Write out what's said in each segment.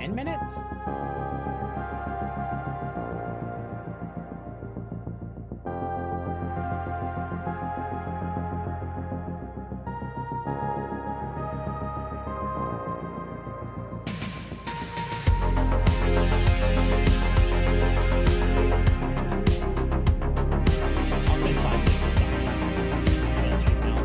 10 minutes? I'll spend 5 minutes to stop. Bullshit now.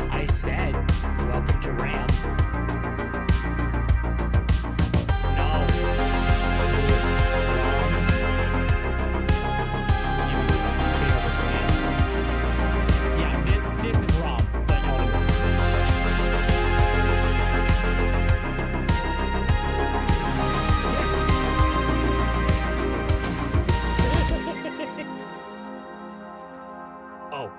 I said, welcome to RAM. No. Yeah, this is wrong, but oh.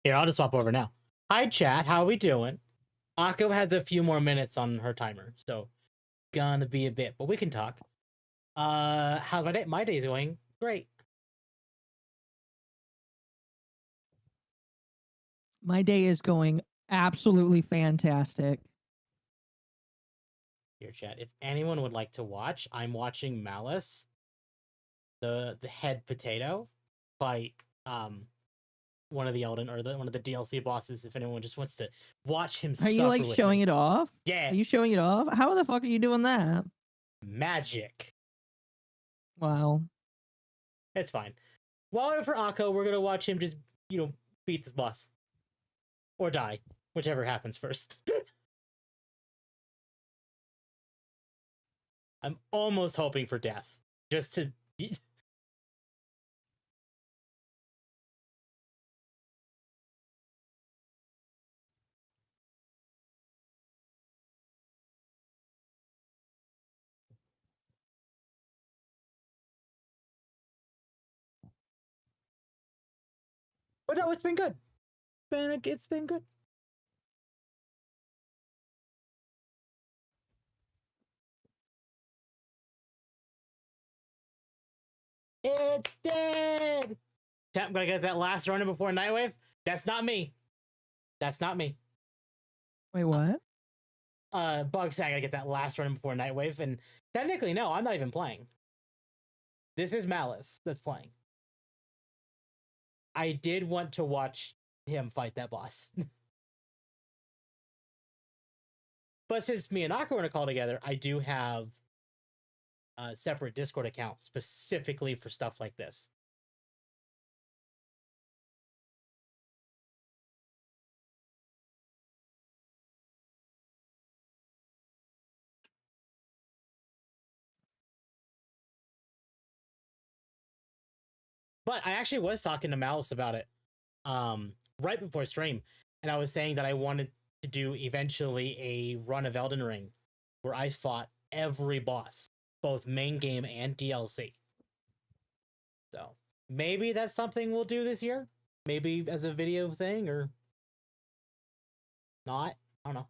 Here, I'll just swap over now. Hi, chat. How are we doing? Akko has a few more minutes on her timer, so gonna be a bit, but we can talk. How's my day? My day's going great. My day is going absolutely fantastic. Here, chat. If anyone would like to watch, I'm watching Malice, the head potato, fight one of the Elden or one of the DLC bosses if anyone just wants to watch him Are suffer you like with showing me. it off? Yeah. Are you showing it off? How the fuck are you doing that? Magic. Wow. It's fine. While we're for Akko, we're gonna watch him just, beat this boss. Or die. Whichever happens first. I'm almost hoping for death. Just to... But no, it's been good. It's been good. It's dead! I'm gonna get that last run in before Nightwave. That's not me. That's not me. Wait, what? Bug said I gotta get that last run in before Nightwave, and technically, no, I'm not even playing. This is Malice that's playing. I did want to watch him fight that boss. But since me and Akko are in a call together, I do have a separate Discord account specifically for stuff like this. But I actually was talking to Malice about it right before stream, and I was saying that I wanted to do eventually a run of Elden Ring where I fought every boss, both main game and DLC. So maybe that's something we'll do this year. Maybe as a video thing or not. I don't know.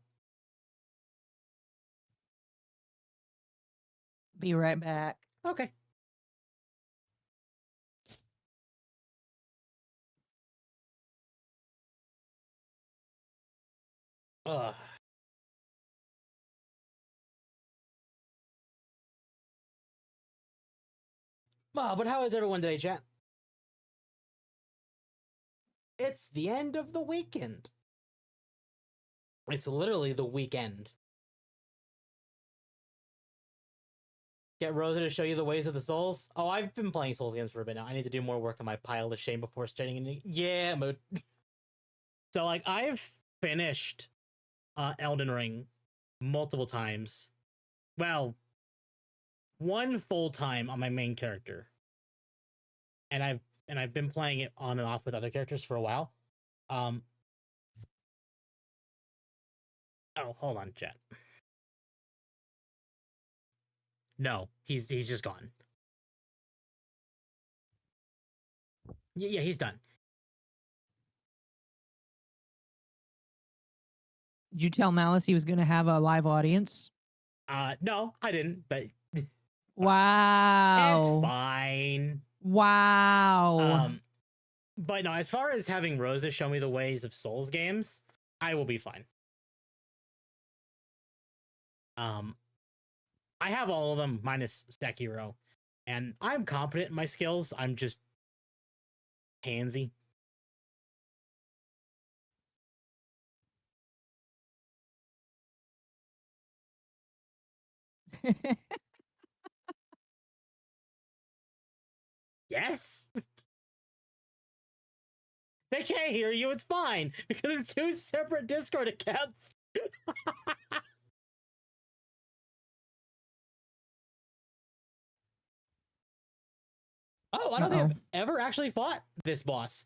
Be right back. Okay. Ugh. But how is everyone today, chat? It's the end of the weekend. It's literally the weekend. Get Rosa to show you the ways of the souls. Oh, I've been playing Souls games for a bit now. I need to do more work on my pile of shame before starting in. Yeah, mood. So, like, I've finished Elden Ring multiple times. Well, one full time on my main character, and I've been playing it on and off with other characters for a while. Oh, hold on, chat. No, he's just gone. Yeah, he's done. Did you tell Malice he was going to have a live audience? No, I didn't, but Wow. it's fine. Wow. But no, as far as having Rosa show me the ways of Souls games, I will be fine. I have all of them minus Sekiro, and I'm competent in my skills. I'm just handsy. Yes. They can't hear you. It's fine because it's two separate Discord accounts. Oh, I don't think I've ever actually fought this boss.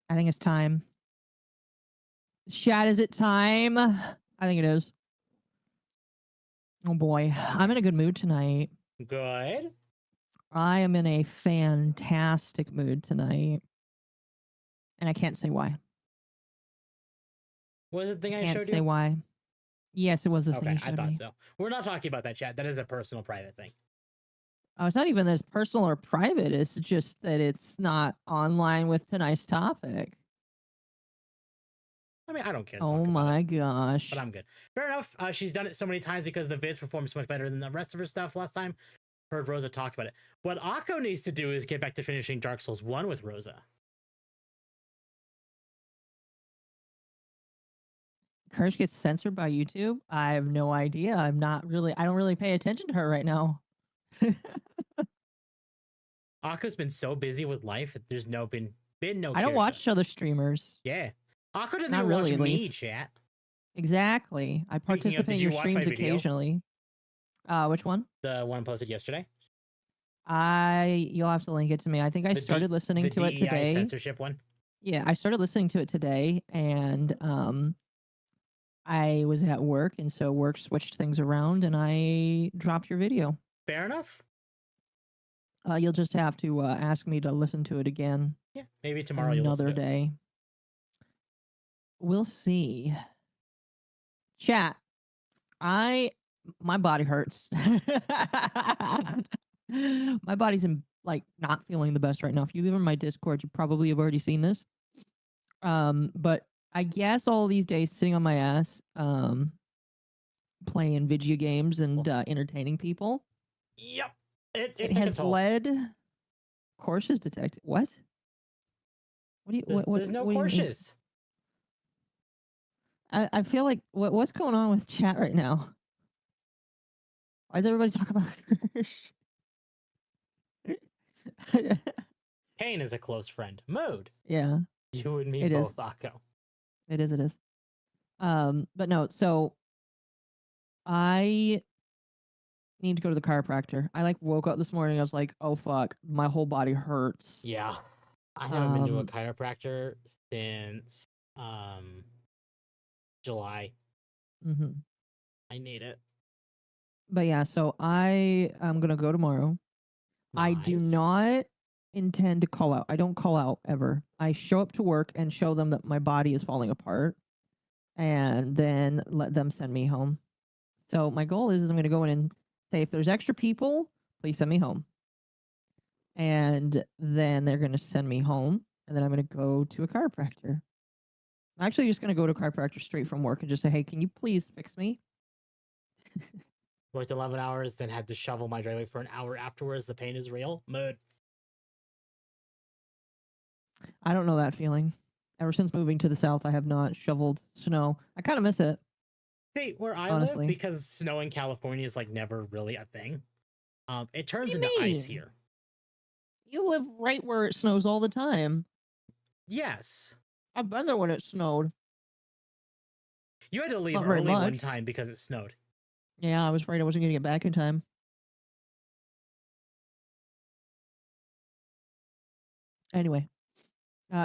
I think it's time. Chat, is it time? I think it is. Oh boy, I'm in a good mood tonight. Good. I am in a fantastic mood tonight. And I can't say why. Was it the thing I showed you? Can't say why. Yes, it was the thing you Okay, I showed thought me. so. We're not talking about that, chat. That is a personal, private thing. Oh, it's not even as personal or private. It's just that it's not online with tonight's topic. I mean, I don't care. Oh my gosh. But I'm good. Fair enough. She's done it so many times because the vids performed so much better than the rest of her stuff last time. Heard Rosa talk about it. What Akko needs to do is get back to finishing Dark Souls 1 with Rosa. Kirsch gets censored by YouTube? I have no idea. I don't really pay attention to her right now. Akko's been so busy with life that there's been no I don't care watch show. other streamers. Yeah. Akko doesn't Not even really, watch at me, least. chat. Exactly. I Speaking of, participate did in you your watch my streams video? occasionally. Which one? The one posted yesterday? You'll have to link it to me. I think I started listening to it DEI today. censorship one? Yeah, I started listening to it today, and I was at work, and so work switched things around, and I dropped your video. Fair enough. You'll just have to ask me to listen to it again. Yeah, maybe tomorrow you'll listen to Another day. We'll see. Chat. My body hurts. My body's not feeling the best right now. If you live in my Discord, you probably have already seen this. But I guess all these days sitting on my ass, playing video games and entertaining people. Yep. It has led courses detected. What? What do you? There's no courses. I feel like what's going on with chat right now? Why does everybody talk about Kirsch? Pain is a close friend. Mood. Yeah. You and me both, Akko. It is. But no, so I need to go to the chiropractor. I woke up this morning, I was like, oh fuck, my whole body hurts. Yeah. I haven't been to a chiropractor since July. Mm-hmm. I need it. But yeah, so I am gonna go tomorrow. Nice. I do not intend to call out. I don't call out ever. I show up to work and show them that my body is falling apart, and then let them send me home. So my goal is I'm going to go in and say, if there's extra people, please send me home. And then they're going to send me home, and then I'm going to go to a chiropractor. I'm actually just going to go to a chiropractor straight from work and just say, hey, can you please fix me? Worked 11 hours, then had to shovel my driveway for an hour afterwards. The pain is real. Mood. I don't know that feeling. Ever since moving to the south, I have not shoveled snow. I kind of miss it. See, where I live, because snow in California is never really a thing. It turns into ice here. You live right where it snows all the time. Yes. I've been there when it snowed. You had to leave early one time because it snowed. Yeah, I was afraid I wasn't going to get back in time. Anyway.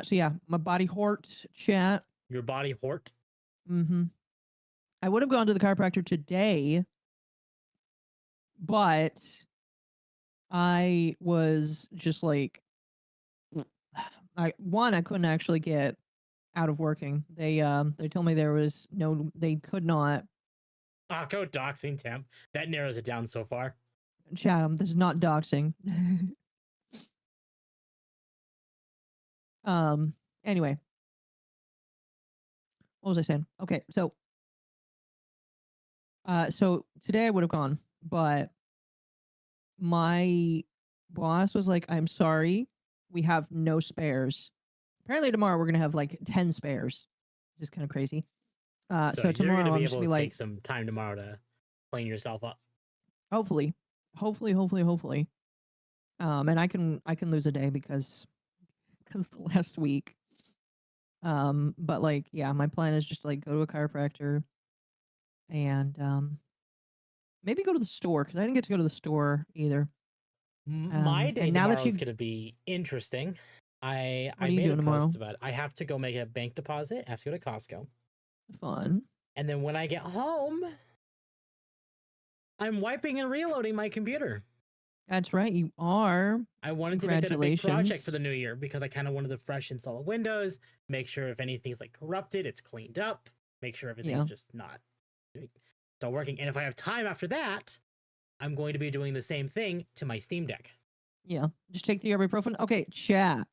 So yeah, my body hurt, chat. Your body hurt? Mm-hmm. I would have gone to the chiropractor today, but I was just like, I couldn't actually get out of working. They told me they could not. Go doxing temp. That narrows it down so far. Chat, this is not doxing. Anyway. What was I saying? Okay, so today I would have gone, but my boss was like, I'm sorry, we have no spares. Apparently tomorrow we're gonna have 10 spares. Which is kind of crazy. So tomorrow you're gonna be I'm able to take some time tomorrow to clean yourself up. Hopefully. And I can lose a day because the last week. But yeah, my plan is just go to a chiropractor and maybe go to the store because I didn't get to go to the store either. My day tomorrow is gonna be interesting. I made a post about it. I have to go make a bank deposit. I have to go to Costco. Fun. And then when I get home, I'm wiping and reloading my computer. That's right, you are. I wanted to make that a big project for the new year because I kind of wanted to fresh install Windows, make sure if anything's corrupted, it's cleaned up, make sure everything's just not still working. And if I have time after that, I'm going to be doing the same thing to my Steam Deck. Yeah, just take the ibuprofen. Okay, chat.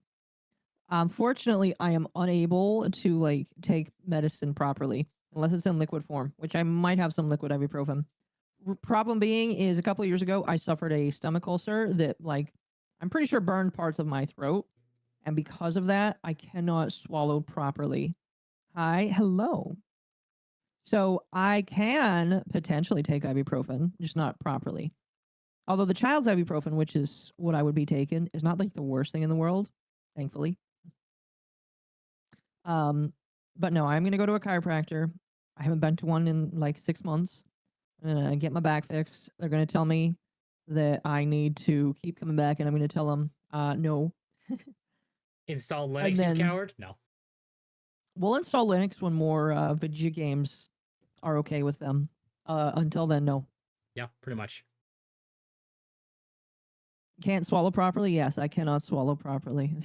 Unfortunately, I am unable to take medicine properly unless it's in liquid form, which I might have some liquid ibuprofen. Problem being is a couple of years ago, I suffered a stomach ulcer that I'm pretty sure burned parts of my throat. And because of that, I cannot swallow properly. Hi, hello. So I can potentially take ibuprofen, just not properly. Although the child's ibuprofen, which is what I would be taking, is not like the worst thing in the world, thankfully. But no, I'm gonna go to a chiropractor. I haven't been to one in like 6 months. I'm gonna get my back fixed. They're gonna tell me that I need to keep coming back, and I'm gonna tell them, no. Install And Linux, you then coward. No. we'll install Linux when more video games are okay with them. Until then, no. Yeah, pretty much. Can't swallow properly? Yes, I cannot swallow properly.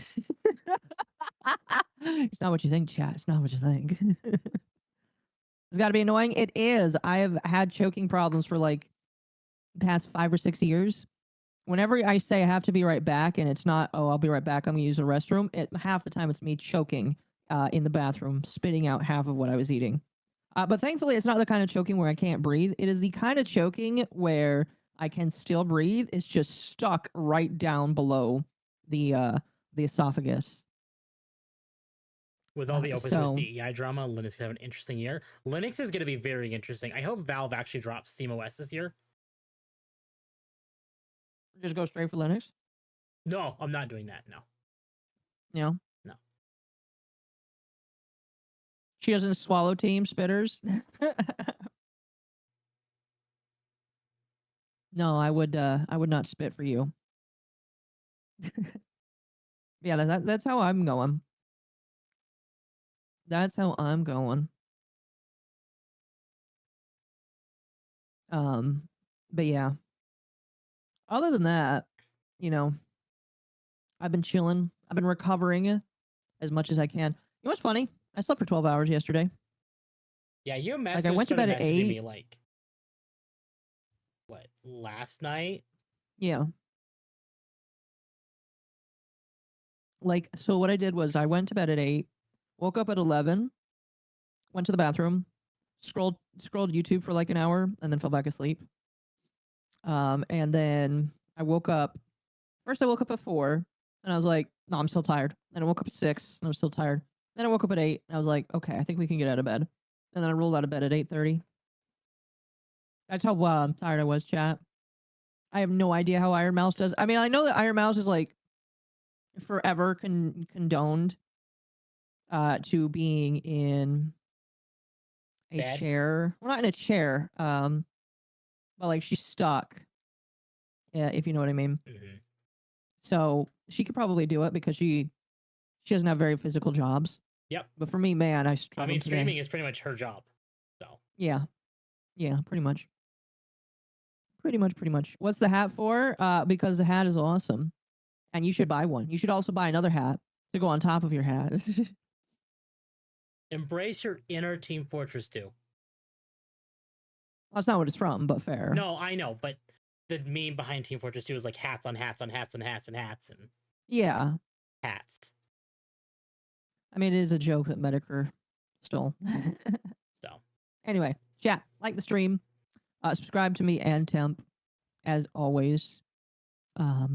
It's not what you think, chat. It's not what you think. It's got to be annoying. It is. I have had choking problems for like the past 5 or 6 years. Whenever I say I have to be right back, and it's not, oh, I'll be right back, I'm gonna use the restroom. Half the time it's me choking in the bathroom, spitting out half of what I was eating. But thankfully, it's not the kind of choking where I can't breathe. It is the kind of choking where I can still breathe. It's just stuck right down below the esophagus. With all the open source So DEI drama, Linux could have an interesting year. Linux is going to be very interesting. I hope Valve actually drops SteamOS this year. just go straight for Linux. No, I'm not doing that. No. You know, No. she doesn't swallow team spitters. No, I would not spit for you. Yeah, that's how I'm going. That's how I'm going. But yeah. Other than that, you know, I've been chilling. I've been recovering as much as I can. You know what's funny? I slept for 12 hours yesterday. Yeah, you Like I went to started bed at messaging 8. me like, what, last night? Yeah. Like, so what I did was I went to bed at 8, woke up at 11, went to the bathroom, scrolled YouTube for like an hour, and then fell back asleep. And then I woke up. First, I woke up at 4, and I was like, no, I'm still tired. Then I woke up at 6, and I was still tired. Then I woke up at 8, and I was like, okay, I think we can get out of bed. And then I rolled out of bed at 8:30. That's how tired I was, chat. I have no idea how Iron Mouse does. I mean, I know that Iron Mouse is like forever condoned to being in a Bed? chair. Well, not in a chair. But like she's stuck. Yeah, if you know what I mean. Mm-hmm. So she could probably do it because she doesn't have very physical jobs. Yep. But for me, man, I I struggled mean, today. streaming is pretty much her job. So Yeah, pretty much. Pretty much. What's the hat for? Because the hat is awesome, and you should buy one. You should also buy another hat to go on top of your hat. embrace your inner Team Fortress 2. That's not what it's from, but fair. No, I know, but the meme behind Team Fortress 2 is like hats on hats on hats and hats and hats and Yeah. hats. I mean, it is a joke that Medicare stole. So Anyway, chat, like the stream, subscribe to me and Temp, as always.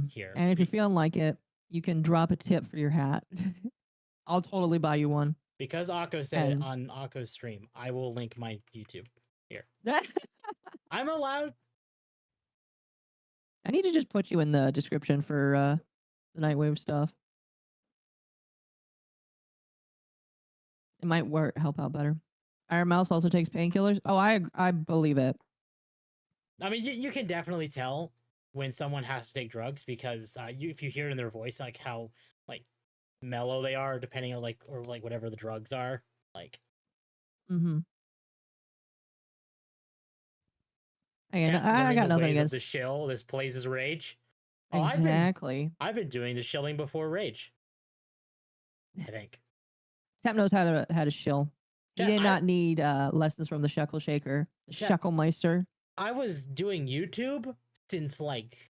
here. And if you're feeling like it, you can drop a tip for your hat. I'll totally buy you one. Because Occo said it on Occo's stream, I will link my YouTube here. I'm allowed. I need to just put you in the description for the Nightwave stuff. It might help out better. Iron Mouse also takes painkillers. Oh, I believe it. I mean, you can definitely tell when someone has to take drugs because if you hear it in their voice, like how like mellow they are, depending on like or like whatever the drugs are, like. Mm-hmm. Again, I got nothing against against the shill. This plays as rage. Oh, exactly. I've been doing the shilling before rage. I think. Temp knows how to shill. He did not need lessons from the Shekel Shaker, the Shekelmeister. I was doing YouTube since like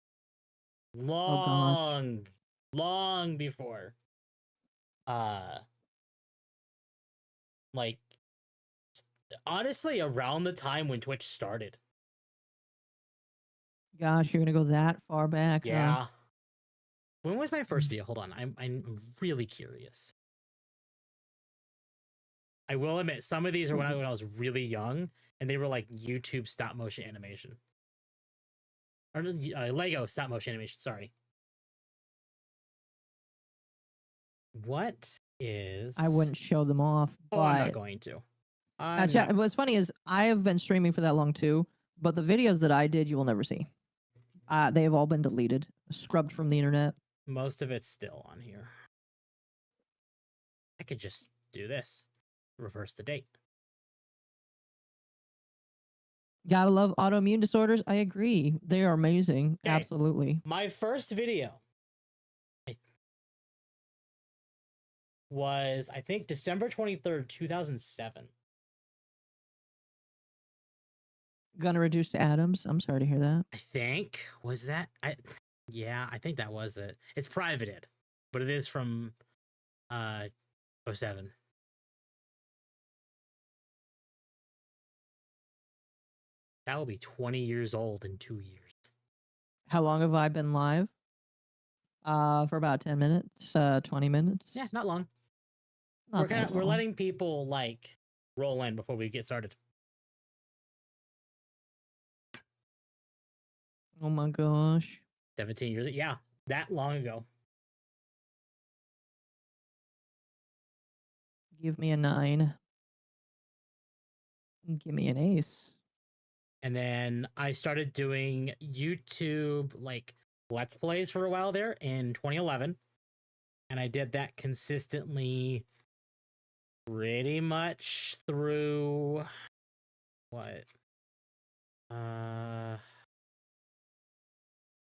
long before. Like honestly, around the time when Twitch started. Gosh, you're gonna go that far back? Yeah. Huh? When was my first video? Hold on, I'm really curious. I will admit, some of these are when I was really young, and they were like YouTube stop motion animation. Or Lego stop motion animation, sorry. What is... I wouldn't show them off, Oh, I'm not but going to. what's funny is I have been streaming for that long too, but the videos that I did, you will never see. They have all been deleted, scrubbed from the internet. Most of it's still on here. I could just do this. Reverse the date. Gotta love autoimmune disorders. I agree. They are amazing. Okay. Absolutely. My first video was, I think, December 23rd, 2007. Gonna reduce to atoms. I'm sorry to hear that. I think. Was that? Yeah, I think that was it. It's privated, but it is from 07. That will be 20 years old in 2 years. How long have I been live? For about 10 minutes, 20 minutes. Yeah, not long. Not We're letting people like roll in before we get started. Oh my gosh. 17 years. Yeah, that long ago. Give me a 9. Give me an ace. And then I started doing YouTube like Let's Plays for a while there in 2011. And I did that consistently pretty much through what?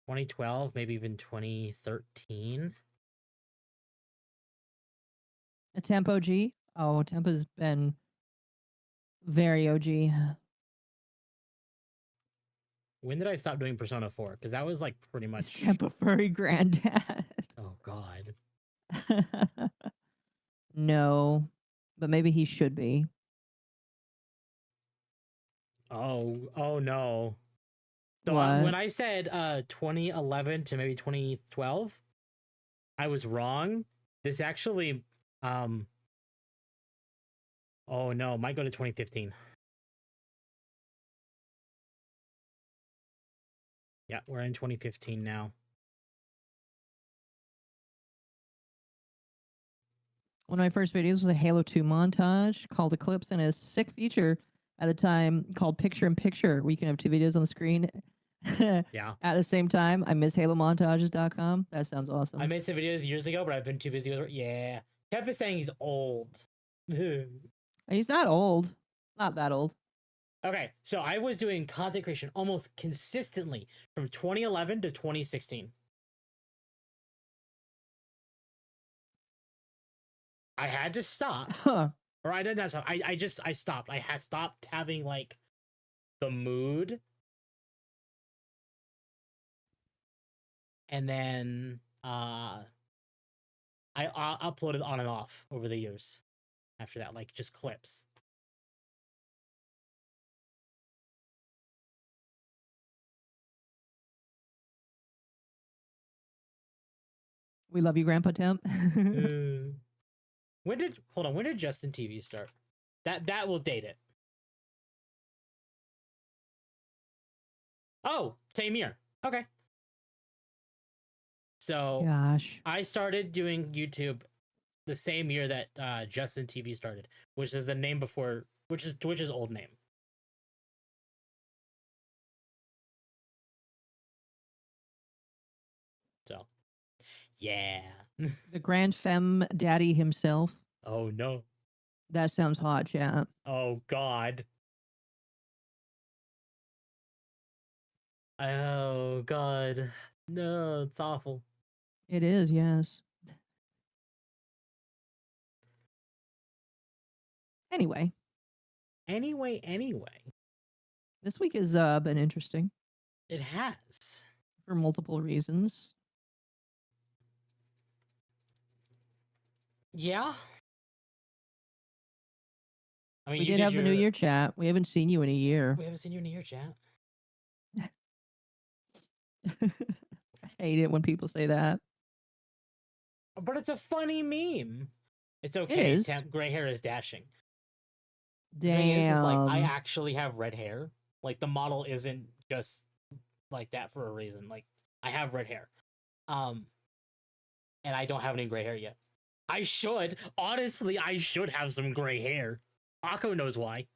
2012, maybe even 2013. A temp OG? Oh, temp has been very OG. When did I stop doing Persona 4? Because that was like pretty much... Temp a furry granddad. Oh, God. No, but maybe he should be. Oh no. So What? when I said 2011 to maybe 2012, I was wrong. This actually, oh no, might go to 2015. Yeah, we're in 2015 now. One of my first videos was a Halo 2 montage called Eclipse, and a sick feature at the time called Picture in Picture, where you can have 2 videos on the screen. Yeah. At the same time, I miss HaloMontages.com. That sounds awesome. I made some videos years ago, but I've been too busy with it. Yeah. Kev is saying he's old. He's not old. Not that old. Okay, so I was doing content creation almost consistently from 2011 to 2016. I had to stop. Huh. Or I didn't have to stop. I stopped. I had stopped having like the mood. And then I uploaded on and off over the years after that, like just clips. We love you, Grandpa Temp. When did Justin TV start? That will date it. Oh, same year. Okay. So Gosh. I started doing YouTube the same year that Justin TV started, which is the name before, which is Twitch's old name. So, yeah. The Grand Femme Daddy himself. Oh no. That sounds hot, chat. Oh God. Oh God. No, it's awful. It is, yes. Anyway. This week has been interesting. It has. For multiple reasons. Yeah. I mean, we did have the New Year chat. We haven't seen you in a year. We haven't seen you in a year, chat. I hate it when people say that. But it's a funny meme. It's okay. It is. Gray hair is dashing. The thing is like I Damn. actually have red hair. Like the model isn't just like that for a reason. Like I have red hair. Um and I don't have any gray hair yet. I should. Honestly, I should have some gray hair. Akko knows why.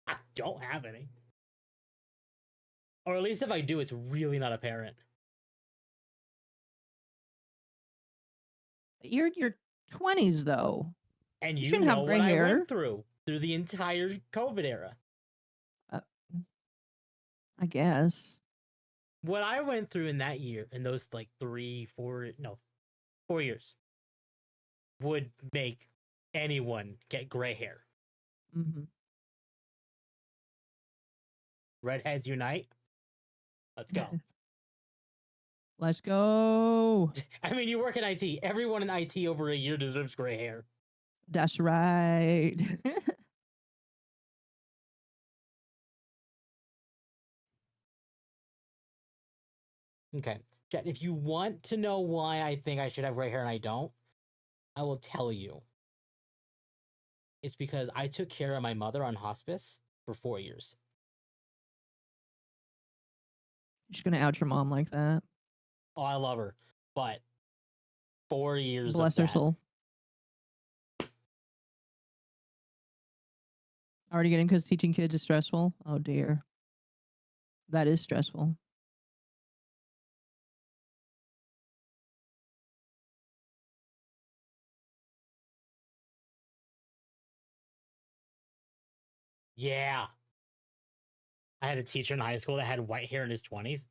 I don't have any. Or at least if I do, it's really not apparent. You're in your 20s though. And You you shouldn't know have what gray I hair. went through the entire COVID era. I guess. What I went through in that year, in those like 4 years, would make anyone get gray hair. Mm-hmm. Redheads unite. Let's go. Let's go. I mean, you work in IT. Everyone in IT over a year deserves gray hair. That's right. Okay. Chat, if you want to know why I think I should have gray hair and I don't, I will tell you. It's because I took care of my mother on hospice for 4 years. You're just gonna out your mom like that. Oh, I love her. But 4 years Bless of her that. soul. Already getting because teaching kids is stressful. Oh dear. That is stressful. Yeah. I had a teacher in high school that had white hair in his 20s.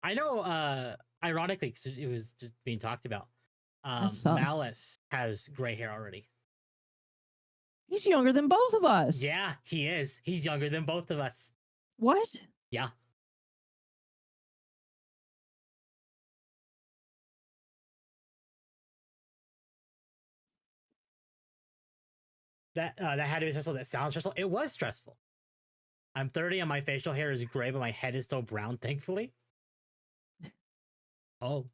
I know, ironically, because it was just being talked about. Sucks. Malice has gray hair already. He's younger than both of us. Yeah, he is. He's younger than both of us. What? Yeah. That had to be stressful. That sounds stressful. It was stressful. I'm 30 and my facial hair is gray, but my head is still brown, thankfully. Oh.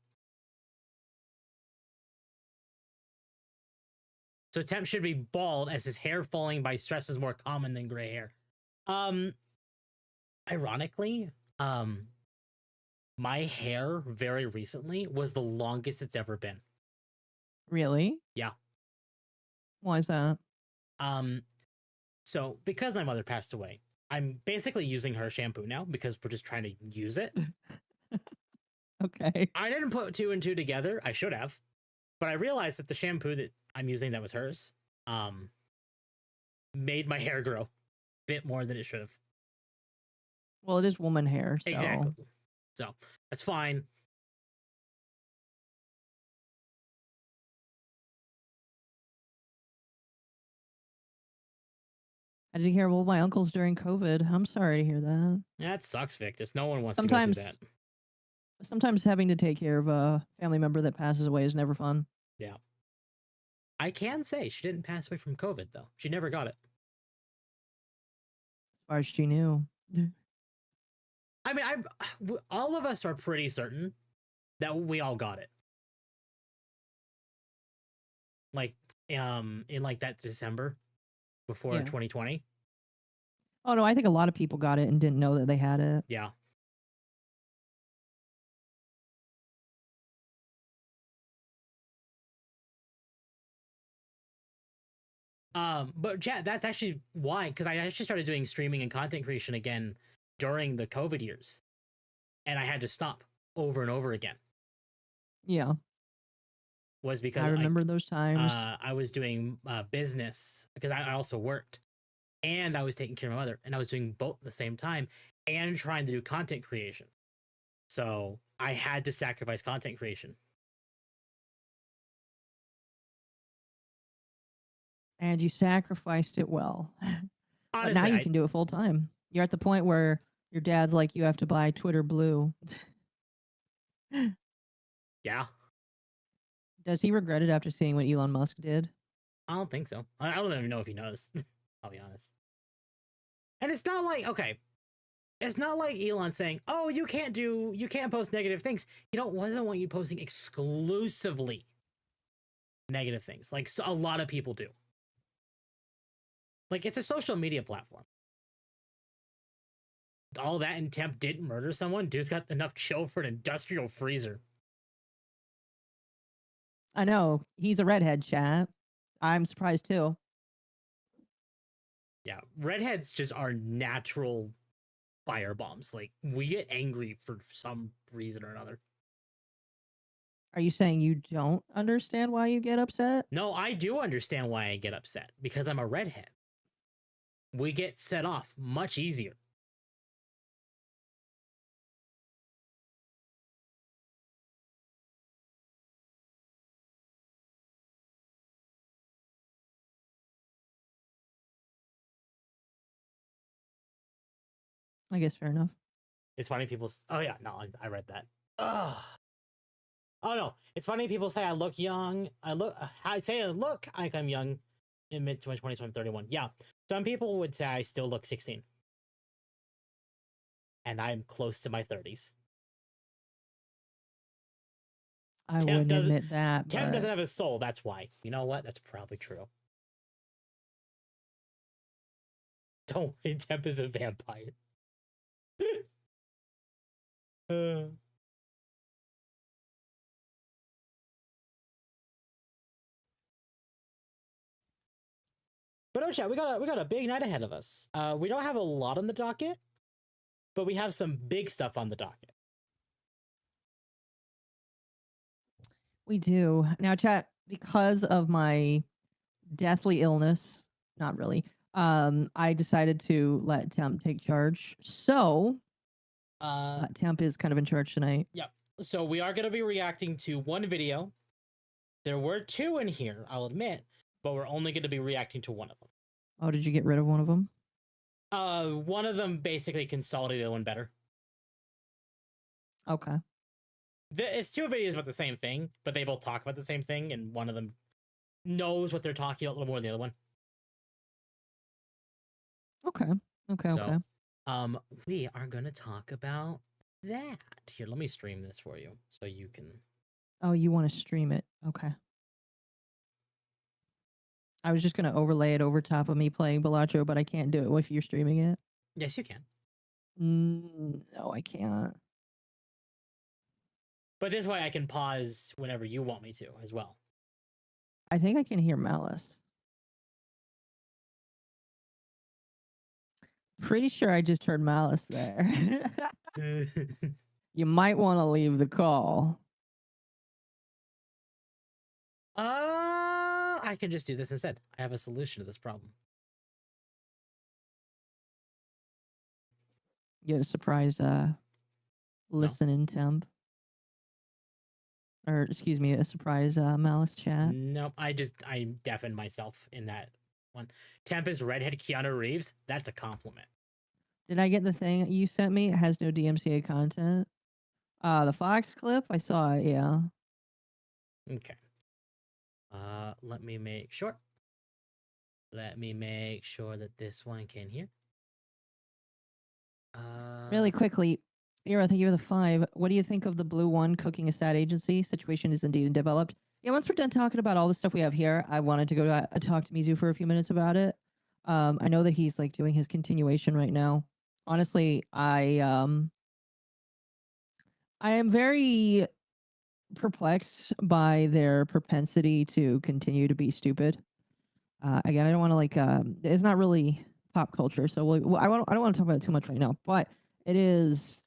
So Temp should be bald as his hair falling by stress is more common than gray hair. Ironically, my hair very recently was the longest it's ever been. Really? Yeah. Why is that? So because my mother passed away, I'm basically using her shampoo now because we're just trying to use it. Okay. I didn't put 2 and 2 together. I should have, but I realized that the shampoo that I'm using that was hers, made my hair grow a bit more than it should have. Well, it is woman hair. So. Exactly. So that's fine. I did hear all my uncles during COVID. I'm sorry to hear that. Yeah, that sucks, Victus. No one wants to go through that. Sometimes having to take care of a family member that passes away is never fun. Yeah. I can say she didn't pass away from COVID, though. She never got it. As far as she knew. I mean, all of us are pretty certain that we all got it. Like, in like that December before 2020. Oh no, I think a lot of people got it and didn't know that they had it. Yeah. But chat, that's actually why, because I actually started doing streaming and content creation again during the COVID years. And I had to stop over and over again. Yeah. Was because I remember those times. I was doing business because I also worked and I was taking care of my mother and I was doing both at the same time and trying to do content creation. So I had to sacrifice content creation. And you sacrificed it well. Honestly, but now you can do it full time. You're at the point where your dad's like, you have to buy Twitter Blue. Yeah. Does he regret it after seeing what Elon Musk did? I don't think so. I don't even know if he knows. I'll be honest. And it's not like, okay, it's not like Elon saying, oh, you can't post negative things. He doesn't want you posting exclusively negative things. Like a lot of people do. Like, it's a social media platform. All that and Temp didn't murder someone. Dude's got enough chill for an industrial freezer. I know. He's a redhead, chat. I'm surprised too. Yeah, redheads just are natural fire bombs. Like, we get angry for some reason or another. Are you saying you don't understand why you get upset? No, I do understand why I get upset, because I'm a redhead. We get set off much easier. I guess fair enough. It's funny people. Oh yeah, no, I read that. Ugh. Oh no, it's funny people say I look young. I say I look like I'm young in mid 2020s when I'm 31. Yeah, some people would say I still look 16, and I'm close to my 30s. I wouldn't admit that. Temp but... doesn't have a soul. That's why. You know what? That's probably true. Don't worry, Temp is a vampire. But oh chat, we got a big night ahead of us. We don't have a lot on the docket, but we have some big stuff on the docket. We do. Now, chat, because of my deathly illness, not really, I decided to let Temp take charge. So, Temp is kind of in charge tonight. Yep. So we are going to be reacting to one video. There were two in here, I'll admit, but we're only going to be reacting to one of them. Oh, did you get rid of one of them? One of them basically consolidated the one better. Okay. It's two videos about the same thing, but they both talk about the same thing, and one of them knows what they're talking about a little more than the other one. Okay. Okay. We are gonna talk about that. Here, let me stream this for you so you can. Oh, you want to stream it? Okay. I was just gonna overlay it over top of me playing Balacho, but I can't do it if you're streaming it. Yes, you can. No, I can't. But this way I can pause whenever you want me to as well. I think I can hear Malice. Pretty sure I just heard Malice there. You might want to leave the call. I can just do this instead. I have a solution to this problem. Get a surprise listening Temp. Or excuse me, a surprise Malice chat. Nope, I deafened myself in that one. Temp is redhead Keanu Reeves. That's a compliment. Did I get the thing you sent me? It has no DMCA content. The Fox clip, I saw it, yeah. Okay. Let me make sure. Let me make sure that this one can hear. Really quickly, Ira, thank you for the 5. What do you think of the Blue One cooking a sad agency? Situation is indeed developed. Yeah, once we're done talking about all the stuff we have here, I wanted to go talk to Mizu for a few minutes about it. I know that he's like doing his continuation right now. Honestly, I am very perplexed by their propensity to continue to be stupid. Again, I don't want to like. It's not really pop culture, so I don't want to talk about it too much right now. But it is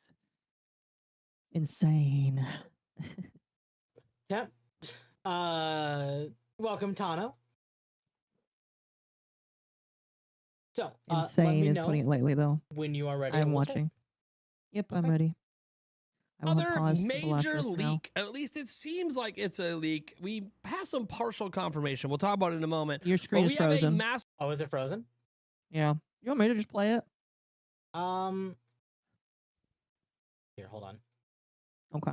insane. Yep. Welcome, Tano. So insane is putting it lightly, though. When you are ready, I'm watching. Yep, okay. I'm ready. Another major leak. At least it seems like it's a leak. We have some partial confirmation. We'll talk about it in a moment. Your screen is frozen. Oh, is it frozen? Yeah. You want me to just play it? Here, hold on. Okay.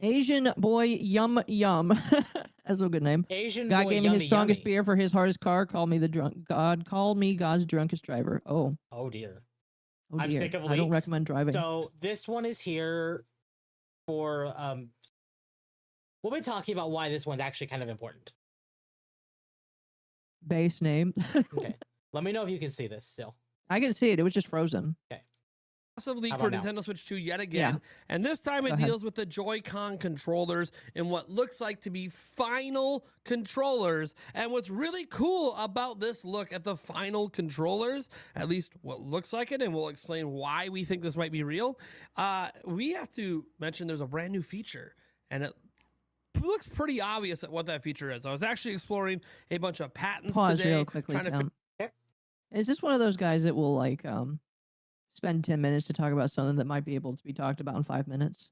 Asian boy yum yum. That's a good name. Asian God boy gave me yummy, his strongest yummy. beer for his hardest car. Called me the drunk. God called me God's drunkest driver. Oh. Oh dear. Oh dear. I'm sick of leaks. I don't recommend driving. So this one is here for we'll be talking about why this one's actually kind of important. base name. Okay. Let me know if you can see this still. I can see it. It was just frozen. Massive leak How for about now? Nintendo Switch 2 yet again, and this time Go it ahead. deals with the Joy-Con controllers and what looks like to be final controllers. And what's really cool about this look at the final controllers, at least what looks like it, and we'll explain why we think this might be real, we have to mention there's a brand new feature, and it looks pretty obvious at what that feature is. I was actually exploring a bunch of patents Pause today, real quickly, trying to Tim. Okay. Is this one of those guys that will like spend 10 minutes to talk about something that might be able to be talked about in 5 minutes?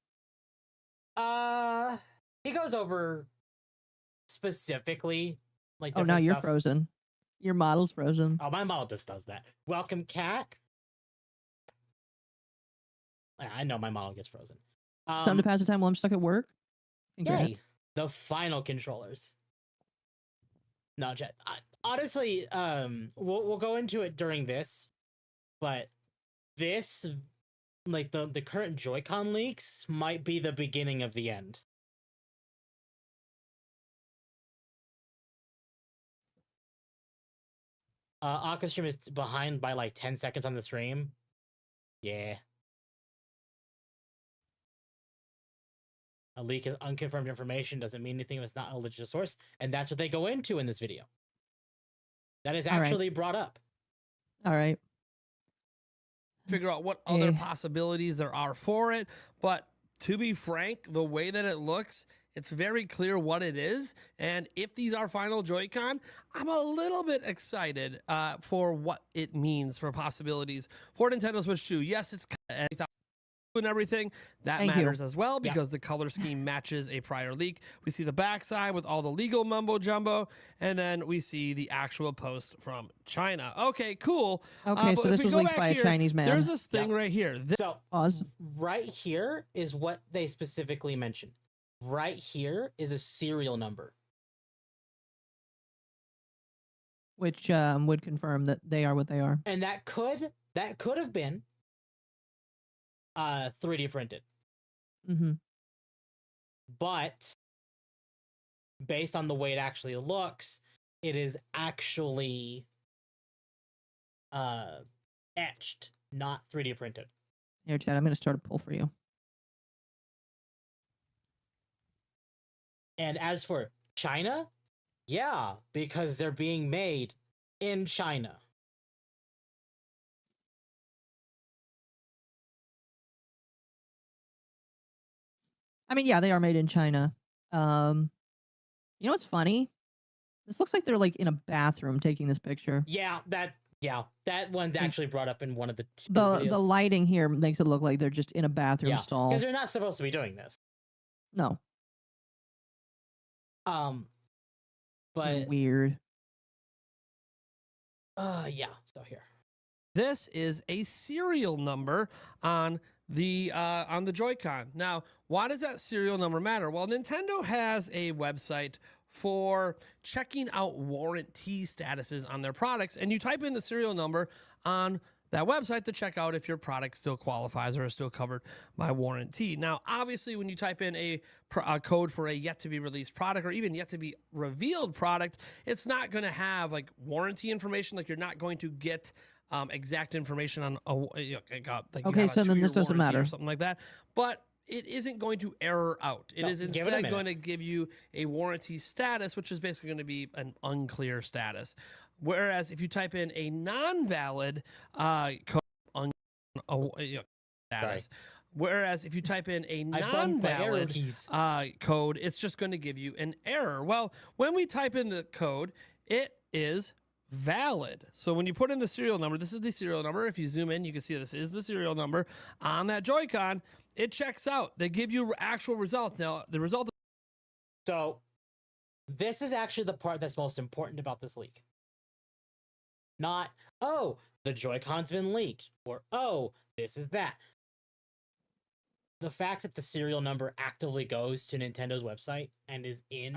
He goes over specifically like Oh, different now you're stuff. frozen. Your model's frozen. Oh, my model just does that. Welcome, cat. I know my model gets frozen. Something to pass the time while I'm stuck at work? Congrats. Yay, the final controllers. No, Jet. Honestly, we'll go into it during this, but this, like the current Joy-Con leaks, might be the beginning of the end. Aqua stream is behind by like 10 seconds on the stream. Yeah. A leak is unconfirmed information, doesn't mean anything if it's not a legit source, and that's what they go into in this video. That is All right. actually brought up. All right. figure out what other possibilities there are for it. But to be frank, the way that it looks, it's very clear what it is. And if these are final Joy-Con, I'm a little bit excited for what it means for possibilities for Nintendo Switch 2. Yes, it's and everything that matters as well, because the color scheme matches a prior leak. We see the backside with all the legal mumbo jumbo, and then we see the actual post from China. Okay, cool. Okay, so this was leaked by a Chinese man. There's this thing right here. So Pause. Right here is what they specifically mentioned. Right here is a serial number, which would confirm that they are what they are. and that could have been 3D printed. Mm-hmm. But based on the way it actually looks, it is actually etched, not 3D printed. Here, Chad, I'm going to start a poll for you. And as for China, yeah, because they're being made in China. I mean, yeah, they are made in China. You know what's funny? This looks like they're like in a bathroom taking this picture. Yeah, that one's actually brought up in one of the two the videos. lighting here makes it look like they're just in a bathroom stall. Because they're not supposed to be doing this. No. But weird. Yeah. So here. This is a serial number on the Joy-Con. Now, why does that serial number matter? Well, Nintendo has a website for checking out warranty statuses on their products, and you type in the serial number on that website to check out if your product still qualifies or is still covered by warranty. Now, obviously, when you type in a code for a yet-to-be-released product or even yet-to-be-revealed product, it's not going to have like warranty information. Like, you're not going to get exact information on okay, so then this doesn't matter or something like that. But it isn't going to error out. It is instead going to give you a warranty status, which is basically going to be an unclear status. Whereas if you type in a non-valid code, status. Whereas if you type in a non-valid code, it's just going to give you an error. Well, when we type in the code, it is valid. So when you put in the serial number, this is the serial number. If you zoom in, you can see this is the serial number on that Joy-Con. It checks out. They give you actual results. Now, the result. So this is actually the part that's most important about this leak. Not, oh, the Joy-Con's been leaked, or oh, this is that. The fact that the serial number actively goes to Nintendo's website and is in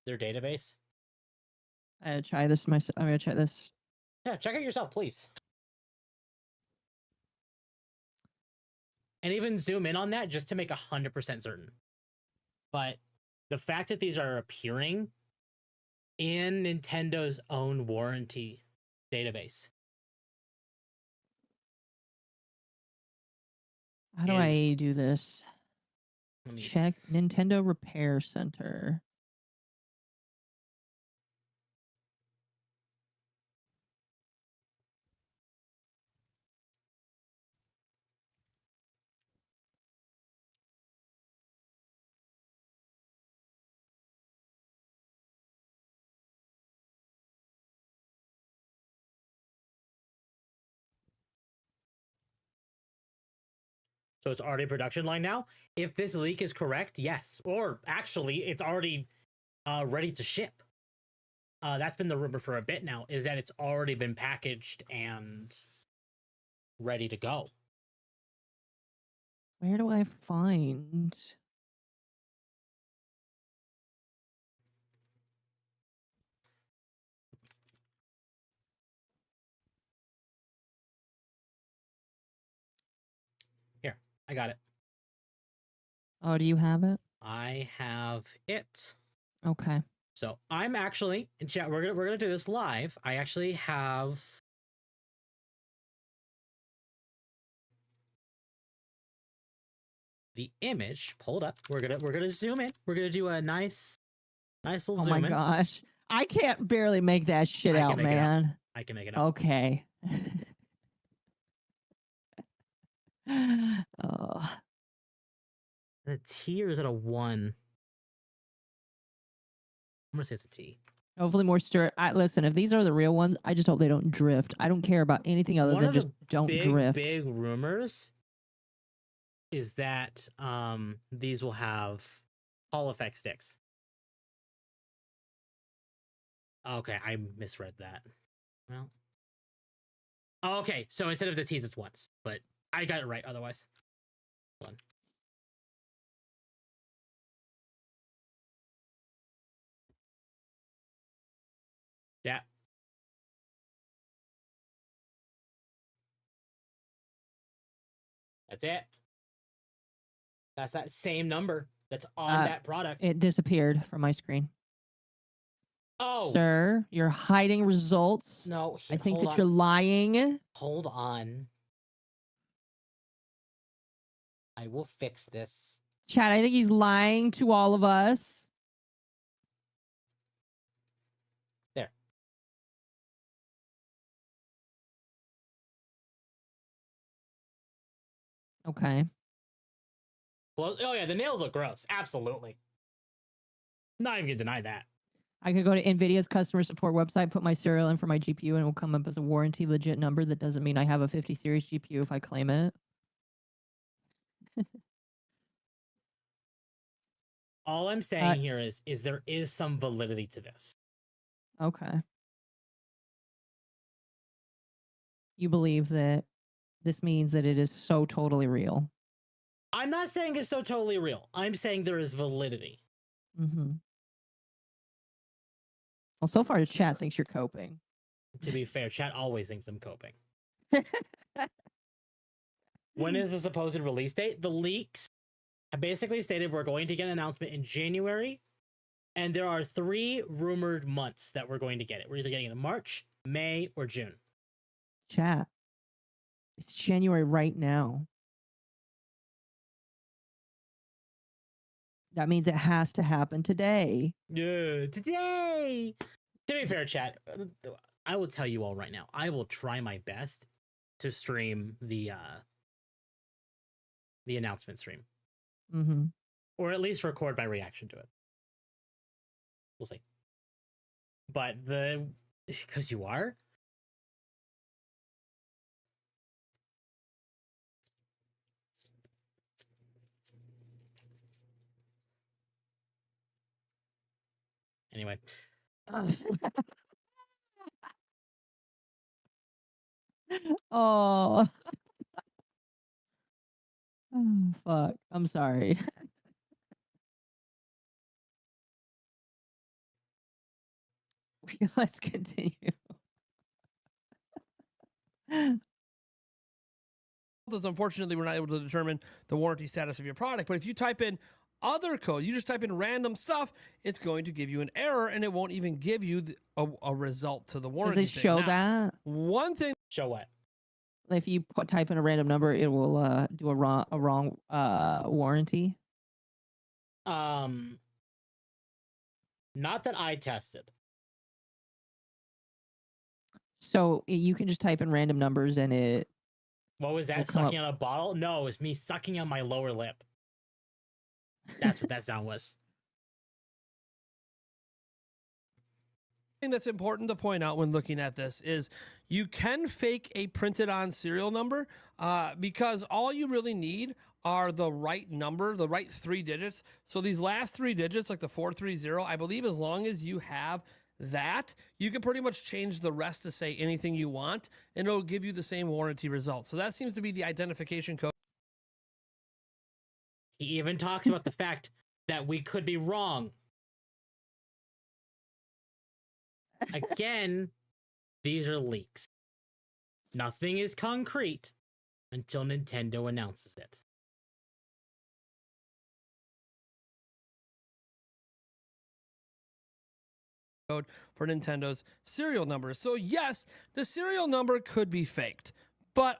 their database. I'm gonna try this myself. I'm gonna try this. Yeah, check it yourself, please. And even zoom in on that just to make 100% certain. But the fact that these are appearing in Nintendo's own warranty database. How do I do this? Check Nintendo Repair Center. So it's already production line now. If this leak is correct, yes. Or actually, it's already ready to ship. That's been the rumor for a bit now, is that it's already been packaged and ready to go. Where do I find? Here, I got it. Oh, do you have it? I have it. Okay. So I'm actually in chat. We're gonna do this live. I actually have the image pulled up. We're gonna zoom in. We're gonna do a nice little zoom in. Oh my gosh, I can't barely make that shit out, man. I can make it up. Okay. Oh. The T, or is it a 1? I'm gonna say it's a T. Hopefully more stir. Listen, if these are the real ones, I just hope they don't drift. I don't care about anything other than just don't drift. Big rumors is that these will have Hall effect sticks. Okay, I misread that. Well, okay, so instead of the T's, it's ones, but I got it right otherwise. One. Yeah. That's it. That's that same number that's on that product. It disappeared from my screen. Oh, sir, you're hiding results. No, I think that you're lying. Hold on. I will fix this. Chad, I think he's lying to all of us. There. Okay. Well, oh yeah, the nails look gross. Absolutely. Not even gonna deny that. I could go to NVIDIA's customer support website, put my serial in for my GPU, and it will come up as a warranty legit number. That doesn't mean I have a 50 series GPU if I claim it. All I'm saying here is there is some validity to this. Okay. You believe that this means that it is so totally real? I'm not saying it's so totally real. I'm saying there is validity. Mm-hmm. Well, so far, the chat thinks you're coping. To be fair, chat always thinks I'm coping. When is the supposed release date? The leaks have basically stated we're going to get an announcement in January, and there are 3 rumored months that we're going to get it. We're either getting it in March, May, or June. Chat. It's January right now. That means it has to happen today. Yeah, today. To be fair, chat, I will tell you all right now. I will try my best to stream the announcement stream, or at least record my reaction to it. We'll see. But because you are. Anyway. Oh. Oh, fuck. I'm sorry. Let's continue. Unfortunately, we're not able to determine the warranty status of your product. But if you type in other code, you just type in random stuff, it's going to give you an error and it won't even give you a result to the warranty. Does it show that? One thing. Show what? If you type in a random number, it will do a wrong warranty. Not that I tested. So you can just type in random numbers and it. What was that? Sucking on a bottle? No, it's me sucking on my lower lip. That's what that sound was. Thing that's important to point out when looking at this is you can fake a printed on serial number because all you really need are the right number, the right 3 digits. So these last 3 digits, like the 430, I believe as long as you have that, you can pretty much change the rest to say anything you want and it'll give you the same warranty result. So that seems to be the identification code. He even talks about the fact that we could be wrong. Again, these are leaks. Nothing is concrete until Nintendo announces it. Code for Nintendo's serial numbers. So yes, the serial number could be faked, but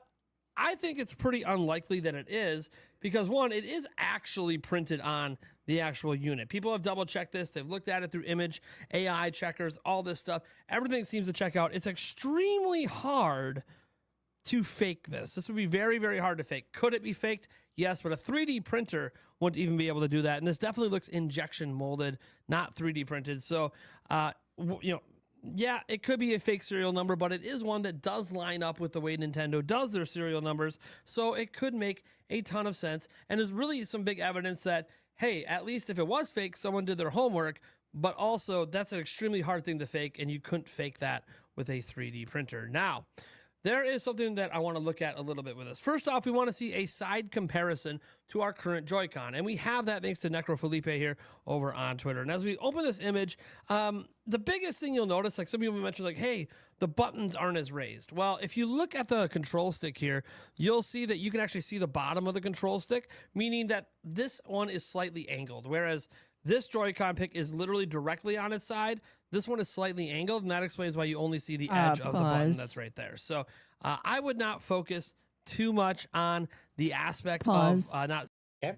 I think it's pretty unlikely that it is because one, it is actually printed on the actual unit. People have double checked this. They've looked at it through image, AI checkers, all this stuff. Everything seems to check out. It's extremely hard to fake this. This would be very, very hard to fake. Could it be faked? Yes, but a 3D printer wouldn't even be able to do that. And this definitely looks injection molded, not 3D printed. So, yeah, it could be a fake serial number, but it is one that does line up with the way Nintendo does their serial numbers. So it could make a ton of sense. And there's really some big evidence that, hey, at least if it was fake, someone did their homework. But also, that's an extremely hard thing to fake, and you couldn't fake that with a 3D printer. Now, there is something that I want to look at a little bit with this. First off, we want to see a side comparison to our current Joy-Con. And we have that thanks to NecroFelipe here over on Twitter. And as we open this image, the biggest thing you'll notice, like some people mentioned, like, hey, the buttons aren't as raised. Well, if you look at the control stick here, you'll see that you can actually see the bottom of the control stick, meaning that this one is slightly angled, whereas this Joy-Con pick is literally directly on its side. This one is slightly angled, and that explains why you only see the edge of the button that's right there. So I would not focus too much on the aspect of not. Okay.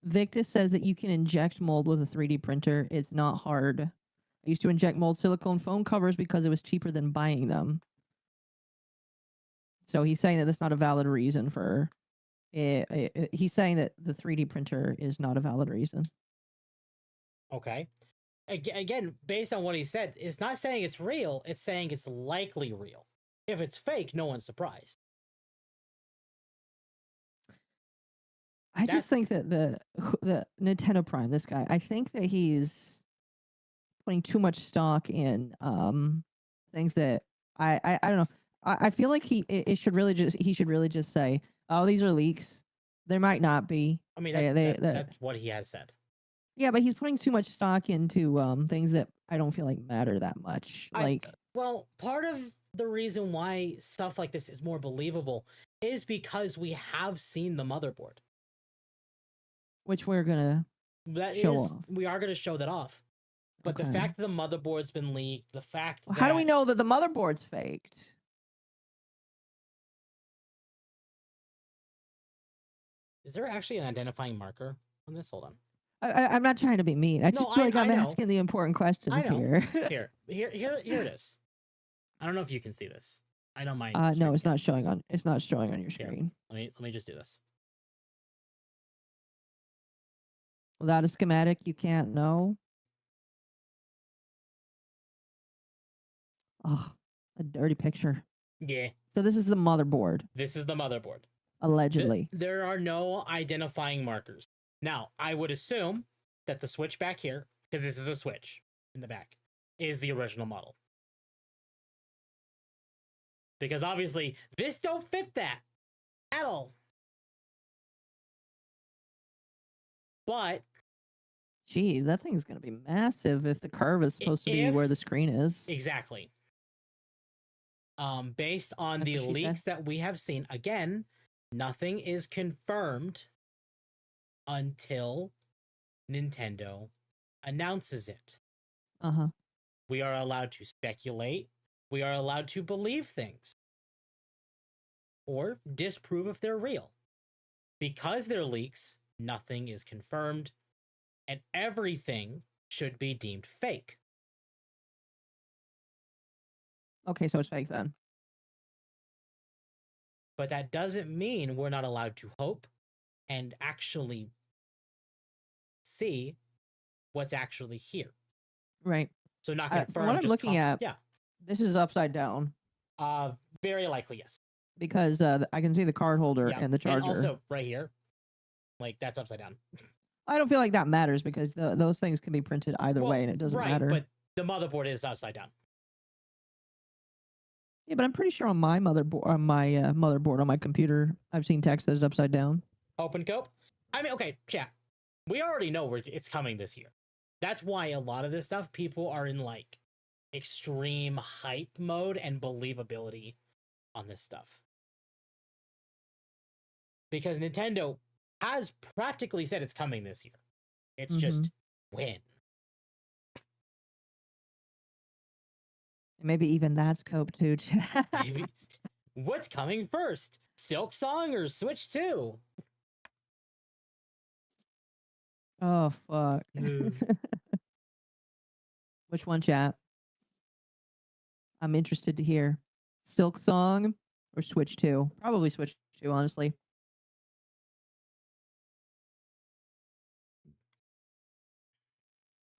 Victus says that you can inject mold with a 3D printer. It's not hard. I used to inject mold silicone phone covers because it was cheaper than buying them. So he's saying that that's not a valid reason for it. He's saying that the 3D printer is not a valid reason. Okay. Again, based on what he said, it's not saying it's real. It's saying it's likely real. If it's fake, no one's surprised. I just think that the Nintendo Prime, this guy, I think that he's putting too much stock in things that I don't know. I feel like he should really just say, oh, these are leaks. There might not be. I mean, that's what he has said. Yeah, but he's putting too much stock into things that I don't feel like matter that much. Well, part of the reason why stuff like this is more believable is because we have seen the motherboard, which we're gonna show off. We are gonna show that off. But the fact that the motherboard's been leaked, the fact that... How do we know that the motherboard's faked? Is there actually an identifying marker on this? Hold on. I'm not trying to be mean. I just feel like I'm asking the important questions here. Here it is. I don't know if you can see this. I know my. No, it's not showing on. It's not showing on your screen. Here, let me just do this. Without a schematic, you can't know. Oh, a dirty picture. Yeah. So this is the motherboard. This is the motherboard. Allegedly. There are no identifying markers. Now, I would assume that the switch back here, because this is a switch in the back, is the original model. Because obviously, this don't fit that at all. But... Geez, that thing's going to be massive if the curve is supposed to be where the screen is. Exactly. Based on the leaks that we have seen, again, nothing is confirmed until Nintendo announces it. Uh-huh. We are allowed to speculate. We are allowed to believe things. Or disprove if they're real. Because they're leaks, nothing is confirmed, and everything should be deemed fake. Okay, so it's fake then. But that doesn't mean we're not allowed to hope and actually see what's actually here. Right. So not From confirmed. what I'm looking at, yeah. This is upside down. Very likely, yes. Because I can see the card holder and the charger. And also right here, like that's upside down. I don't feel like that matters because those things can be printed either way and it doesn't matter. But the motherboard is upside down. Yeah, but I'm pretty sure on my motherboard, on my computer, I've seen text that is upside down. Open cope. I mean, okay, chat. We already know it's coming this year. That's why a lot of this stuff, people are in like extreme hype mode and believability on this stuff. Because Nintendo has practically said it's coming this year. It's just when. Maybe even that's cope too. Maybe. What's coming first? Silk Song or Switch 2? Oh, fuck. Which one, chat? I'm interested to hear. Silk Song or Switch 2? Probably Switch 2, honestly.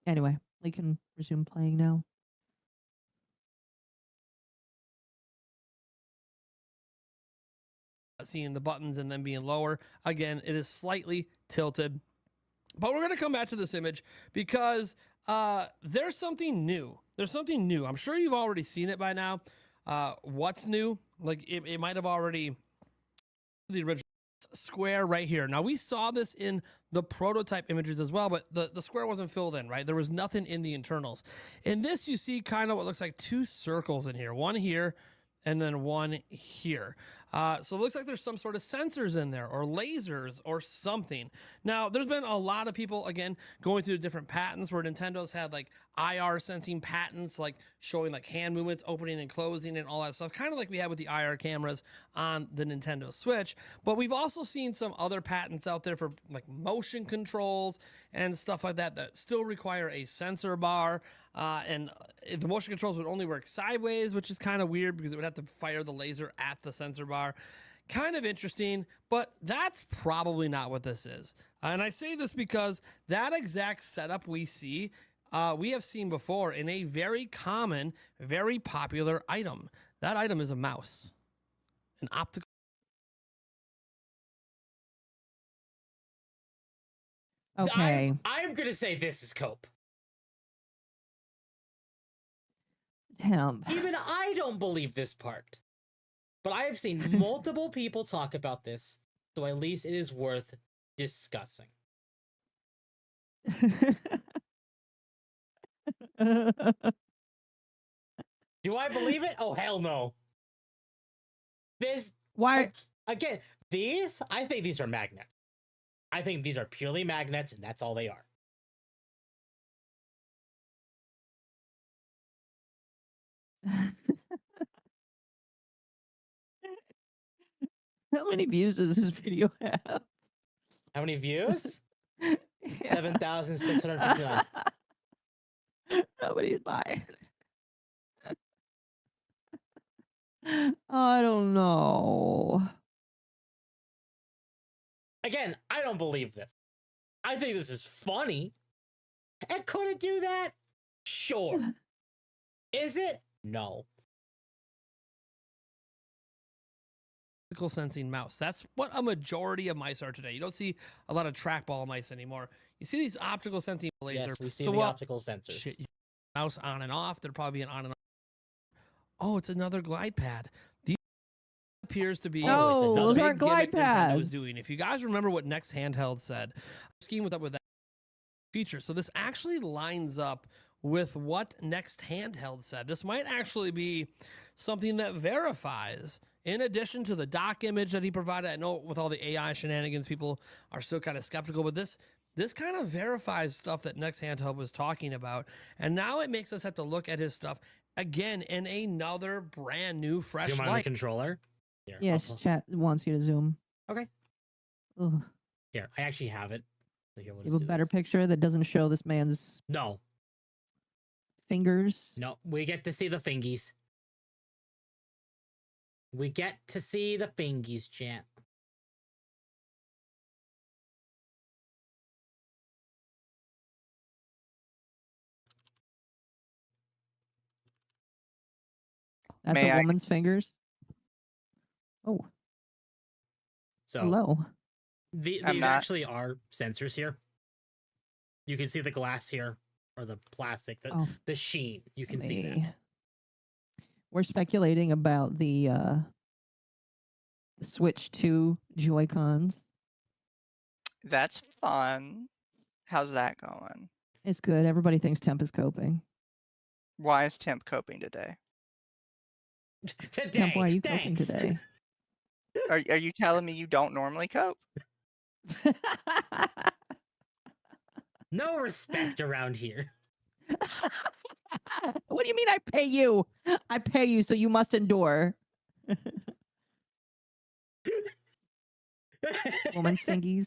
Anyway, we can resume playing now. Seeing the buttons and then being lower. Again, it is slightly tilted. But we're going to come back to this image because there's something new. There's something new. I'm sure you've already seen it by now. What's new? Like it might have already the original square right here. Now we saw this in the prototype images as well, but the square wasn't filled in, right? There was nothing in the internals. In this, you see kind of what looks like two circles in here. One here and then one here. So it looks like there's some sort of sensors in there or lasers or something. Now, there's been a lot of people, again, going through different patents where Nintendo's had like IR sensing patents, like showing like hand movements, opening and closing and all that stuff, kind of like we had with the IR cameras on the Nintendo Switch. But we've also seen some other patents out there for like motion controls and stuff like that that still require a sensor bar. And the motion controls would only work sideways, which is kind of weird because it would have to fire the laser at the sensor bar. Kind of interesting, but that's probably not what this is. And I say this because that exact setup we see, we have seen before in a very common, very popular item. That item is a mouse, an optical. Okay. I'm going to say this is cope. Damn. Even I don't believe this part. But I have seen multiple people talk about this, so at least it is worth discussing. Do I believe it? Oh, hell no. Why? Again, I think these are magnets. I think these are purely magnets, and that's all they are. How many views does this video have? How many views? Yeah. 7,659. Nobody's buying. I don't know. Again, I don't believe this. I think this is funny. And could it do that? Sure. Is it? No. Optical sensing mouse. That's what a majority of mice are today. You don't see a lot of trackball mice anymore. You see these optical sensing lasers. Yes, we see the optical sensors. Shit, mouse on and off. There'd probably be an on and off. Oh, it's another glide pad. These appears to be those aren't glide pads. Was doing. If you guys remember what Next Handheld said, scheme with that feature. So this actually lines up with what Next Handheld said. This might actually be something that verifies. In addition to the doc image that he provided, I know with all the AI shenanigans, people are still kind of skeptical, but this this kind of verifies stuff that Next Handheld was talking about. And now it makes us have to look at his stuff again in another brand new, fresh Zoom on the light. controller. Here, Yes, chat wants you to zoom. Okay. Ugh. Here, I actually have it. So here, we'll You just have a do better this. picture that doesn't show this man's No, fingers. no, we get to see the fingies. We get to see the fingies, chat. That's May a I- woman's fingers. Oh, So hello. I'm these not- actually are sensors here. You can see the glass here, or the plastic, Oh, the sheen. You can see that. me. We're speculating about the Switch 2 Joy-Cons. That's fun. How's that going? It's good. Everybody thinks Temp is coping. Why is Temp coping today? Today, Temp, why are you coping thanks. today? Are you telling me you don't normally cope? No respect around here. What do you mean I pay you? I pay you, so you must endure. Woman's fingies.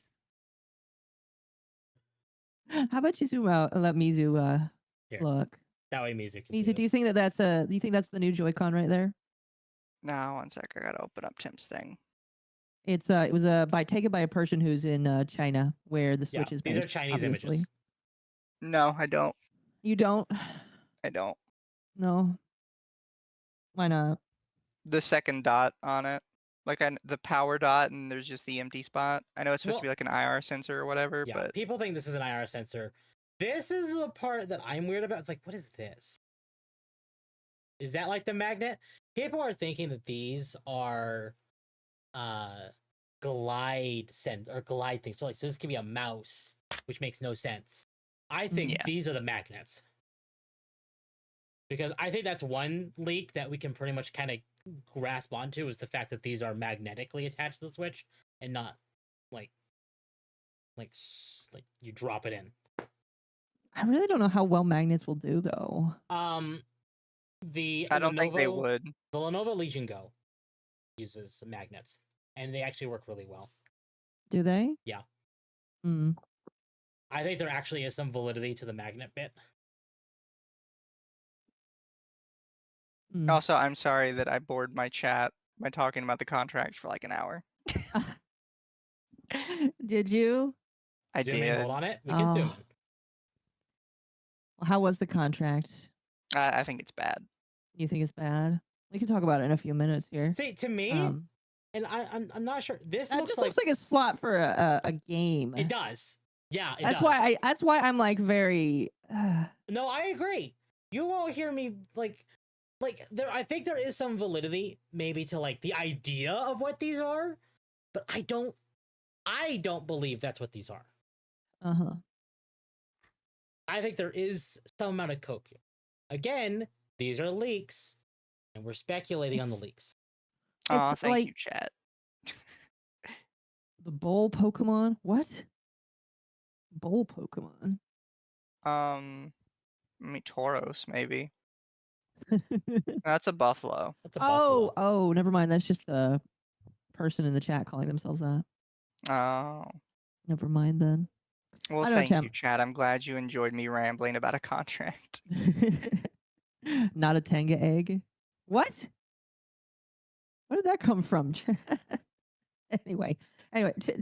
How about you zoom out and let Mizu Here. look? That way, music. can see Mizu, do you this. think that's do you think that's the new Joy-Con right there? No, one sec. I gotta open up Temp's thing. It's it was taken by a person who's in China, where the Yeah, Switch is these are based, Chinese obviously. images. No, I don't. You don't? I don't. No. Why not? The second dot on it, like the power dot, and there's just the empty spot. I know it's supposed to be Well- like an IR sensor or whatever, Yeah, but people think this is an IR sensor. This is the part that I'm weird about. It's like, what is this? Is that like the magnet? People are thinking that these are glide things. So this could be a mouse, which makes no sense. I think Yeah. these are the magnets. Because I think that's one leak that we can pretty much kind of grasp onto, is the fact that these are magnetically attached to the Switch and not like you drop it in. I really don't know how well magnets will do though. The I don't think they Lenovo- would. The Lenovo Legion Go uses magnets, and they actually work really well. Do they? Yeah. Mm. I think there actually is some validity to the magnet bit. Mm. Also, I'm sorry that I bored my chat by talking about the contracts for like an hour. Did you? I Zoom in, did. hold on it. We can zoom Oh. in. How was the contract? I think it's bad. You think it's bad? We can talk about it in a few minutes here. See, to me, Um, and I'm not sure. This that looks just like, looks like a slot for a game. it does. Yeah, it That's does. why I'm like very. No, I agree. You won't hear me like there. I think there is some validity, maybe, to like the idea of what these are, but I don't believe that's what these are. Uh-huh. I think there is some amount of coke here. Again, these are leaks, and we're speculating on the leaks. Oh, It's thank you, like- chat. The bowl Pokemon? What? Bowl Pokemon? I mean, Tauros, maybe. That's a buffalo. That's a buffalo. oh, never mind. That's just a person in the chat calling themselves that. Oh. Never mind then. Well, I know, thank you, Temp. chat. I'm glad you enjoyed me rambling about a contract. Not a Tenga egg. What? Where did that come from? anyway,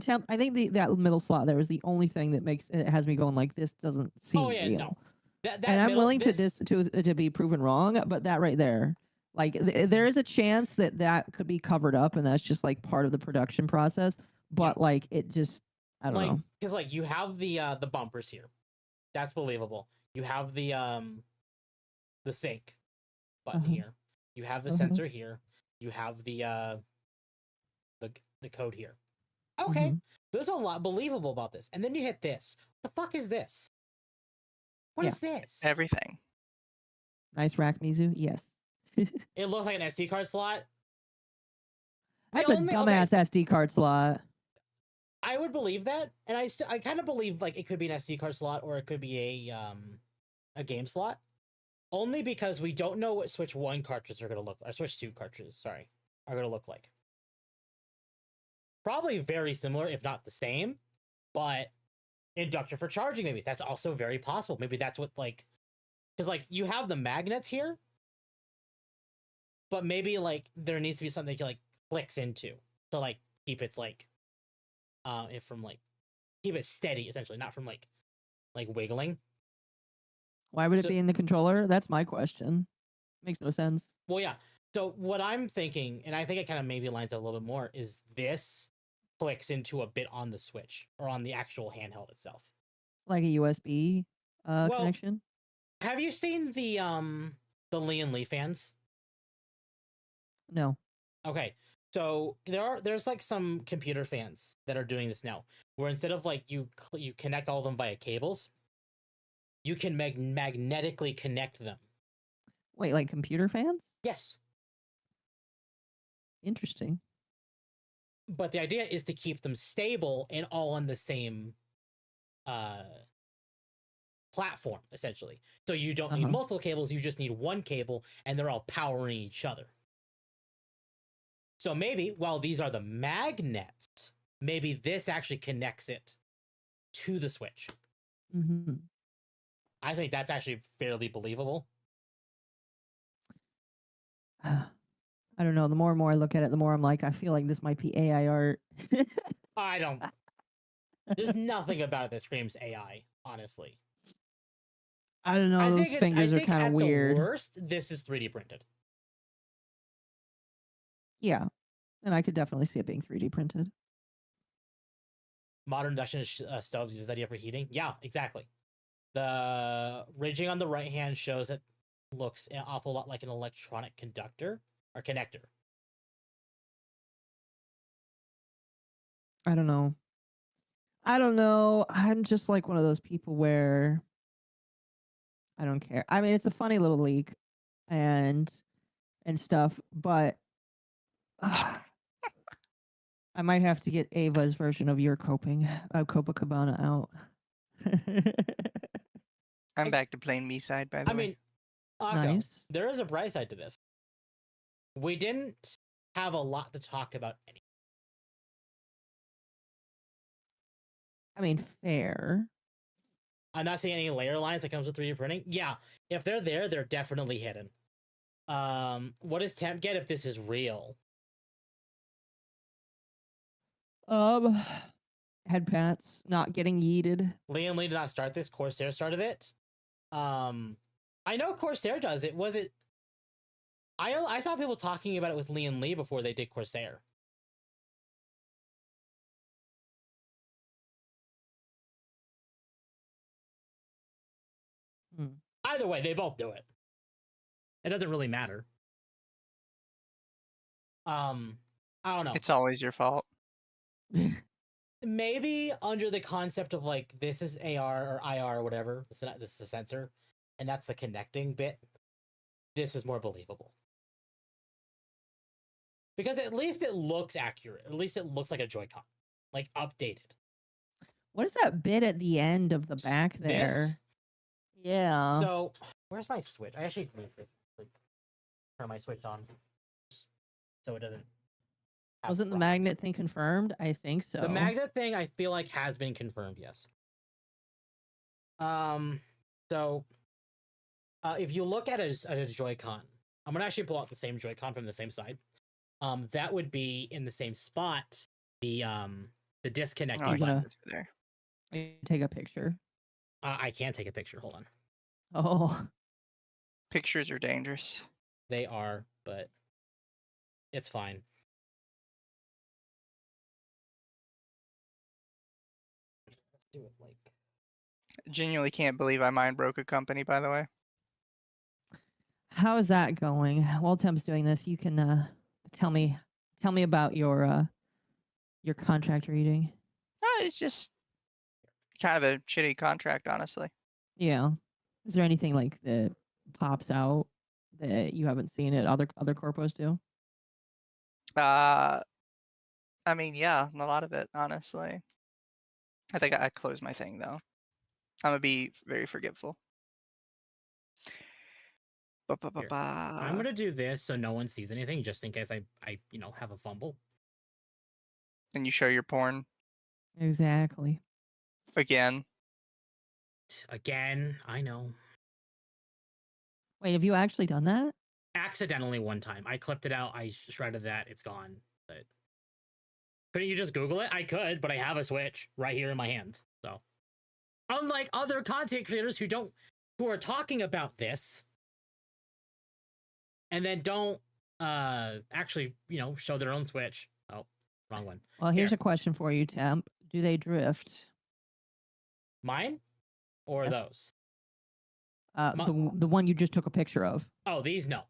Temp, I think that middle slot there is the only thing that makes it has me going like this doesn't seem Oh yeah, real. no. That And I'm middle- willing this- to be proven wrong, but that right there, like there is a chance that could be covered up, and that's just like part of the production process. But like it just, I don't know. because like you have the bumpers here, that's believable. You have the sync button Uh-huh. here. You have the Uh-huh. sensor here. You have the code here. Okay, Mhm. there's a lot believable about this, and then you hit this. What the fuck is this? What Yeah. is this? Everything. Nice rack, Mizu. Yes. It looks like an SD card slot. The That's a only- dumbass okay, SD card slot. I would believe that, and I kind of believe like it could be an SD card slot or it could be a game slot, only because we don't know what Switch 1 cartridges are going to look, or Switch 2 cartridges, sorry, are going to look like. Probably very similar, if not the same, but inductor for charging, maybe that's also very possible. Maybe that's what like, because like you have the magnets here, but maybe like there needs to be something that like clicks into to like keep its like it from like keep it steady, essentially, not from like wiggling. Why would it be in the controller? That's my question. Makes no sense. Well, yeah. So what I'm thinking, and I think it kind of maybe lines up a little bit more, is this clicks into a bit on the Switch or on the actual handheld itself, like a USB connection. Have you seen the Lian Lee fans? No. Okay. So there's like some computer fans that are doing this now, where instead of like you connect all of them via cables, you can magnetically connect them. Wait, like computer fans? Yes. Interesting. But the idea is to keep them stable and all on the same platform, essentially. So you don't need multiple cables, you just need one cable, and they're all powering each other. So maybe, while these are the magnets, maybe this actually connects it to the Switch. Mm-hmm. I think that's actually fairly believable. I don't know. The more and more I look at it, the more I'm like, I feel like this might be AI art. I don't. There's nothing about it that screams AI, honestly. I don't know. Those fingers are kind of weird. At the worst, this is 3D printed. Yeah. And I could definitely see it being 3D printed. Modern induction stoves use this idea for heating. Yeah, exactly. The ridging on the right hand shows it looks an awful lot like an electronic conductor or connector. I don't know. I'm just like one of those people where I don't care. I mean, it's a funny little leak and stuff, but I might have to get Ava's version of your Copacabana out. I'm back to playing me side, by the way. I mean, nice. There is a bright side to this. We didn't have a lot to talk about anyway. I mean, fair. I'm not seeing any layer lines that comes with 3D printing. Yeah, if they're there, they're definitely hidden. What does Temp get if this is real? Head pats not getting yeeted. Lian Lee did not start this. Corsair started it. I know Corsair does it. Was it? I saw people talking about it with Lian Lee before they did Corsair. Either way, they both do it. It doesn't really matter. I don't know. It's always your fault. Maybe under the concept of like this is AR or IR or whatever. This is a sensor, and that's the connecting bit. This is more believable. Because at least it looks accurate. At least it looks like a Joy-Con. Like updated. What is that bit at the end of the back there? This? Yeah. So, where's my Switch? I actually need to like, turn my Switch on. So it doesn't... Wasn't the magnet thing confirmed? I think so. The magnet thing, I feel like, has been confirmed, yes. So, if you look at a Joy-Con, I'm going to actually pull out the same Joy-Con from the same side. That would be in the same spot. The disconnecting button. There. Take a picture. I can't take a picture. Hold on. Oh. Pictures are dangerous. They are, but it's fine. Let's do it like... Genuinely can't believe I mind broke a company, by the way. How is that going? While Temp's doing this, you can tell me about your contract reading. It's just kind of a shitty contract, honestly. Yeah. Is there anything like that pops out that you haven't seen at other corpos do? I mean, yeah, a lot of it, honestly. I think I closed my thing though. I'm gonna be very forgetful. Here. I'm gonna do this so no one sees anything, just in case I have a fumble. And you show your porn Exactly. again. Again, I know. Wait, have you actually done that? Accidentally one time. I clipped it out. I shredded that. It's gone. But couldn't you just Google it? I could, but I have a Switch right here in my hand. So, unlike other content creators who are talking about this, and then don't actually show their own Switch. Oh, wrong one. Well, here's a question for you, Temp. Do they drift? Mine or Yes. those? The one you just took a picture of. Oh, these no.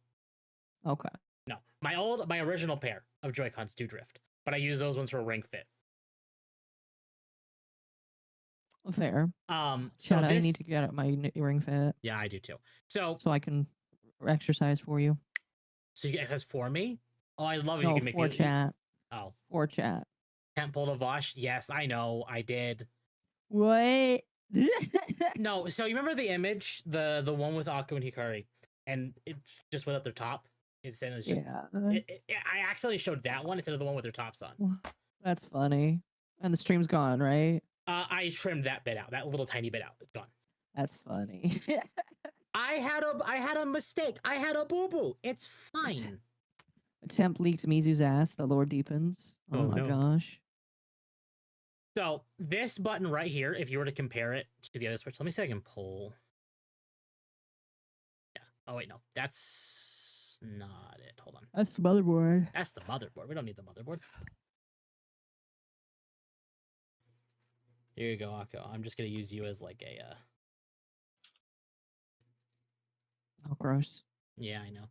Okay. No. My original pair of Joy-Cons do drift, but I use those ones for ring fit. Fair. So Chad, I need to get my ring fit. Yeah, I do too. So I can exercise for you. So you guys for me? Oh, I love it. No, You can make for me chat. Oh. For chat. Temple of Vosh. Yes, I know. I did. What? No, so you remember the image, the one with Akko and Hikari, and it's just without their top. It's just Yeah. I actually showed that one instead of the one with their tops on. That's funny. And the stream's gone, right? I trimmed that bit out, that little tiny bit out. It's gone. That's funny. I had a mistake. I had a boo boo. It's fine. Temp leaked Mizu's ass. The lore deepens. Oh my gosh. So this button right here, if you were to compare it to the other Switch, let me see if I can pull. Yeah. Oh wait, no, that's not it. Hold on. That's the motherboard. That's the motherboard. We don't need the motherboard. Here you go, Akko. I'm just gonna use you as like a. Oh, gross. Yeah, I know.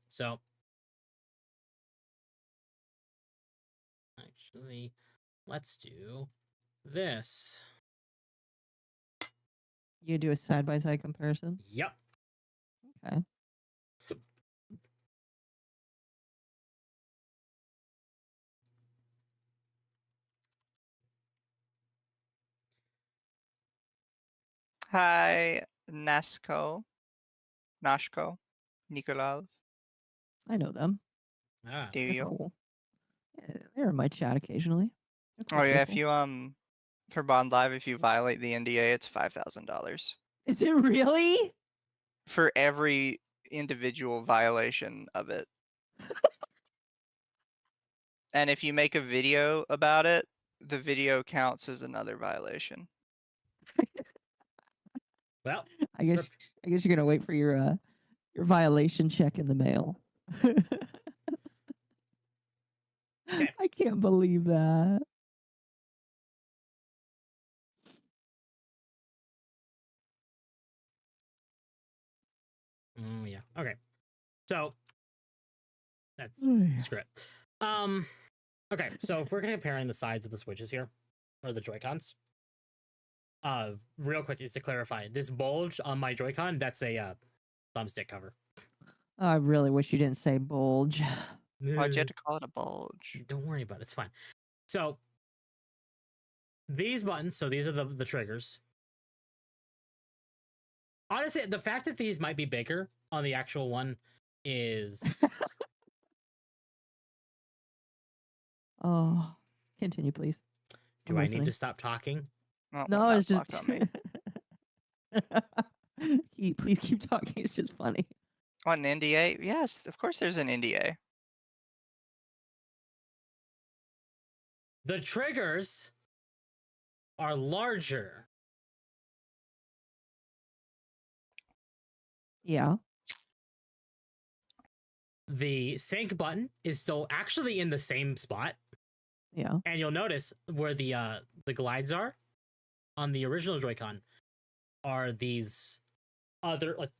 So actually, let's do this. You do a side-by-side comparison? Yep. Okay. Hi, Nashko, Nikolov. I know them. Ah. Do They're you? cool. Yeah, they're in my chat occasionally. They're Oh yeah, cool if you for Bond Live, if you violate the NDA, it's $5,000 Is it really? for every individual violation of it. And if you make a video about it, the video counts as another violation. Well, I guess you're gonna wait for your violation check in the mail. Okay. I can't believe that. Yeah. Okay. So that's script. Okay. So if we're comparing the sides of the Switches here, or the Joy-Cons, real quick, just to clarify, this bulge on my Joy-Con, that's a thumbstick cover. I really wish you didn't say bulge. Why'd you have to call it a bulge? Don't worry about it. It's fine. So these buttons, so these are the triggers. Honestly, the fact that these might be bigger on the actual one is... Oh, continue, please. Do I need to stop talking? Oh, No, well, it's that's just. blocked on me. Please keep talking. It's just funny. On an NDA? Yes, of course there's an NDA. The triggers are larger. Yeah. The sync button is still actually in the same spot. Yeah. And you'll notice where the glides are on the original Joy-Con are these other, like,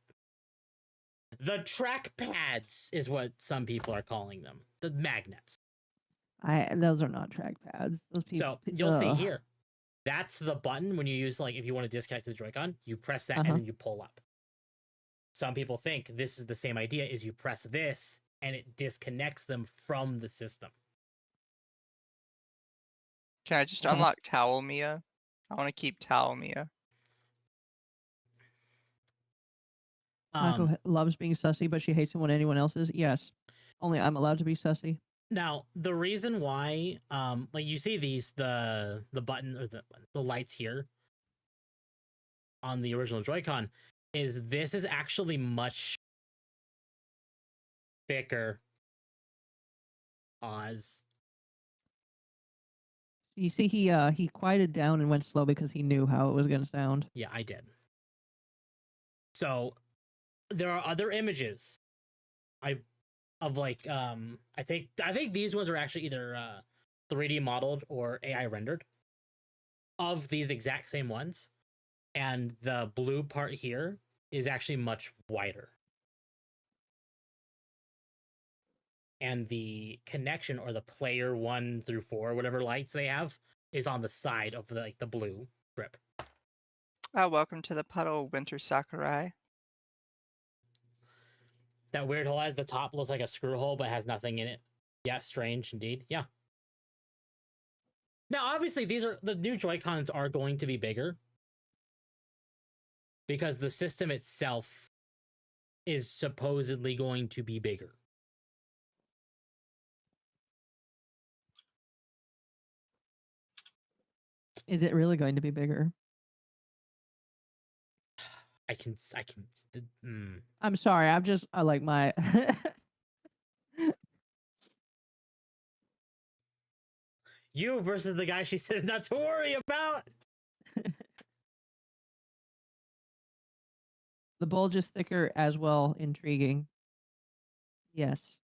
the track pads is what some people are calling them. The magnets. Those are not trackpads. Those people. So you'll see here. That's the button when you use, like, if you want to disconnect the Joy-Con, you press that and then you pull up. Some people think this is the same idea, is you press this and it disconnects them from the system. Can I just unlock Towel Mia? I want to keep Towel Mia. Mako loves being sussy, but she hates it when anyone else is. Yes. Only I'm allowed to be sussy. Now, the reason why, like you see the button or the lights here on the original Joy-Con, is this is actually much thicker. Pause. You see, he quieted down and went slow because he knew how it was going to sound. Yeah, I did. So there are other images. I think these ones are actually either 3D modeled or AI rendered of these exact same ones. And the blue part here is actually much wider. And the connection, or the player 1 through 4, whatever lights they have, is on the side of the blue strip. Oh, welcome to the puddle, Winter Sakurai. That weird hole at the top looks like a screw hole, but has nothing in it. Yeah, strange indeed. Yeah. Now, obviously, the new Joy-Cons are going to be bigger because the system itself is supposedly going to be bigger. Is it really going to be bigger? I'm sorry. I like my. You versus the guy she says not to worry about. The bulge is thicker as well. Intriguing. Yes.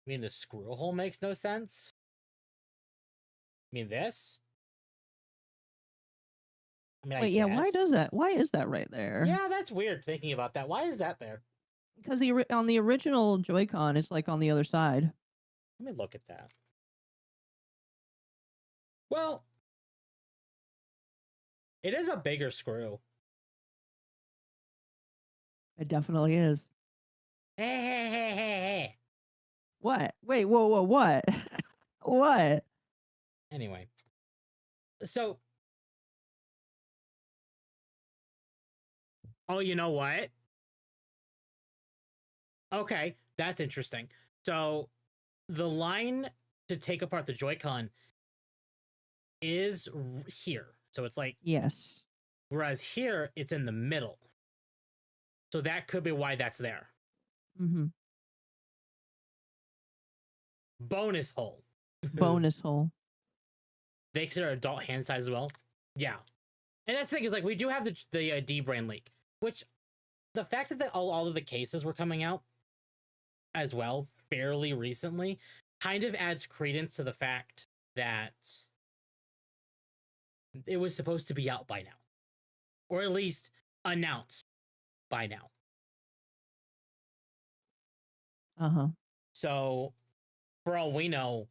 I mean, the screw hole makes no sense. I mean, this? I mean, wait, yeah, why does that? Why is that right there? Yeah, that's weird thinking about that. Why is that there? Because on the original Joy-Con, it's like on the other side. Let me look at that. Well, it is a bigger screw. It definitely is. Hey. What? Wait, whoa, what? What? Anyway. So. Oh, you know what? Okay, that's interesting. So, the line to take apart the Joy-Con is here. So it's like, yes. Whereas here, it's in the middle. So that could be why that's there. Mm-hmm. Bonus hole. Bonus hole. They consider adult hand size as well. Yeah. And that's the thing is, like, we do have the D-brain leak, which the fact that all of the cases were coming out as well fairly recently kind of adds credence to the fact that it was supposed to be out by now, or at least announced by now. Uh-huh. So for all we know,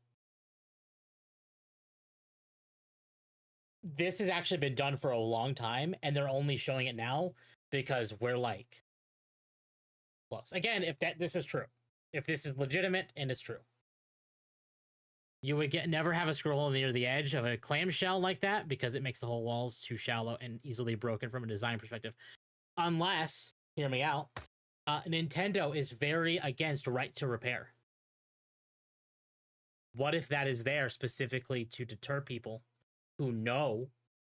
this has actually been done for a long time, and they're only showing it now because we're like close. Again, if this is true, if this is legitimate and it's true, you would never have a screw hole near the edge of a clamshell like that because it makes the whole walls too shallow and easily broken from a design perspective. Unless, hear me out, Nintendo is very against right to repair. What if that is there specifically to deter people who know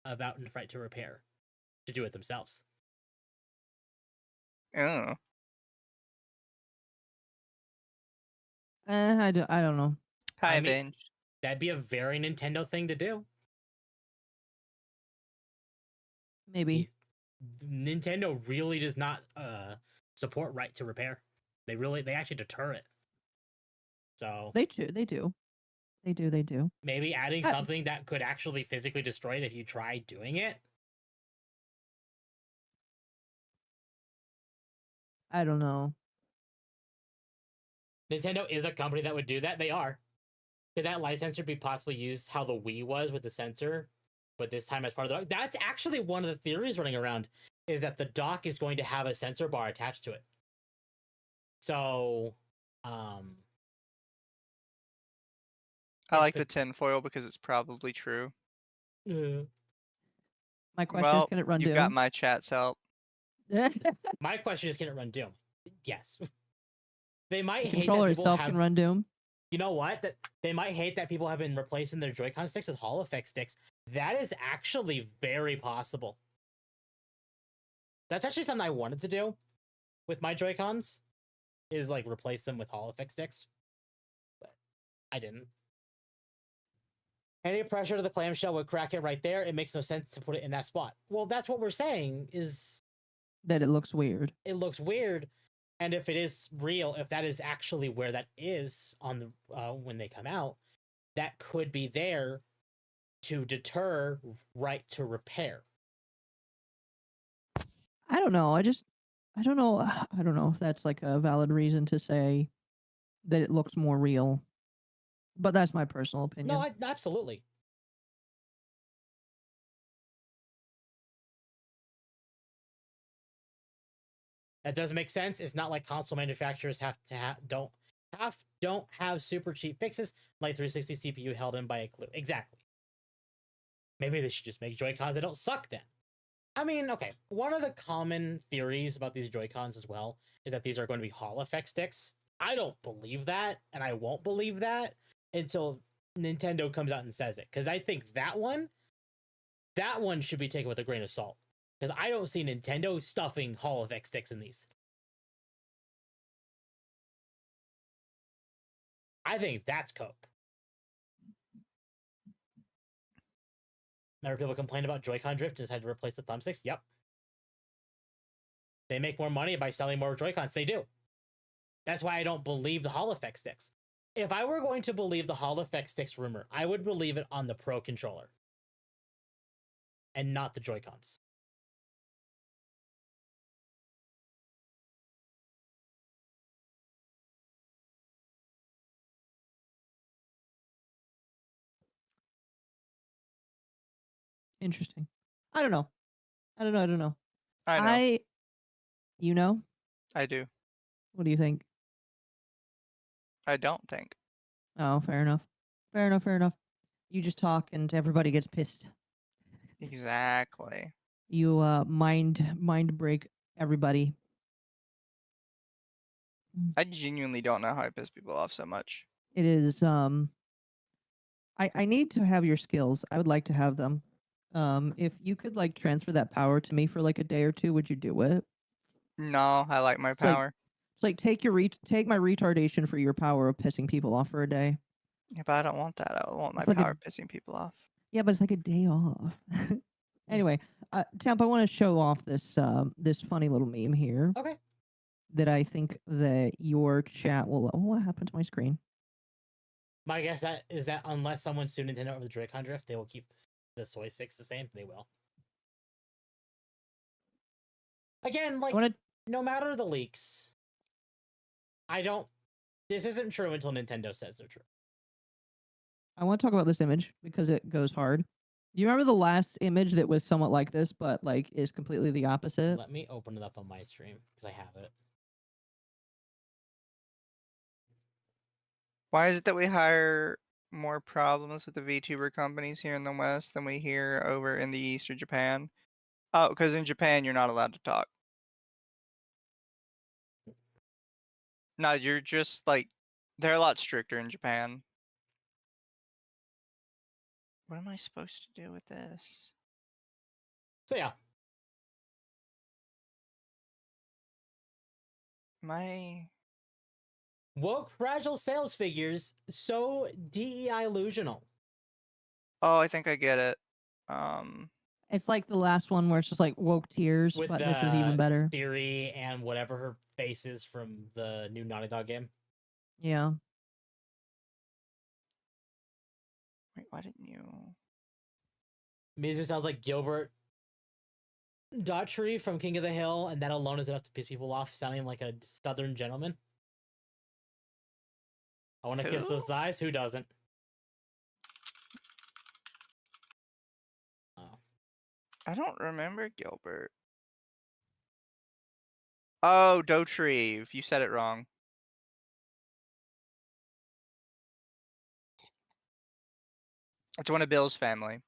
about right to repair to do it themselves? Oh. I don't know. Hi, Binge. That'd be a very Nintendo thing to do. Maybe. Nintendo really does not support right to repair. They actually deter it. So They do. Maybe adding something that could actually physically destroy it if you try doing it. I don't know. Nintendo is a company that would do that. They are. Could that light sensor be possibly used how the Wii was with the sensor, but this time as part of the dock? That's actually one of the theories running around, is that the dock is going to have a sensor bar attached to it. So I It's like been- the tinfoil because it's probably true. My question is, Well, can it run you've got Doom? my chat's help. My question is, can it run Doom? Yes. They might The hate that controller people itself have. can run Doom. You know what? That they might hate that people have been replacing their Joy-Con sticks with Hall effect sticks. That is actually very possible. That's actually something I wanted to do with my Joy-Cons, is like replace them with Hall effect sticks, but I didn't. Any pressure to the clamshell would crack it right there. It makes no sense to put it in that spot. Well, that's what we're saying, is That it looks weird. it looks weird. And if it is real, if that is actually where that is on the when they come out, that could be there to deter right to repair. I don't know. I don't know. I don't know if that's like a valid reason to say that it looks more real. But that's my personal opinion. No, absolutely. That does make sense. It's not like console manufacturers don't have super cheap fixes like 360 CPU held in by a clue. Exactly. Maybe they should just make Joy-Cons that don't suck then. I mean, okay. One of the common theories about these Joy-Cons as well is that these are going to be Hall effect sticks. I don't believe that, and I won't believe that until Nintendo comes out and says it. Because I think that one should be taken with a grain of salt. Because I don't see Nintendo stuffing Hall effect sticks in these. I think that's cope. Remember people complained about Joy-Con drift and decided to replace the thumbsticks? Yep. They make more money by selling more Joy-Cons. They do. That's why I don't believe the Hall effect sticks. If I were going to believe the Hall effect sticks rumor, I would believe it on the Pro controller. And not the Joy-Cons. Interesting. I don't know. I don't know. I know. You know? I do. What do you think? I don't think. Oh, fair enough. Fair enough. You just talk and everybody gets pissed. Exactly. You mind break everybody. I genuinely don't know how I piss people off so much. It is I need to have your skills. I would like to have them. If you could like transfer that power to me for like a day or two, would you do it? No, I like my power. It's like take my retardation for your power of pissing people off for a day. Yeah, but I don't want that. I want my It's like power pissing people off. Yeah, but it's like a day off. Anyway, Temp, I want to show off this this funny little meme here. Okay. That I think that your chat will. Oh, what happened to my screen? My guess is that unless someone sued Nintendo over the Joy-Con drift, they will keep the soy sticks the same. They will. Again, like, no matter the leaks, this isn't true until Nintendo says they're true. I want to talk about this image because it goes hard. Do you remember the last image that was somewhat like this, but like is completely the opposite? Let me open it up on my stream because I have it. Why is it that we hire more problems with the VTuber companies here in the West than we hear over in the East or Japan? Oh, because in Japan you're not allowed to talk. No, you're just like, they're a lot stricter in Japan. What am I supposed to do with this? So yeah. Woke fragile sales figures so DEI illusional. Oh, I think I get it. It's like the last one where it's just like woke tears, With but this is even better. Siri and whatever her face is from the new Naughty Dog game. Yeah. Wait, why didn't you? Mizu sounds like Gilbert Daughtry from King of the Hill, and that alone is enough to piss people off, sounding like a southern gentleman. I want to kiss those thighs. Who doesn't? Oh. I don't remember Gilbert. Oh, Daughtry. You said it wrong. It's one of Bill's family.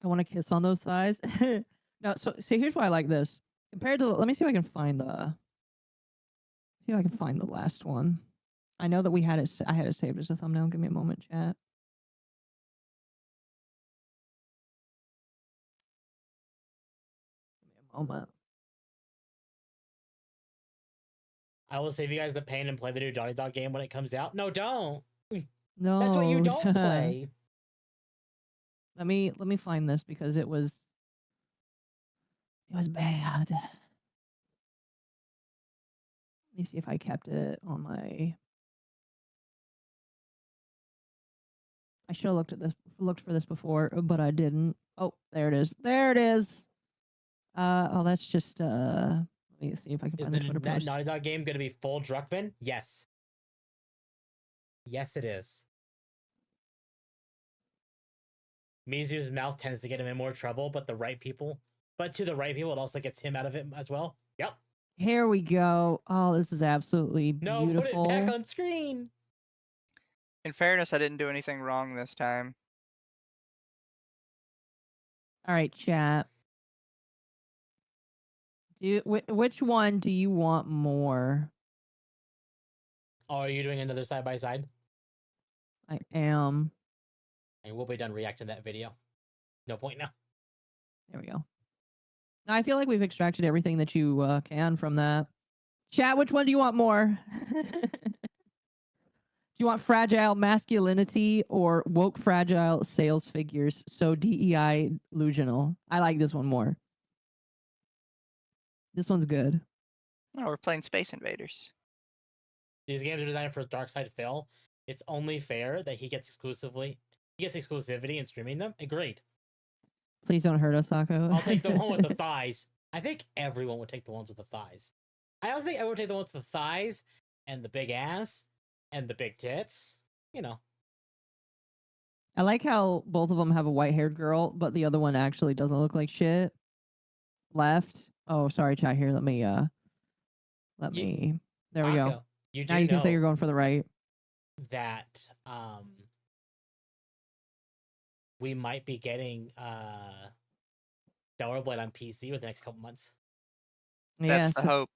I want to kiss on those thighs. No, so here's why I like this. Compared to, let me see if I can find the last one. I know that I had it saved as a thumbnail. Give me a moment, chat. Give me a moment. I will save you guys the pain and play the new Donnie Dog game when it comes out. No, don't. No, That's what you don't play. Let me find this because it was bad. Let me see if I kept it on my. I should have looked for this before, but I didn't. Oh, there it is. There it is. Oh, that's just let me see if I can Is find the Twitter that post. Naughty Dog game going to be full Druckman? Yes. Yes, it is. Mizu's mouth tends to get him in more trouble, but to the right people, it also gets him out of it as well. Yep. Here we go. Oh, this is absolutely beautiful. No, put it back on screen. In fairness, I didn't do anything wrong this time. All right, chat. Which one do you want more? Oh, are you doing another side by side? I am. And we'll be done reacting to that video. No point now. There we go. Now, I feel like we've extracted everything that you can from that. Chat, which one do you want more? Do you want fragile masculinity or woke fragile sales figures? So DEI illusional. I like this one more. This one's good. Oh, we're playing Space Invaders. These games are designed for Dark Side Phil. It's only fair that he gets exclusivity in streaming them. Agreed. Please don't hurt us, Sako. I'll take the one with the thighs. I think everyone would take the ones with the thighs. I also think I would take the ones with the thighs and the big ass and the big tits. You know. I like how both of them have a white-haired girl, but the other one actually doesn't look like shit. Left. Oh, sorry, chat here. Let me. There we go. You now you can say you're going for the right. That we might be getting Stellar Blade on PC within the next couple months. That's the hope.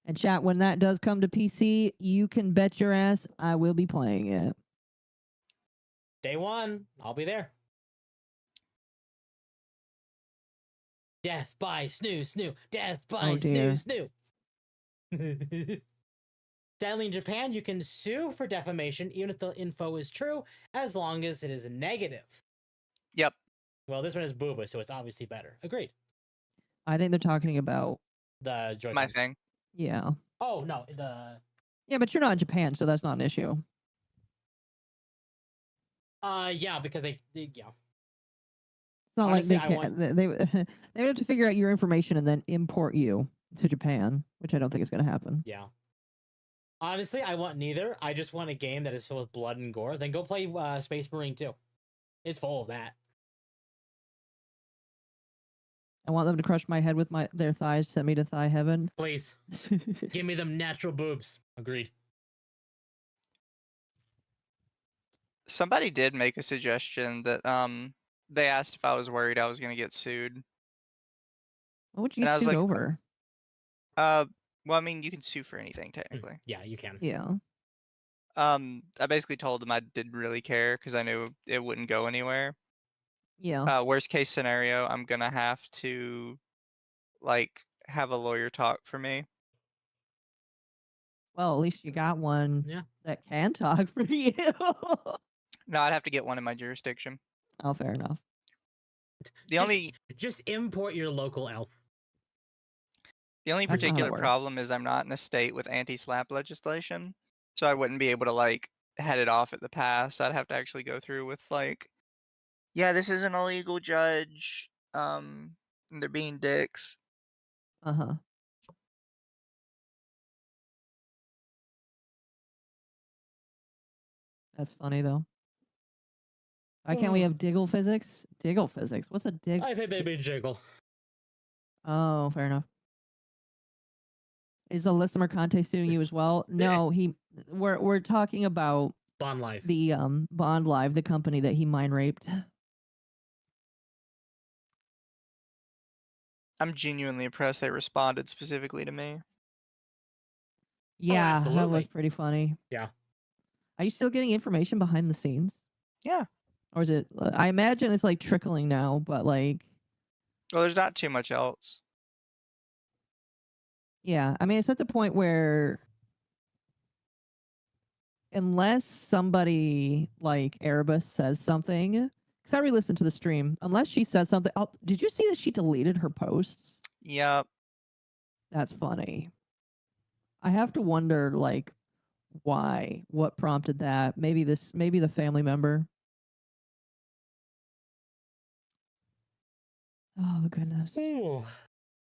And chat, when that does come to PC, you can bet your ass I will be playing it. Day one, I'll be there. Death by snoo. Death by snoo. Sadly, in Japan, you can sue for defamation even if the info is true, as long as it is negative. Yep. Well, this one is booba, so it's obviously better. Agreed. I think they're talking about the Joy-Cons. My thing. Yeah. Oh no, Yeah, but you're not in Japan, so that's not an issue. yeah, because they yeah. It's not Honestly, like they have to figure out your information and then import you to Japan, which I don't think is going to happen. Yeah. Honestly, I want neither. I just want a game that is filled with blood and gore. Then go play Space Marine 2. It's full of that. I want them to crush my head with their thighs, send me to thigh heaven. Please. Give me them natural boobs. Agreed. Somebody did make a suggestion that they asked if I was worried I was going to get sued. What would you sue over? Well, I mean, you can sue for anything technically. Yeah, you can. Yeah. I basically told them I didn't really care because I knew it wouldn't go anywhere. Yeah. Worst case scenario, I'm gonna have to have a lawyer talk for me. Well, at least you got one that can talk for you. No, I'd have to get one in my jurisdiction. Oh, fair enough. Just import your local elf. The only particular problem is I'm not in a state with anti-slap legislation, so I wouldn't be able to head it off at the pass. I'd have to actually go through with yeah, this is an illegal judge. And they're being dicks. Uh-huh. That's funny though. Why can't we have Diggle physics? Diggle physics? What's a dig? I think they mean jiggle. Oh, fair enough. Is Alyssa Mercante suing you as well? No, we're talking about Bond Life. The Bond Live, the company that he mind raped. I'm genuinely impressed they responded specifically to me. Yeah, that was absolutely. pretty funny. Yeah. Are you still getting information behind the scenes? Yeah. Or is it? I imagine it's like trickling now, but like, Well, there's not too much else. yeah. I mean, it's at the point where, unless somebody like Erebus says something, because I re-listened to the stream. Unless she says something. Oh, did you see that she deleted her posts? Yep. That's funny. I have to wonder, like, why? What prompted that? Maybe the family member. Oh goodness. Ooh.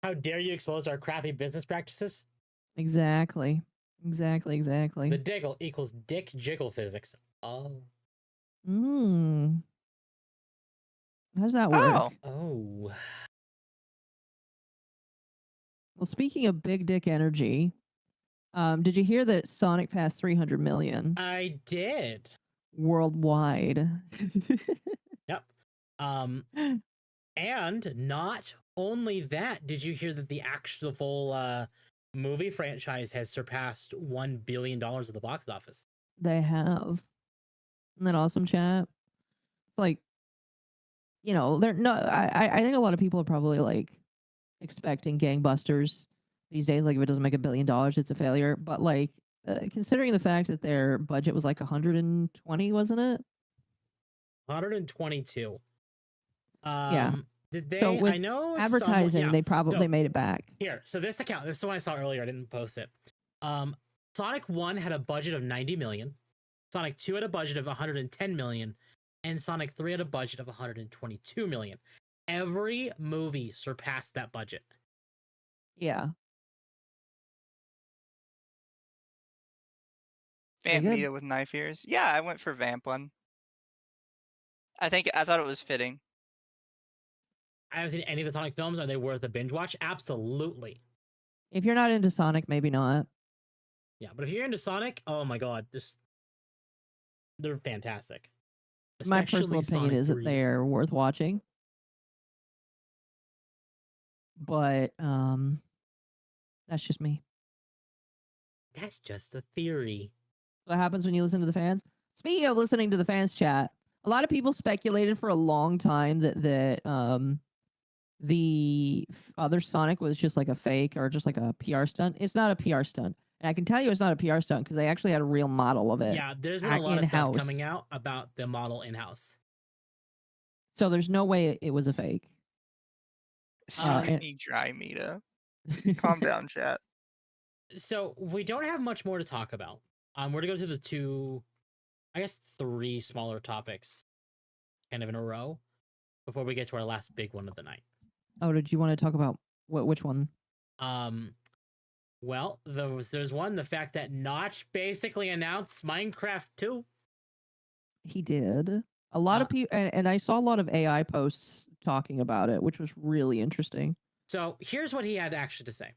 How dare you expose our crappy business practices? Exactly. The diggle equals dick jiggle physics. Oh. How does that work? Oh. Well, speaking of big dick energy, did you hear that Sonic passed 300 million? I did. Worldwide. Yep. And not only that, did you hear that the actual movie franchise has surpassed $1 billion at the box office? They have. Isn't that awesome, chat? It's like, they're no. I think a lot of people are probably like expecting gangbusters these days. Like, if it doesn't make $1 billion, it's a failure. But like, considering the fact that their budget was like 120, wasn't it? 122. Yeah. Did they? So with I know advertising, they probably made it back. Here, so this is the one I saw earlier. I didn't post it. Sonic 1 had a budget of 90 million. Sonic 2 had a budget of 110 million, and Sonic 3 had a budget of 122 million. Every movie surpassed that budget. Yeah. Vamp Mita with knife ears. Yeah, I went for Vamp one. I thought it was fitting. I haven't seen any of the Sonic films. Are they worth a binge watch? Absolutely. If you're not into Sonic, maybe not. Yeah, but if you're into Sonic, oh my god, they're fantastic. My personal opinion is that they're worth watching. But that's just me. That's just a theory. What happens when you listen to the fans? Speaking of listening to the fans chat, a lot of people speculated for a long time that the other Sonic was just like a fake or just like a PR stunt. It's not a PR stunt. And I can tell you it's not a PR stunt because they actually had a real model of it. Yeah, there's been a lot of stuff coming out about the model in-house. So there's no way it was a fake. Dry Mita. Calm down, chat. So we don't have much more to talk about. We're going to go to the 3 smaller topics kind of in a row before we get to our last big one of the night. Oh, did you want to talk about which one? Well, there's one, the fact that Notch basically announced Minecraft 2. He did. A lot of people, and I saw a lot of AI posts talking about it, which was really interesting. So here's what he had actually to say.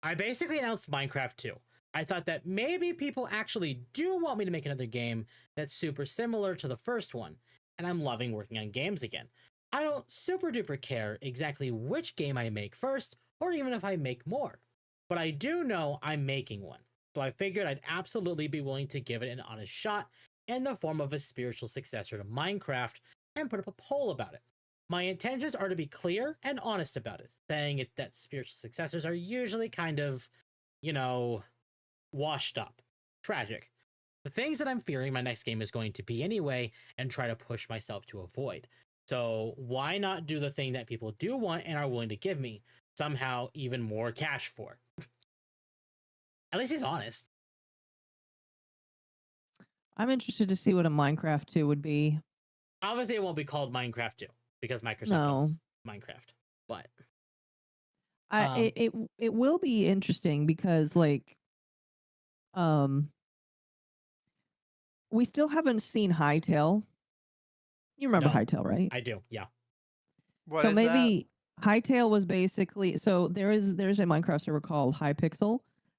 I basically announced Minecraft 2. I thought that maybe people actually do want me to make another game that's super similar to the first one, and I'm loving working on games again. I don't super duper care exactly which game I make first, or even if I make more. But I do know I'm making one, so I figured I'd absolutely be willing to give it an honest shot in the form of a spiritual successor to Minecraft and put up a poll about it. My intentions are to be clear and honest about it, saying that spiritual successors are usually kind of, washed up, tragic. The things that I'm fearing my next game is going to be anyway, and try to push myself to avoid. So why not do the thing that people do want and are willing to give me somehow even more cash for? At least he's honest. I'm interested to see what a Minecraft 2 would be. Obviously, it won't be called Minecraft 2 because Microsoft owns Minecraft. But it will be interesting because we still haven't seen Hytale. You remember Hytale, right? I do, yeah. What so is maybe that? Hytale was basically, so there's a Minecraft server called Hypixel,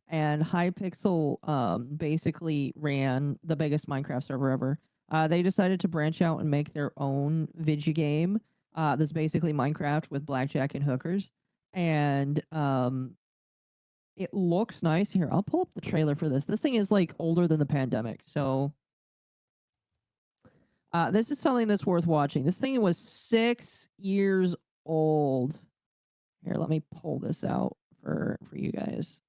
and Hypixel basically ran the biggest Minecraft server ever. They decided to branch out and make their own video game. That's basically Minecraft with blackjack and hookers, and it looks nice. Here, I'll pull up the trailer for this. This thing is like older than the pandemic, so this is something that's worth watching. This thing was 6 years old. Here, let me pull this out for you guys.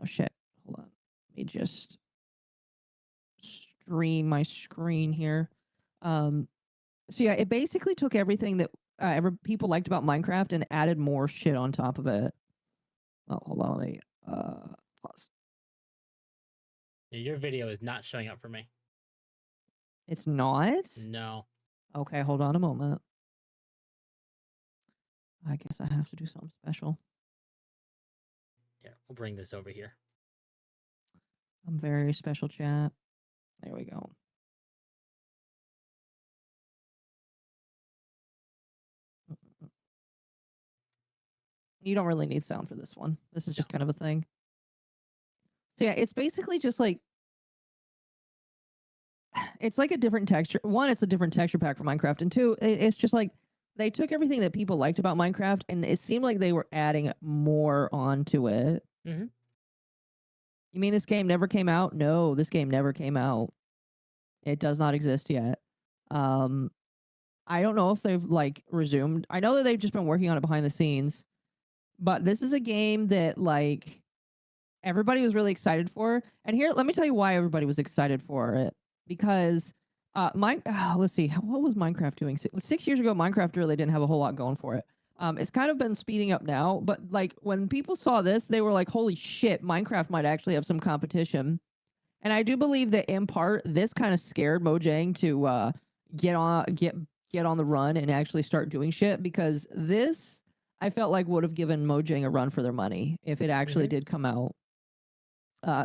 Oh shit! Hold on. Let me just stream my screen here. So yeah, it basically took everything that people liked about Minecraft and added more shit on top of it. Oh, hold on, let me pause. Your video is not showing up for me. It's not? No. Okay, hold on a moment. I guess I have to do something special. Here, we'll bring this over here. I'm very special, chat. There we go. You don't really need sound for this one. This is just kind of a thing. So yeah, it's basically just like, it's like a different texture. One, it's a different texture pack for Minecraft. And two, it's just like, they took everything that people liked about Minecraft and it seemed like they were adding more onto it. Mm-hmm. You mean this game never came out? No, this game never came out. It does not exist yet. I don't know if they've like resumed. I know that they've just been working on it behind the scenes, but this is a game that like everybody was really excited for. And here, let me tell you why everybody was excited for it. Because let's see, what was Minecraft doing? 6 years ago, Minecraft really didn't have a whole lot going for it. It's kind of been speeding up now, but like when people saw this, they were like, holy shit, Minecraft might actually have some competition. And I do believe that in part, this kind of scared Mojang to get on the run and actually start doing shit, because this, I felt like would have given Mojang a run for their money if it actually did come out.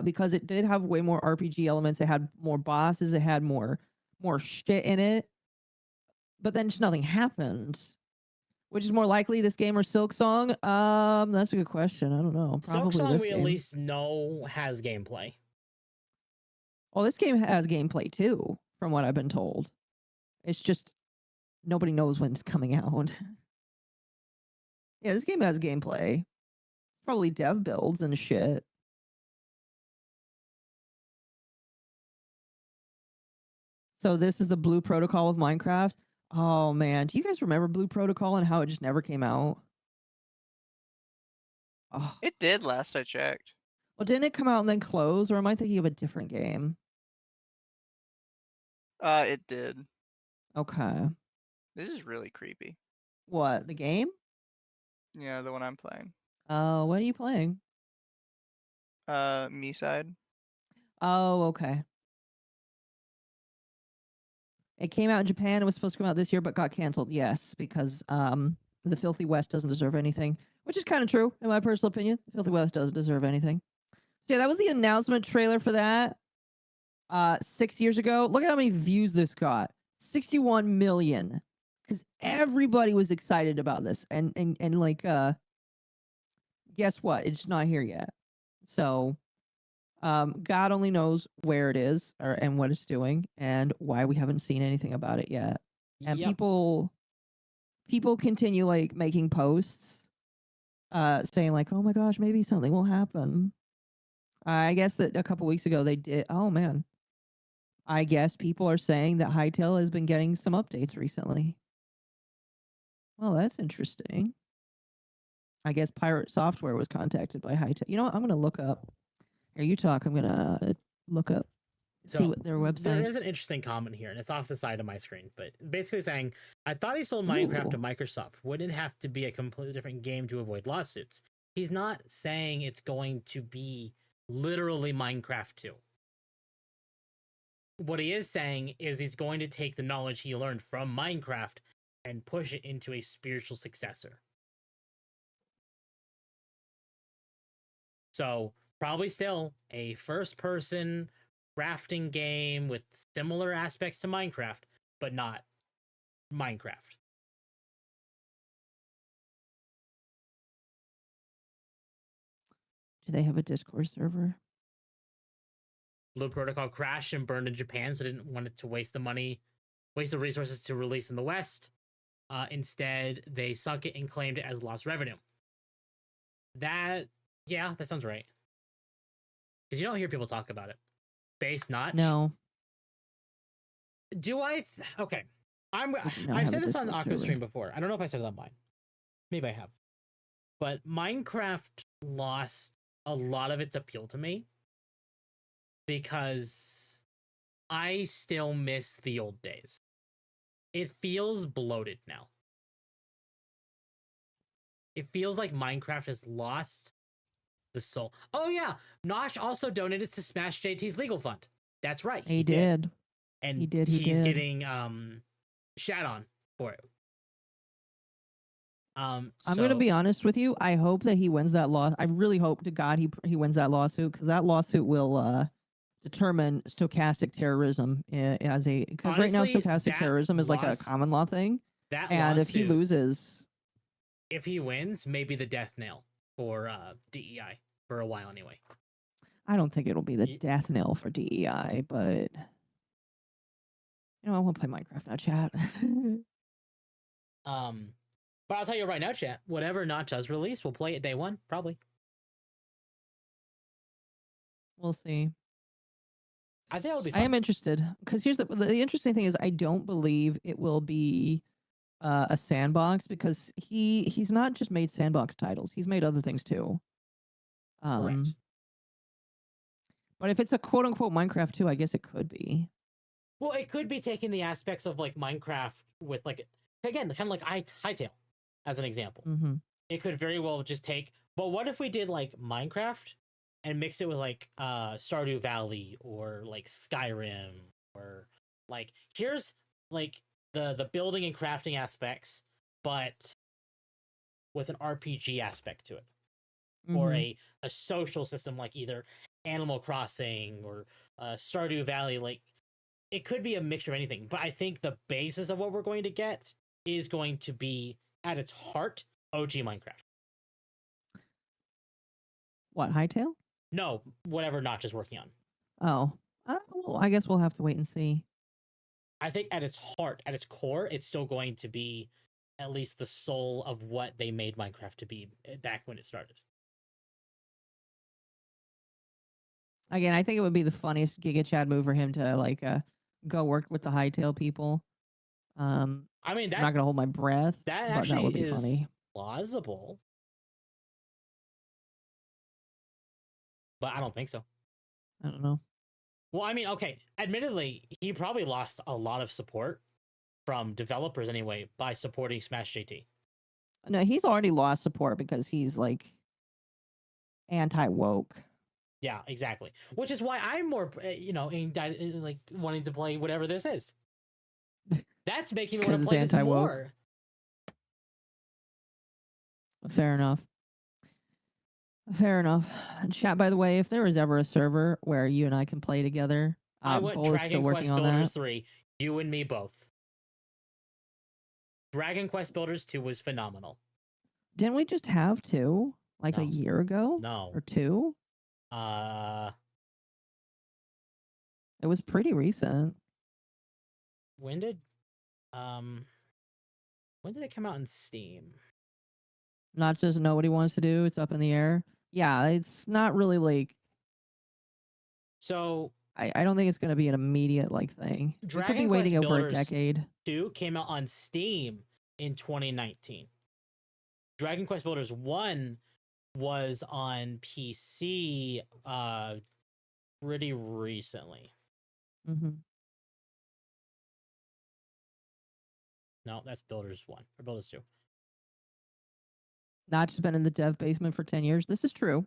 Because it did have way more RPG elements. It had more bosses. It had more shit in it. But then just nothing happened. Which is more likely, this game or Silksong? That's a good question. I don't know. Probably Silksong we at least know has gameplay. Well, this game has gameplay too, from what I've been told. It's just nobody knows when it's coming out. Yeah, this game has gameplay. Probably dev builds and shit. So this is the Blue Protocol of Minecraft. Oh man, do you guys remember Blue Protocol and how it just never came out? Oh. It did last I checked. Well, didn't it come out and then close, or am I thinking of a different game? It did. Okay. This is really creepy. What, the game? Yeah, the one I'm playing. What are you playing? Me side. Oh, okay. It came out in Japan. It was supposed to come out this year, but got canceled. Yes, because the Filthy West doesn't deserve anything, which is kind of true in my personal opinion. The Filthy West doesn't deserve anything. So yeah, that was the announcement trailer for that. 6 years ago. Look at how many views this got. 61 million. Because everybody was excited about this, and like guess what? It's not here yet. So God only knows where it is and what it's doing and why we haven't seen anything about it yet. And people continue like making posts saying like, oh my gosh, maybe something will happen. I guess that a couple weeks ago they did. Oh man. I guess people are saying that Hytale has been getting some updates recently. Well, that's interesting. I guess Pirate Software was contacted by Hytale. You know what? I'm going to look up. Here, you talk. I'm going to look up. See what their website. There is an interesting comment here, and it's off the side of my screen, but basically saying, I thought he sold Minecraft to Microsoft. Wouldn't have to be a completely different game to avoid lawsuits. He's not saying it's going to be literally Minecraft 2. What he is saying is he's going to take the knowledge he learned from Minecraft and push it into a spiritual successor. So probably still a first-person crafting game with similar aspects to Minecraft, but not Minecraft. Do they have a Discord server? Blue Protocol crashed and burned in Japan, so didn't want it to waste the resources to release in the West. Instead, they sunk it and claimed it as lost revenue. That sounds right. Because you don't hear people talk about it. Base Notch? No. Do I? Okay. I've said this on the Occo stream before. I don't know if I said it on mine. Maybe I have. But Minecraft lost a lot of its appeal to me because I still miss the old days. It feels bloated now. It feels like Minecraft has lost the soul. Oh yeah, Nosh also donated to Smash JT's legal fund. That's right. He did. And he did. He's getting shat on for it. I'm gonna be honest with you. I hope that he wins that loss. I really hope to God he wins that lawsuit, because that lawsuit will determine stochastic terrorism because right now stochastic terrorism is like a common law thing. And if he loses, if he wins, maybe the death knell for DEI for a while anyway. I don't think it'll be the death knell for DEI, but I want to play Minecraft now, chat. But I'll tell you right now, chat, whatever Notch does release, we'll play it day one, probably. We'll see. I think it'll be fun. I am interested, because here's the interesting thing is I don't believe it will be a sandbox, because he's not just made sandbox titles. He's made other things too. Correct. But if it's a quote-unquote Minecraft 2, I guess it could be. Well, it could be taking the aspects of like Minecraft with like, again, kind of like Hytale as an example. Mm-hmm. It could very well just take, but what if we did like Minecraft and mix it with like Stardew Valley or like Skyrim, or like here's like the building and crafting aspects, but with an RPG aspect to it. Mm-hmm. Or a social system like either Animal Crossing or Stardew Valley. Like it could be a mixture of anything, but I think the basis of what we're going to get is going to be at its heart OG Minecraft. What, Hytale? No, whatever Notch is working on. Oh, well, I guess we'll have to wait and see. I think at its heart, at its core, it's still going to be at least the soul of what they made Minecraft to be back when it started. Again, I think it would be the funniest Giga Chad move for him to like go work with the Hytale people. I mean, I'm not gonna hold my breath. That actually would be is funny. Plausible, but I don't think so. I don't know. Well, I mean, okay. Admittedly, he probably lost a lot of support from developers anyway by supporting Smash JT. No, he's already lost support because he's like anti-woke. Yeah, exactly. Which is why I'm more, like wanting to play whatever this is. That's making me want to play this more. Fair enough. Fair enough. Chat, by the way, if there is ever a server where you and I can play together, I went Dragon Quest Builders 3. You and me both. Dragon Quest Builders 2 was phenomenal. Didn't we just have 2? Like a year ago? No. Or 2? It was pretty recent. When did it come out in Steam? Not just know what he wants to do, it's up in the air. Yeah, it's not really like. So I don't think it's going to be an immediate like thing. Dragon could be Quest waiting Builders over a decade. 2 came out on Steam in 2019. Dragon Quest Builders 1 was on PC pretty recently. Mm-hmm. No, that's Builders 1 or Builders 2. Not just been in the dev basement for 10 years. This is true.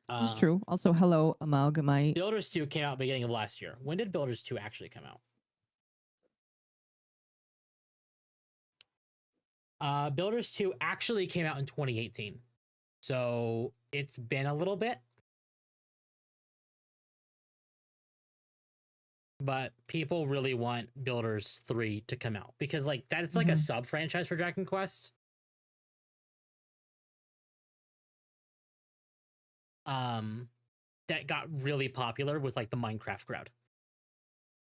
This is true. Also, hello, Amalgamite. Builders 2 came out beginning of last year. When did Builders 2 actually come out? Builders 2 actually came out in 2018. So it's been a little bit. But people really want Builders 3 to come out because like that's like a sub franchise for Dragon Quest. that got really popular with like the Minecraft crowd.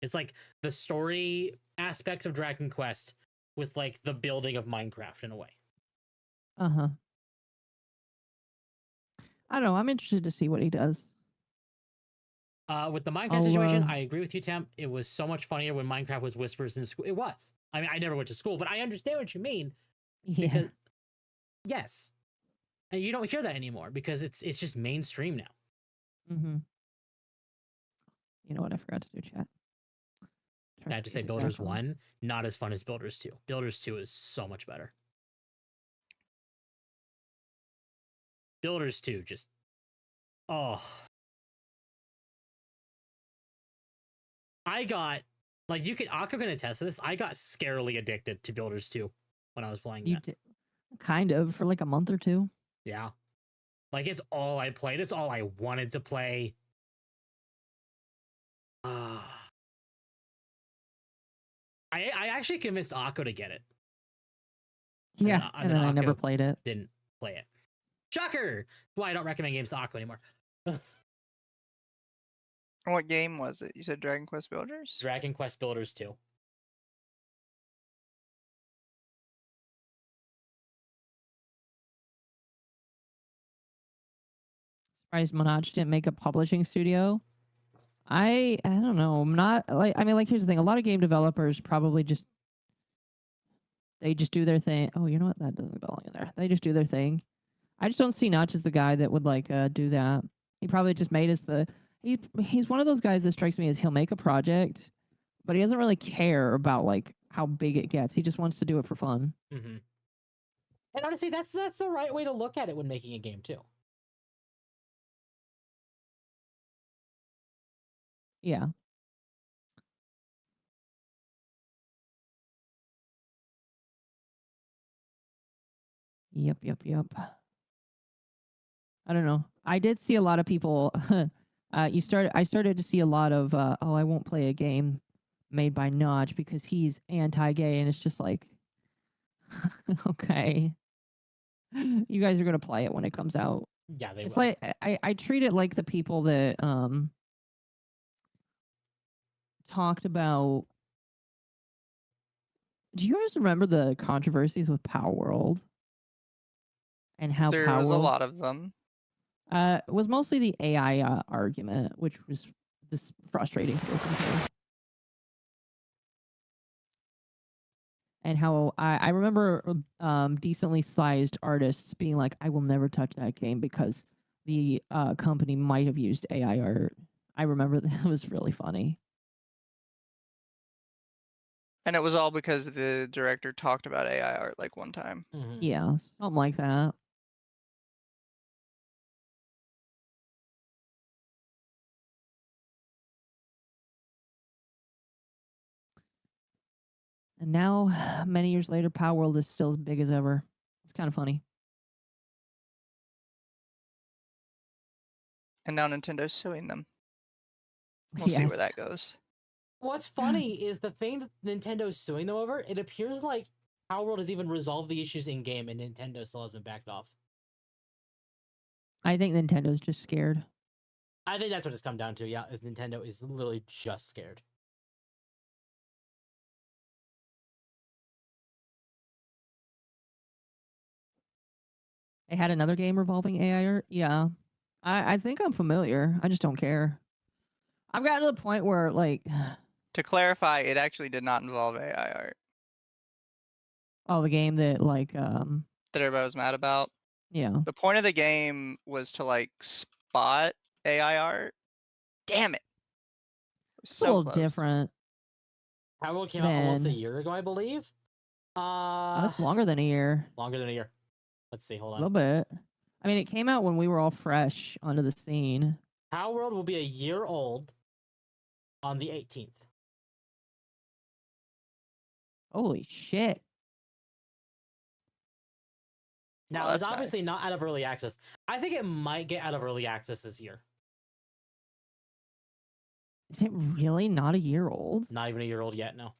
It's like the story aspects of Dragon Quest with like the building of Minecraft in a way. Uh-huh. I don't know. I'm interested to see what he does. With the Minecraft situation, I agree with you, Temp. It was so much funnier when Minecraft was whispers in school. It was. I mean, I never went to school, but I understand what you mean. Yeah. Because, yes. And you don't hear that anymore because it's just mainstream now. Mm-hmm. You know what? I forgot to do chat. I have to say Builders 1, not as fun as Builders 2. Builders 2 is so much better. Builders 2 just... Oh. I got... Like, Akko can attest to this. I got scarily addicted to Builders 2 when I was playing it. Kind of, for like a month or two. Yeah. Like, it's all I played. It's all I wanted to play. I actually convinced Akko to get it. Yeah, and then I never played it. Didn't play it. Shocker! That's why I don't recommend games to Akko anymore. What game was it? You said Dragon Quest Builders? Dragon Quest Builders 2. Surprised Monaj didn't make a publishing studio. I don't know. I'm not like, I mean, like, here's the thing. A lot of game developers probably just, they just do their thing. Oh, you know what? That doesn't belong in there. They just do their thing. I just don't see Notch as the guy that would like do that. He probably just made us he's one of those guys that strikes me as he'll make a project, but he doesn't really care about like how big it gets. He just wants to do it for fun. Mm-hmm. And honestly, that's the right way to look at it when making a game too. Yeah. Yep. I don't know. I did see a lot of people. I started to see a lot of, I won't play a game made by Notch because he's anti-gay, and it's just like, okay, you guys are gonna play it when it comes out. Yeah, they it's will. Like I treat it like the people that talked about. Do you guys remember the controversies with Power World? And how there was a lot of them. It was mostly the AI argument, which was just frustrating to listen to. And how I remember decently sized artists being like, I will never touch that game because the company might have used AI art. I remember that was really funny. And it was all because the director talked about AI art like one time. Mm-hmm. Yeah, something like that. And now, many years later, Power World is still as big as ever. It's kind of funny. And now Nintendo's suing them. We'll see where that goes. What's funny is the thing that Nintendo's suing them over, it appears like Power World has even resolved the issues in-game and Nintendo still hasn't backed off. I think Nintendo's just scared. I think that's what it's come down to, yeah, is Nintendo is literally just scared. They had another game revolving AI art? Yeah. I think I'm familiar. I just don't care. I've gotten to the point where, like... To clarify, it actually did not involve AI art. Oh, the game that, like... That everybody was mad about? Yeah. The point of the game was to, like, spot AI art. Damn it! It's so a little different. Power World came out almost a year ago, I believe. That's longer than a year. Longer than a year. Let's see, hold on. A little bit. I mean, it came out when we were all fresh onto the scene. Power World will be a year old on the 18th. Holy shit. Now, it's obviously not out of early access. I think it might get out of early access this year. Is it really not a year old? Not even a year old yet, no.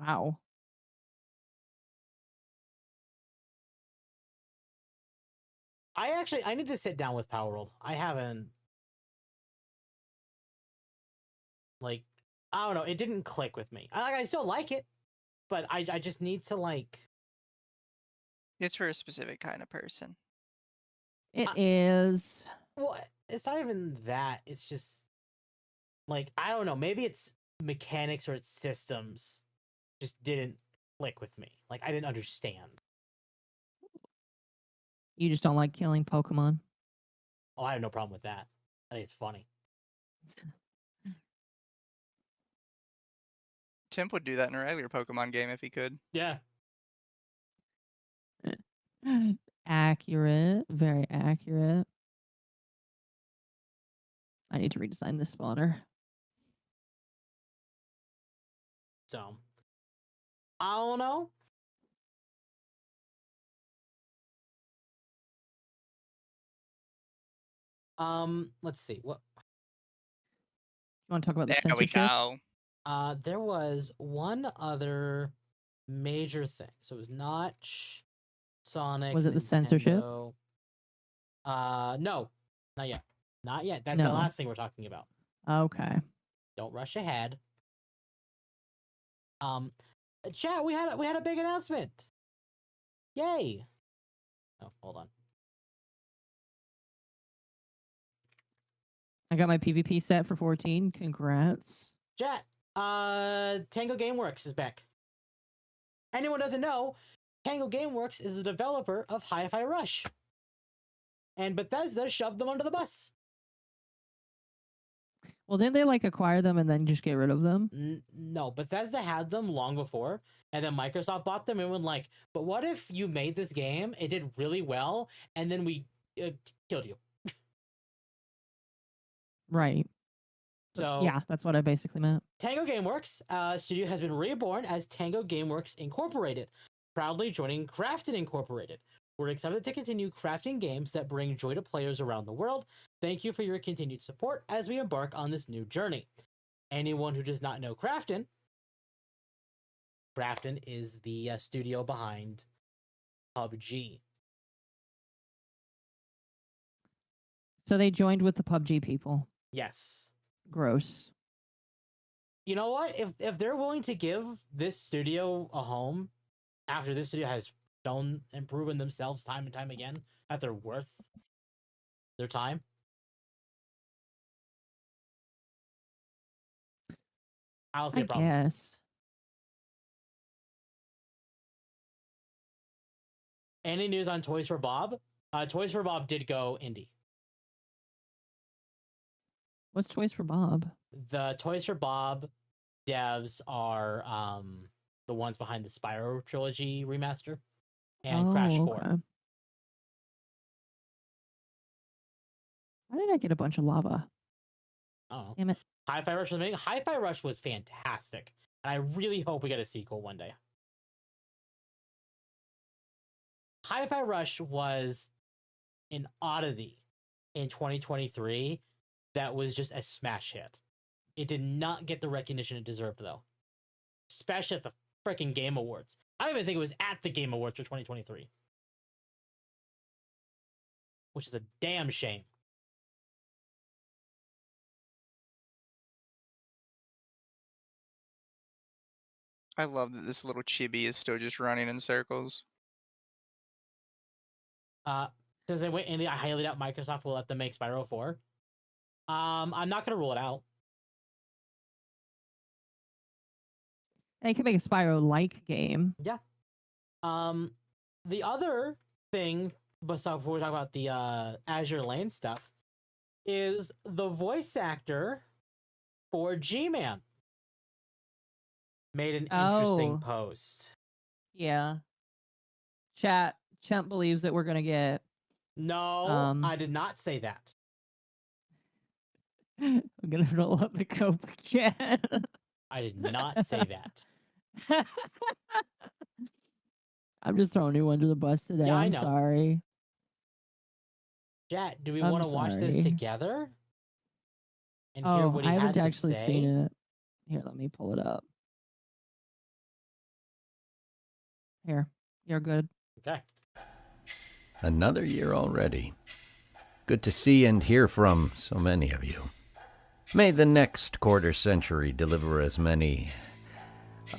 Wow. I need to sit down with Power World. I haven't, like, I don't know. It didn't click with me. I still like it, but I just need to, like. It's for a specific kind of person. It is. Well, it's not even that. It's just, like, I don't know. Maybe it's mechanics or its systems just didn't click with me. Like, I didn't understand. You just don't like killing Pokemon? Oh, I have no problem with that. I think it's funny. Temp would do that in a regular Pokemon game if he could. Yeah. Accurate. Very accurate. I need to redesign this spawner. So, I don't know. Let's see. What? You want to talk about the There censorship? we go. There was one other major thing. So it was not Sonic. Was it the censorship? No, not yet. Not yet. That's the last thing we're talking about. Okay. Don't rush ahead. Chat, we had a big announcement. Yay. Oh, hold on. I got my PvP set for 14. Congrats. Chat, Tango Gameworks is back. Anyone doesn't know, Tango Gameworks is the developer of Hi-Fi Rush. And Bethesda shoved them under the bus. Well, didn't they like acquire them and then just get rid of them? No, Bethesda had them long before, and then Microsoft bought them and went like, but what if you made this game, it did really well, and then we killed you? Right. So yeah, that's what I basically meant. Tango Gameworks studio has been reborn as Tango Gameworks Incorporated, proudly joining Crafton Incorporated. We're excited to continue crafting games that bring joy to players around the world. Thank you for your continued support as we embark on this new journey. Anyone who does not know Crafton is the studio behind PUBG. So they joined with the PUBG people. Yes. Gross. You know what? If they're willing to give this studio a home after this studio has shown and proven themselves time and time again that they're worth their time, I'll see a problem. Yes. Any news on Toys for Bob? Toys for Bob did go indie. What's Toys for Bob? The Toys for Bob devs are the ones behind the Spyro trilogy remaster and Crash 4. Okay. Why did I get a bunch of lava? Oh, damn it! Hi-Fi Rush was amazing. Hi-Fi Rush was fantastic, and I really hope we get a sequel one day. Hi-Fi Rush was an oddity in 2023 that was just a smash hit. It did not get the recognition it deserved, though, especially at the freaking Game Awards. I don't even think it was at the Game Awards for 2023, which is a damn shame. I love that this little chibi is still just running in circles. Since they went indie, I highly doubt Microsoft will let them make Spyro 4. I'm not gonna rule it out. They could make a Spyro-like game. Yeah. The other thing, before we talk about the Azure Lane stuff, is the voice actor for G-Man made an interesting post. Yeah. Champ believes that we're gonna get. No, I did not say that. I'm gonna roll up the cope again. I did not say that. I'm just throwing you under the bus today. Yeah, I I'm know. sorry. Chat, do we want to watch this sorry. together? And hear what he I had haven't to actually say? seen it. Here, let me pull it up. Here, you're good. Okay. Another year already. Good to see and hear from so many of you. May the next quarter century deliver as many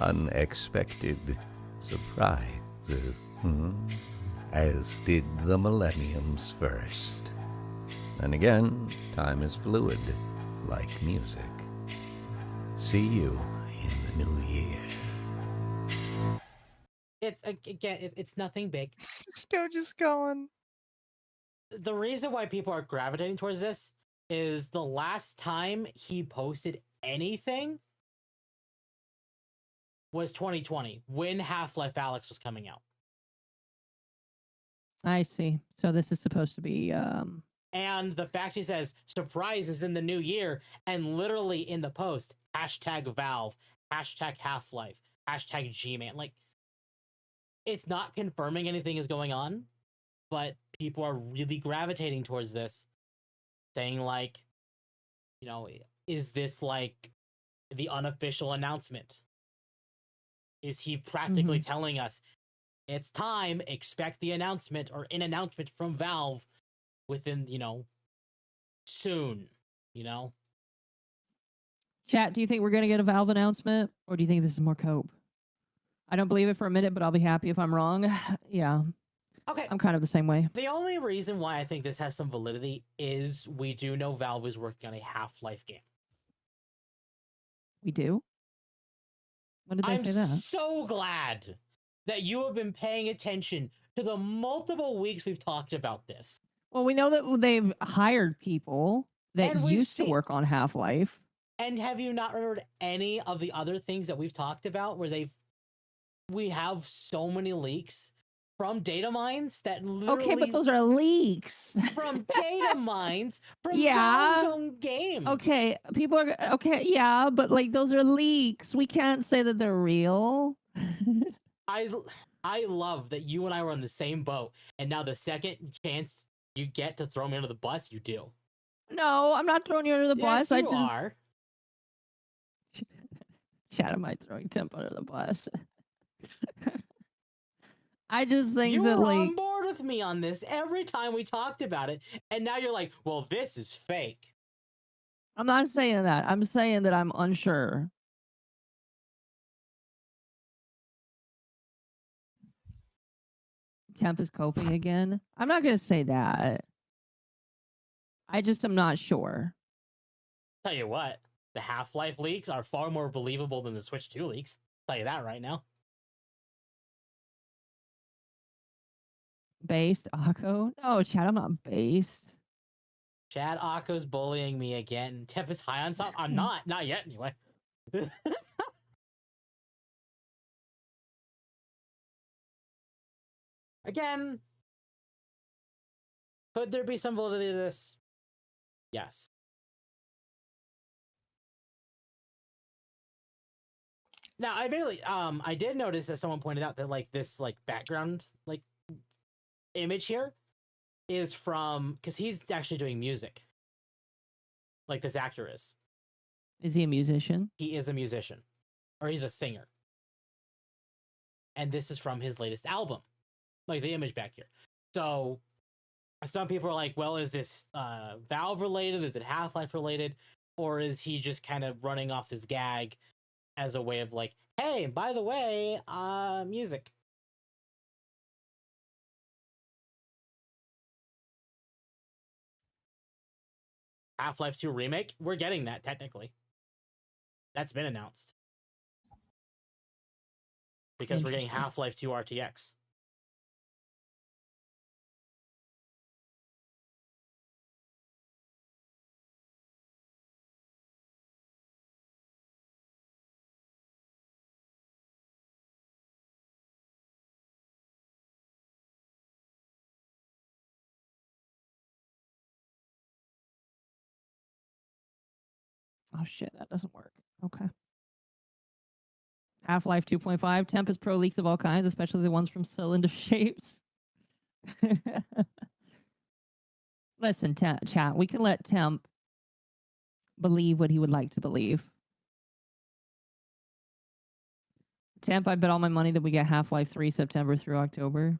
unexpected surprises as did the millenniums first. And again, time is fluid, like music. See you in the new year. It's nothing big. Still just going. The reason why people are gravitating towards this is the last time he posted anything was 2020, when Half-Life Alyx was coming out. I see. So this is supposed to be and the fact he says surprise is in the new year, and literally in the post, #Valve, #Half-Life, #Gman. Like, it's not confirming anything is going on, but people are really gravitating towards this, saying like, you know, is this like the unofficial announcement? Is he practically telling us it's time, expect the announcement or an announcement from Valve within, you know, soon, you know? Chat, do you think we're going to get a Valve announcement, or do you think this is more cope? I don't believe it for a minute, but I'll be happy if I'm wrong. Yeah. Okay. I'm kind of the same way. The only reason why I think this has some validity is we do know Valve is working on a Half-Life game. We do? When did they say that? I'm so glad that you have been paying attention to the multiple weeks we've talked about this. Well, we know that they've hired people that used to work on Half-Life. And have you not remembered any of the other things that we've talked about where we have so many leaks from data mines that literally... Okay, but those are leaks. From data mines from Valve's own games. Okay, people are... Okay, yeah, but like those are leaks. We can't say that they're real. I love that you and I were on the same boat, and now the second chance you get to throw me under the bus, you do. No, I'm not throwing you under the bus. Yes, you are. Chat, am I throwing Temp under the bus? I just think you that were like... on board with me on this every time we talked about it, and now you're like, well, this is fake. I'm not saying that. I'm saying that I'm unsure. Temp is coping again. I'm not going to say that. I just am not sure. Tell you what, the Half-Life leaks are far more believable than the Switch 2 leaks. I'll tell you that right now. Based, Occo? No, Chad, I'm not based. Chad Occo's bullying me again. Temp is high on something. I'm not yet anyway. Again, could there be some validity to this? Yes. Now, I did notice that someone pointed out that like this like background like image here is from, because he's actually doing music. Like this actor is. Is he a musician? He is a musician, or he's a singer. And this is from his latest album, like the image back here. So some people are like, well, is this Valve related? Is it Half-Life related? Or is he just kind of running off this gag as a way of like, hey, by the way, music. Half-Life 2 remake, we're getting that technically. That's been announced. Because we're getting Half-Life 2 RTX. Oh shit, that doesn't work. Okay. Half-Life 2.5, Tempest Pro leaks of all kinds, especially the ones from cylinder shapes. Listen, chat, we can let Temp believe what he would like to believe. Temp, I bet all my money that we get Half-Life 3 September through October.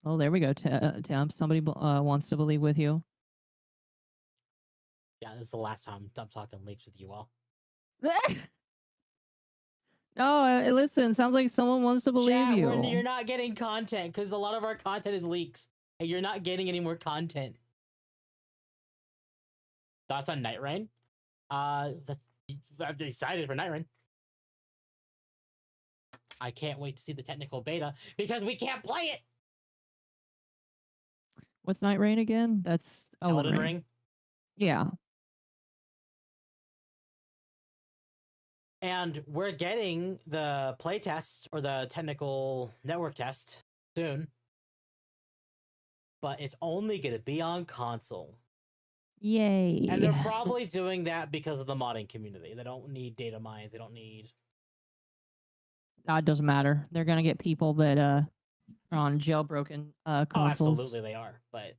Oh, there we go, Temp. Somebody wants to believe with you. Yeah, this is the last time I'm talking leaks with you all. No, listen, sounds like someone wants to believe Chat, you. you're not getting content because a lot of our content is leaks, and you're not getting any more content. Thoughts on Night Rain? I'm excited for Night Rain. I can't wait to see the technical beta because we can't play it. What's Night Rain again? That's Elden Ring. Yeah. And we're getting the play test or the technical network test soon. But it's only going to be on console. Yay. And they're probably doing that because of the modding community. They don't need data mines. They don't need... It doesn't matter. They're going to get people that are on jailbroken consoles. Oh, absolutely they are. But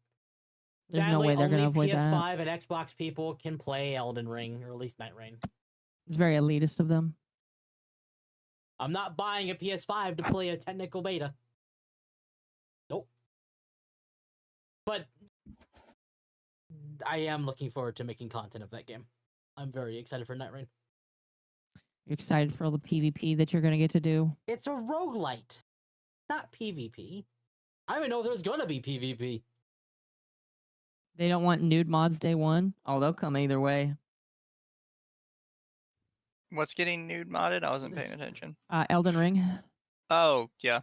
there's sadly, no way they're going to avoid PS5 that. and Xbox people can play Elden Ring, or at least Night Rain. It's very elitist of them. I'm not buying a PS5 to play a technical beta. Nope. But I am looking forward to making content of that game. I'm very excited for Night Rain. You're excited for all the PvP that you're going to get to do? It's a roguelite, not PvP. I don't even know if there's going to be PvP. They don't want nude mods day one? Oh, they'll come either way. What's getting nude modded? I wasn't paying attention. Elden Ring. Oh, yeah.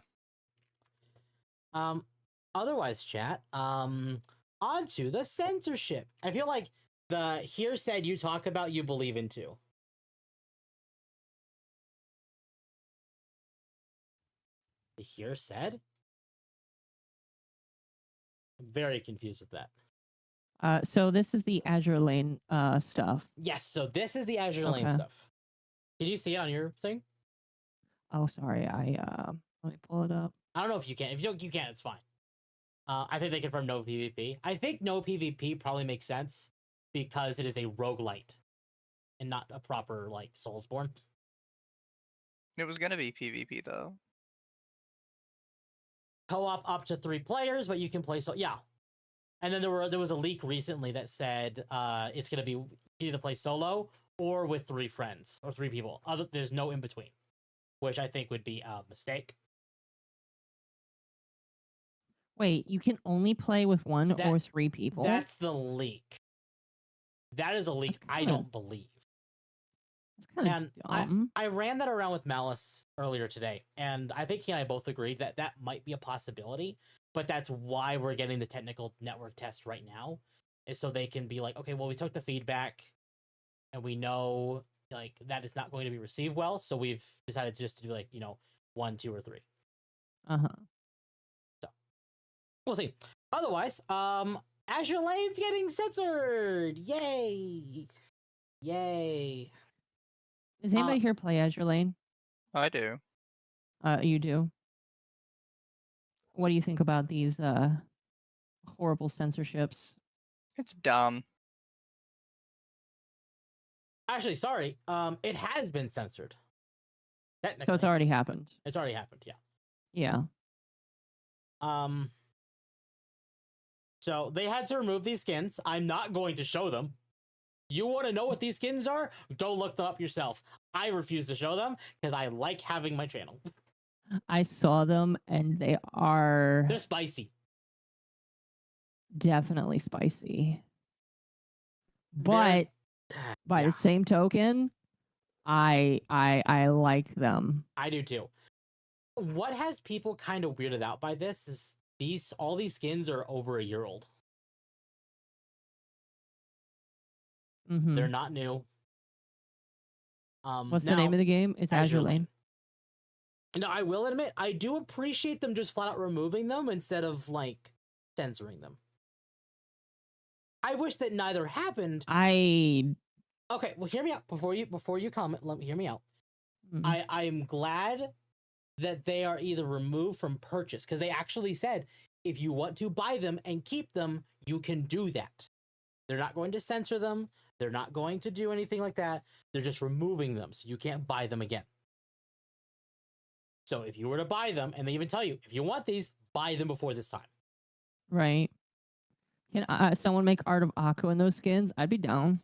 Otherwise, chat, onto the censorship. I feel like the here said you talk about you believe in too. The here said? I'm very confused with that. So this is the Azure Lane stuff. Yes, so this is the Azure Lane stuff. Can you see it on your thing? Oh, sorry. Let me pull it up. I don't know if you can. If you can, it's fine. I think they confirmed no PvP. I think no PvP probably makes sense because it is a roguelite and not a proper, like, Soulsborne. It was going to be PvP, though. Co-op up to 3 players, but you can play yeah. And then there was a leak recently that said it's going to be you either play solo or with 3 friends or 3 people. There's no in between, which I think would be a mistake. Wait, you can only play with 1 or 3 people? That's the leak. That is a leak I don't believe. And I ran that around with Malice earlier today, and I think he and I both agreed that that might be a possibility, but that's why we're getting the technical network test right now, is so they can be like, okay, well, we took the feedback, and we know, like, that is not going to be received well, so we've decided just to do, like, 1, 2, or 3. So, we'll see. Otherwise, Azure Lane's getting censored! Yay! Yay! Does anybody here play Azure Lane? I do. You do? What do you think about these horrible censorships? It's dumb. Actually, sorry. It has been censored. Technically. So it's already happened. It's already happened, yeah. Yeah. So they had to remove these skins. I'm not going to show them. You want to know what these skins are? Go look them up yourself. I refuse to show them because I like having my channel. I saw them and they're spicy. Definitely spicy. But by the same token, I like them. I do too. What has people kind of weirded out by this is all these skins are over a year old. Mm-hmm. They're not new. What's the name of the game? It's Azure Lane. No, I will admit, I do appreciate them just flat out removing them instead of, like, censoring them. I wish that neither happened. Okay, well, hear me out before you comment. Hear me out. Mm-hmm. I'm glad that they are either removed from purchase, because they actually said if you want to buy them and keep them, you can do that. They're not going to censor them. They're not going to do anything like that. They're just removing them, so you can't buy them again. So if you were to buy them, and they even tell you, if you want these, buy them before this time. Right. Can someone make art of Akko in those skins? I'd be down.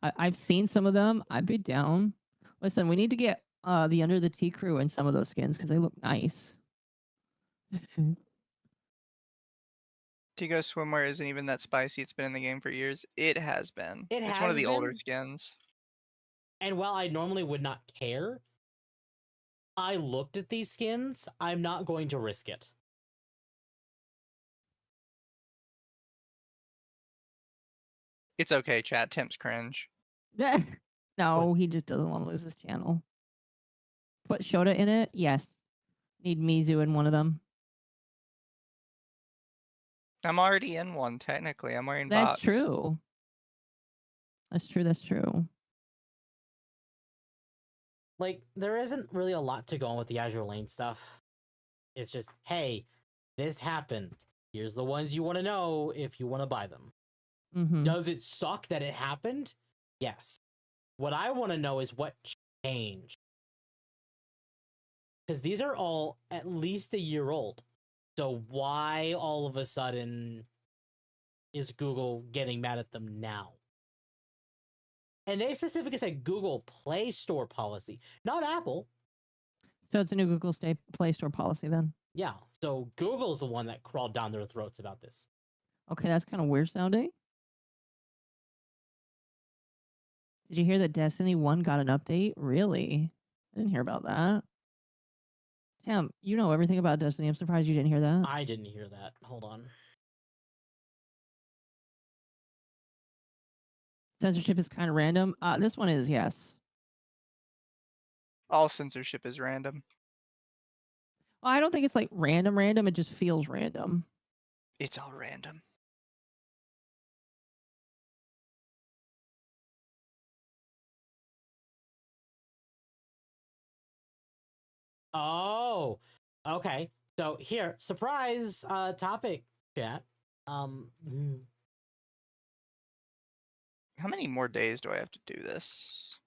I've seen some of them. I'd be down. Listen, we need to get the Under the Tea crew in some of those skins because they look nice. Tigo swimwear isn't even that spicy. It's been in the game for years. It has been. It's one of the older skins. And while I normally would not care, I looked at these skins. I'm not going to risk it. It's okay, chat. Temp's cringe. No, he just doesn't want to lose his channel. Put Shota in it? Yes. Need Mizu in one of them. I'm already in one, technically. I'm wearing That's bots. true. That's true. That's true. Like, there isn't really a lot to go on with the Azure Lane stuff. It's just, hey, this happened. Here's the ones you want to know if you want to buy them. Mm-hmm. Does it suck that it happened? Yes. What I want to know is what changed. Because these are all at least a year old. So why all of a sudden is Google getting mad at them now? And they specifically said Google Play Store policy, not Apple. So it's a new Google Play Store policy then? Yeah, so Google's the one that crawled down their throats about this. Okay, that's kind of weird sounding. Did you hear that Destiny 1 got an update? Really? I didn't hear about that. Temp, you know everything about Destiny. I'm surprised you didn't hear that. I didn't hear that. Hold on. Censorship is kind of random. This one is, yes. All censorship is random. Well, I don't think it's like random. It just feels random. It's all random. Oh, okay. So here, surprise topic, chat. How many more days do I have to do this?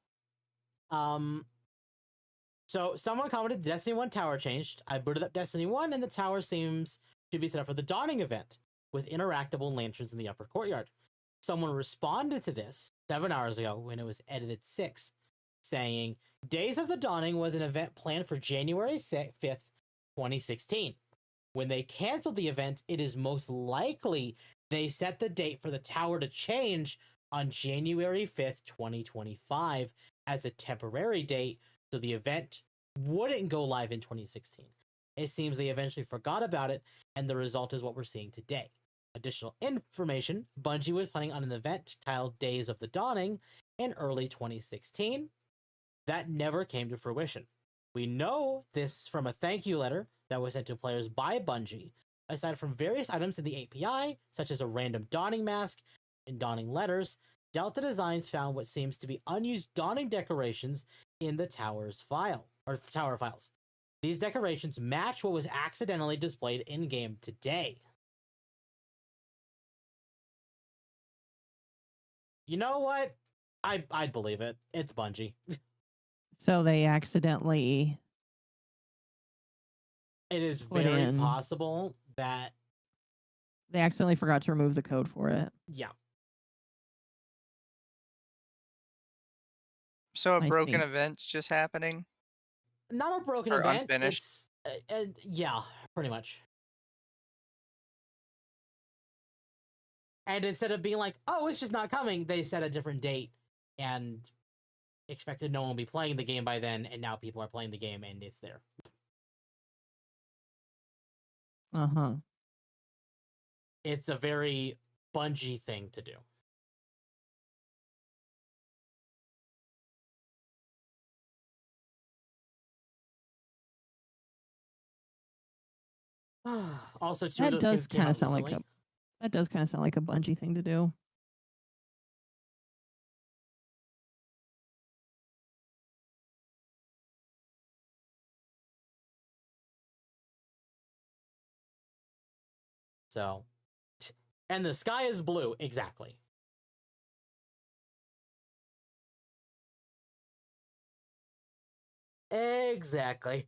So someone commented Destiny 1 tower changed. I booted up Destiny 1 and the tower seems to be set up for the Dawning event with interactable lanterns in the upper courtyard. Someone responded to this 7 hours ago when it was edited 6, saying, Days of the Dawning was an event planned for January 5th, 2016. When they canceled the event, it is most likely they set the date for the tower to change on January 5th, 2025 as a temporary date, so the event wouldn't go live in 2016. It seems they eventually forgot about it, and the result is what we're seeing today. Additional information, Bungie was planning on an event titled Days of the Dawning in early 2016. That never came to fruition. We know this from a thank you letter that was sent to players by Bungie. Aside from various items in the API, such as a random Dawning mask and Dawning letters, Delta Designs found what seems to be unused Dawning decorations in the tower files. These decorations match what was accidentally displayed in-game today. You know what? I'd believe it. It's Bungie. So they accidentally... It is very possible that... They accidentally forgot to remove the code for it. Yeah. So a broken event's just happening? Not a broken or event. Unfinished? It's, yeah, pretty much. And instead of being like, oh, it's just not coming, they set a different date and expected no one will be playing the game by then, and now people are playing the game and it's there. Uh-huh. It's a very Bungie thing to do. Also, two of those skins came out recently. That does kind of sound like a Bungie thing to do. So, and the sky is blue, exactly. Exactly.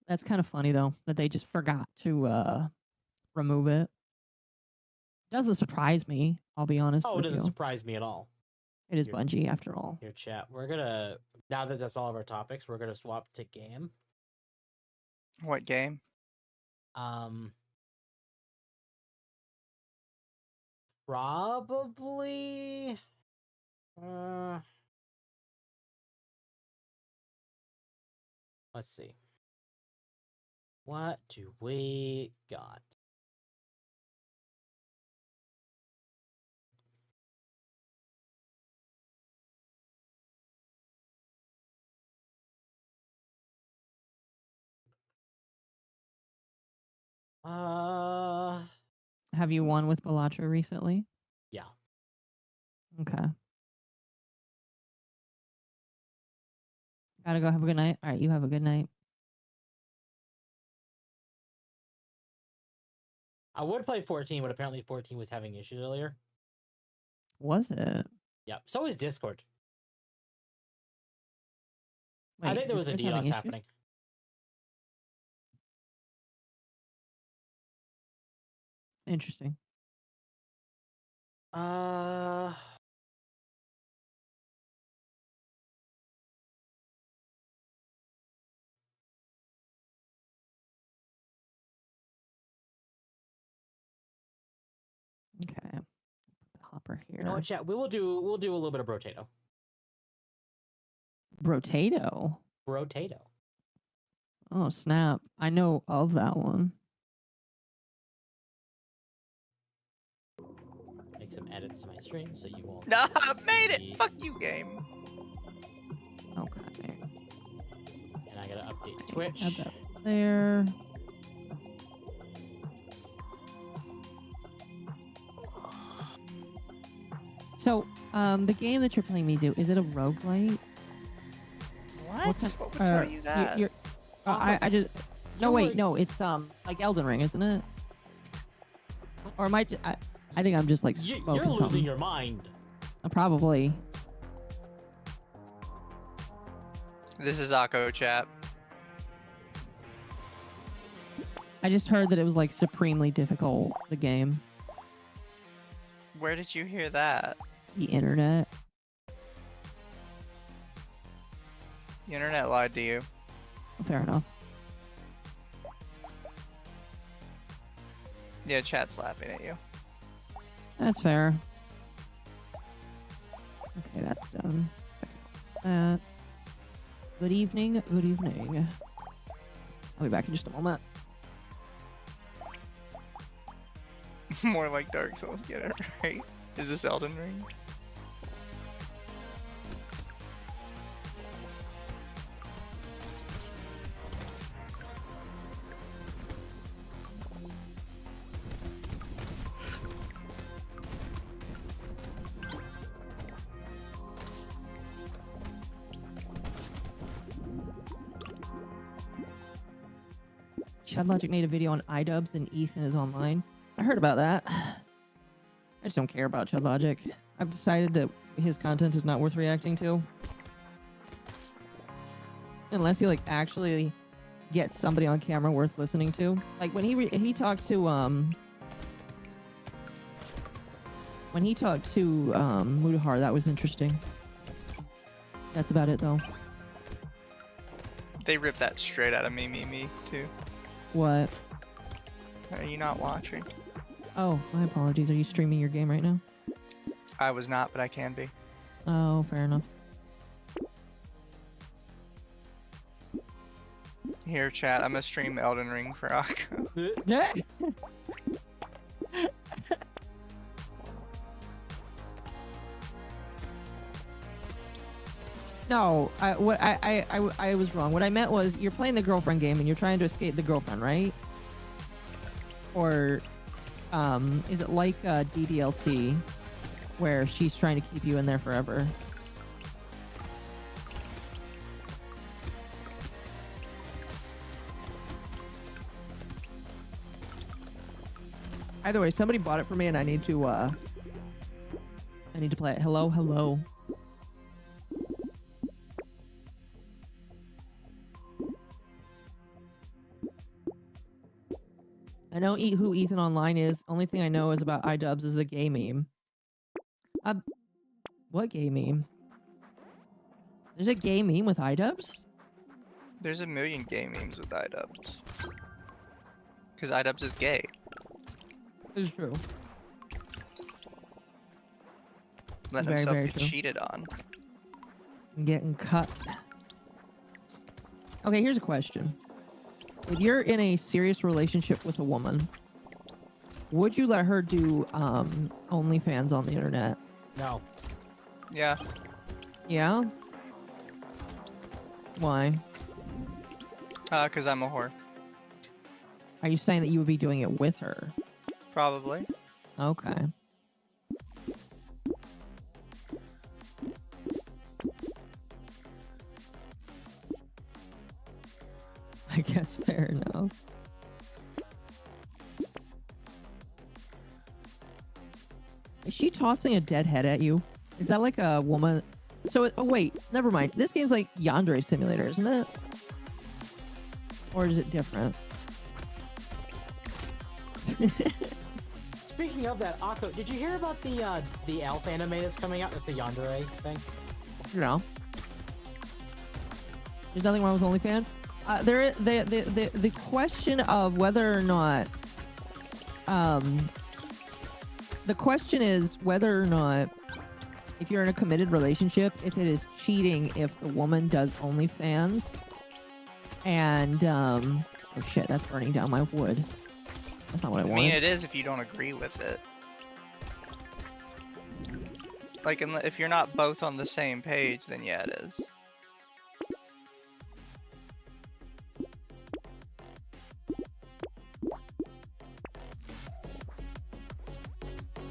That's kind of funny though that they just forgot to remove it. Doesn't surprise me. I'll be honest Oh, it with doesn't you. surprise me at all. It is Bungie after all. Here, chat. We're gonna, now that that's all of our topics, we're gonna swap to game. What game? Probably. Let's see. What do we got? Have you won with Bellatra recently? Yeah. Okay. Gotta go have a good night. All right, you have a good night. I would play 14, but apparently 14 was having issues earlier. Was it? Yep. So is Discord. Wait, I think there was a Discord's having DDoS issues? happening. Interesting. Okay. Hopper here. You know what, chat? We'll do a little bit of Brotato. Brotato? Brotato. Oh, snap. I know of that one. Make some edits to my stream so you won't. No, I made it! Fuck you, game. Okay. And I gotta update Twitch. Add that there. So, the game that you're playing, Mizu, is it a roguelite? What? What would tell you that? I just. No, wait, no, it's like Elden Ring, isn't it? Or am I think I'm just like You're losing your mind. Probably. This is Occo chat. I just heard that it was like supremely difficult, the game. Where did you hear that? The internet. The internet lied to you. Fair enough. Yeah, chat's laughing at you. That's fair. Okay, that's done. Good evening, good evening. I'll be back in just a moment. More like Dark Souls, get it right? Is this Elden Ring? Shadlogic made a video on iDubbbz and Ethan is online. I heard about that. I just don't care about Shadlogic. I've decided that his content is not worth reacting to. Unless he like actually gets somebody on camera worth listening to. Like when he talked to Mudahar, that was interesting. That's about it though. They ripped that straight out of me too. What? Are you not watching? Oh, my apologies. Are you streaming your game right now? I was not, but I can be. Oh, fair enough. Here, chat. I'm gonna stream Elden Ring for Occo. No, I was wrong. What I meant was you're playing the girlfriend game and you're trying to escape the girlfriend, right? Or is it like DDLC where she's trying to keep you in there forever? Either way, somebody bought it for me, and I need to play it. Hello, hello. I know who Ethan Online is. Only thing I know is about iDubbbz is the gay meme. What gay meme? There's a gay meme with iDubbbz? There's a million gay memes with iDubbbz. Because iDubbbz is gay. It's true. Letting Very, himself very get true. cheated on. Getting cut. Okay, here's a question. If you're in a serious relationship with a woman, would you let her do OnlyFans on the internet? No. Yeah. Yeah? Why? Because I'm a whore. Are you saying that you would be doing it with her? Probably. Okay. I guess fair enough. Is she tossing a dead head at you? Is that like a woman? So, oh wait, never mind. This game's like Yandere Simulator, isn't it? Or is it different? Speaking of that, Akko, did you hear about the elf anime that's coming out? That's a Yandere thing. You know, there's nothing wrong with OnlyFans. The question of whether or not, the question is whether or not, if you're in a committed relationship, if it is cheating if the woman does OnlyFans, and oh shit, that's burning down my wood. That's not what I wanted. I mean, it is if you don't agree with it. Like, if you're not both on the same page, then yeah, it is.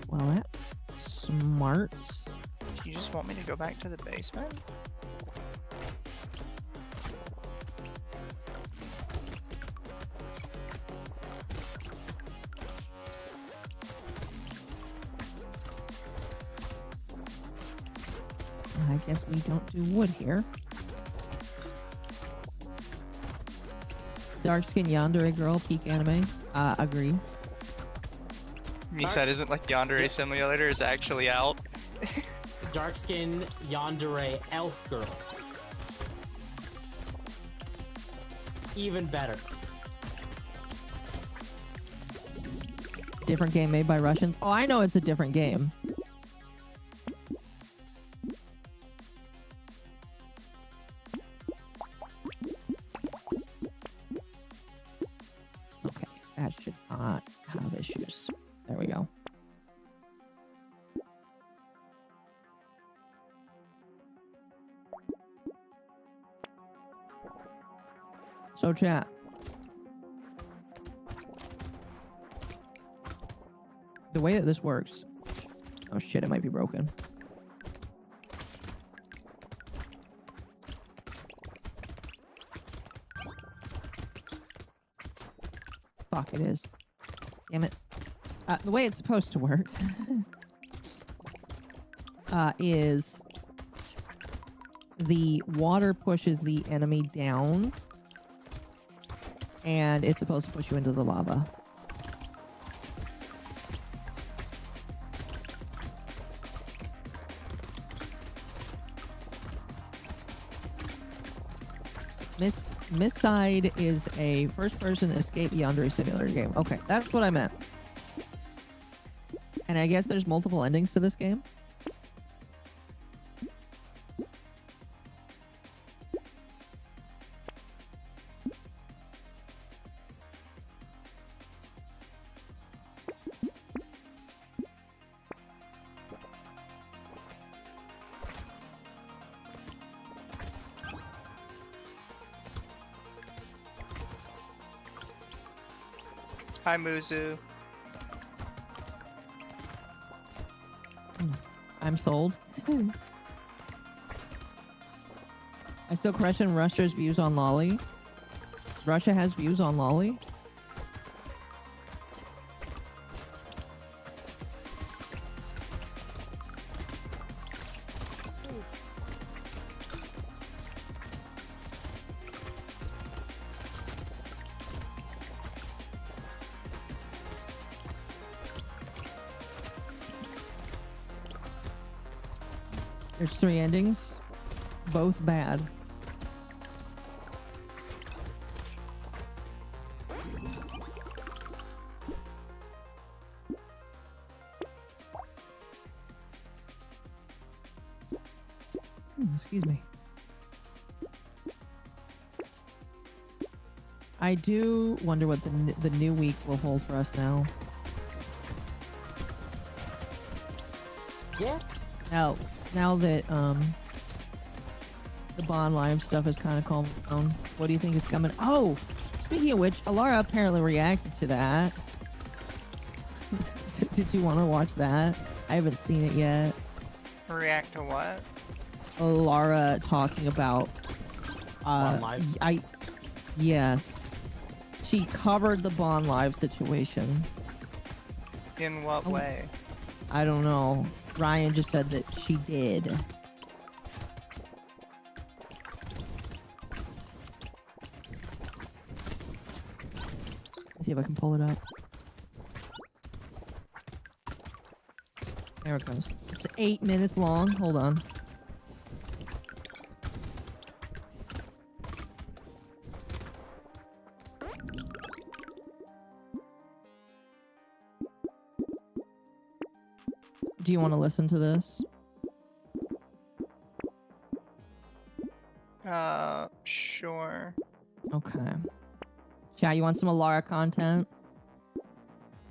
Well, that smarts. Do you just want me to go back to the basement? I guess we don't do wood here. Dark skin yandere girl, peak anime. Agree. Misa isn't like Yandere Simulator is actually out. Dark skin Yandere elf girl. Even better. Different game made by Russians. Oh, I know it's a different game. Okay, that should not have issues. There we go. So chat. The way that this works. Oh shit, it might be broken. Fuck, it is. Damn it. The way it's supposed to work is the water pushes the enemy down and it's supposed to push you into the lava. Miss Side is a first-person escape yandere simulator game. Okay, that's what I meant. And I guess there's multiple endings to this game. Hi, Muzu. I'm sold. I still question Russia's views on Lolly. Russia has views on Lolly. There's 3 endings, both bad. Excuse me. I do wonder what the new week will hold for us now. Yeah. Now that the Bond Live stuff is kind of calmed down, what do you think is coming? Oh, speaking of which, Alara apparently reacted to that. Did you want to watch that? I haven't seen it yet. React to what? Alara talking about Bond Live? Yes. She covered the Bond Live situation. In what way? I don't know. Ryan just said that she did. Let's see if I can pull it up. There it goes. It's 8 minutes long. Hold on. Do you want to listen to this? Sure. Okay. Chat, you want some Alara content?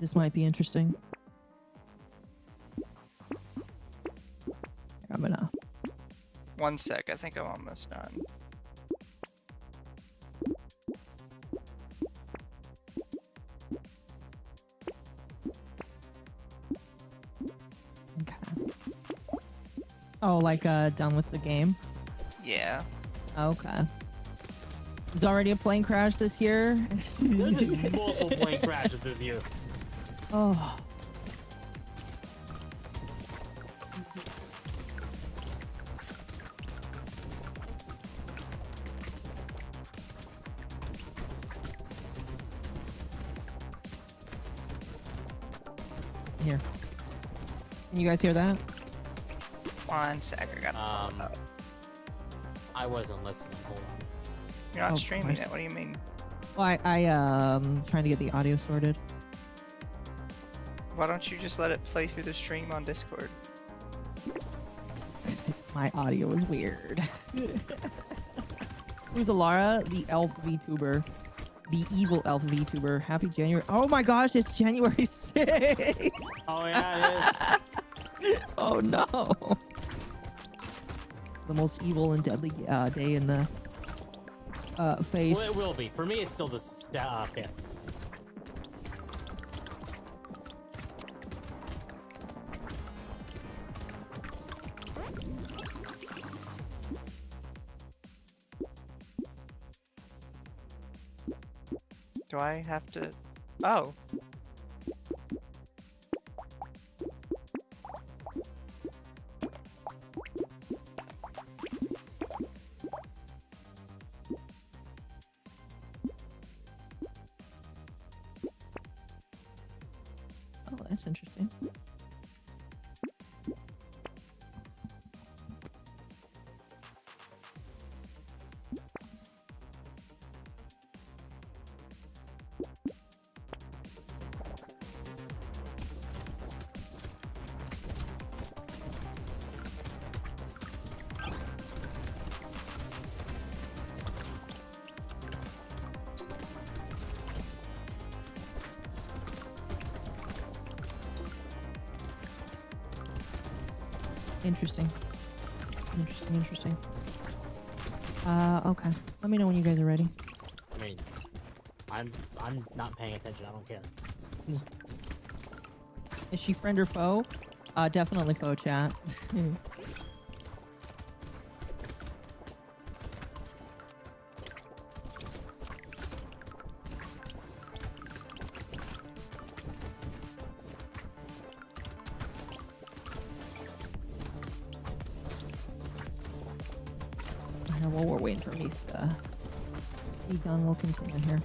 This might be interesting. I'm gonna... 1 sec, I think I'm almost done. Okay. Oh, like done with the game? Yeah. Okay. There's already a plane crash this year? Multiple plane crashes this year. Oh. Here. Can you guys hear that? 1 sec, I gotta pull it up. I wasn't listening. Hold on. You're not Oh, streaming of it, course. what do you mean? Well, I trying to get the audio sorted. Why don't you just let it play through the stream on Discord? My audio is weird. Who's Alara? The elf VTuber. The evil elf VTuber. Happy January. Oh my gosh, it's January 6th. Oh yeah, it is. Oh no. The most evil and deadly day in the face. Well, it will be. For me, it's still the 5th. Do I have to... Oh. Oh, that's interesting. Interesting. Interesting. Okay. Let me know when you guys are ready. I mean, I'm not paying attention. I don't care. Is she friend or foe? Definitely foe, chat. While we're waiting for me to be done, we'll continue here.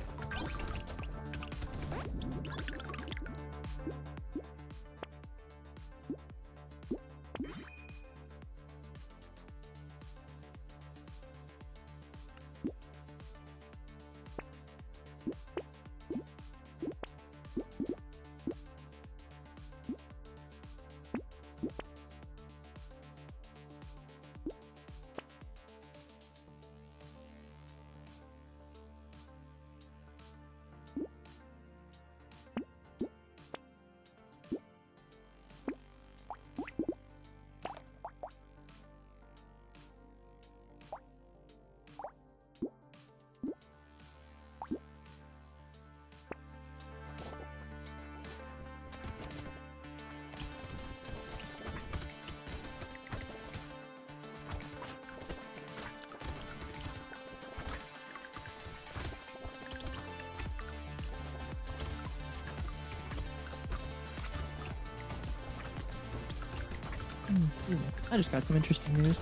Excuse me. I just got some interesting news.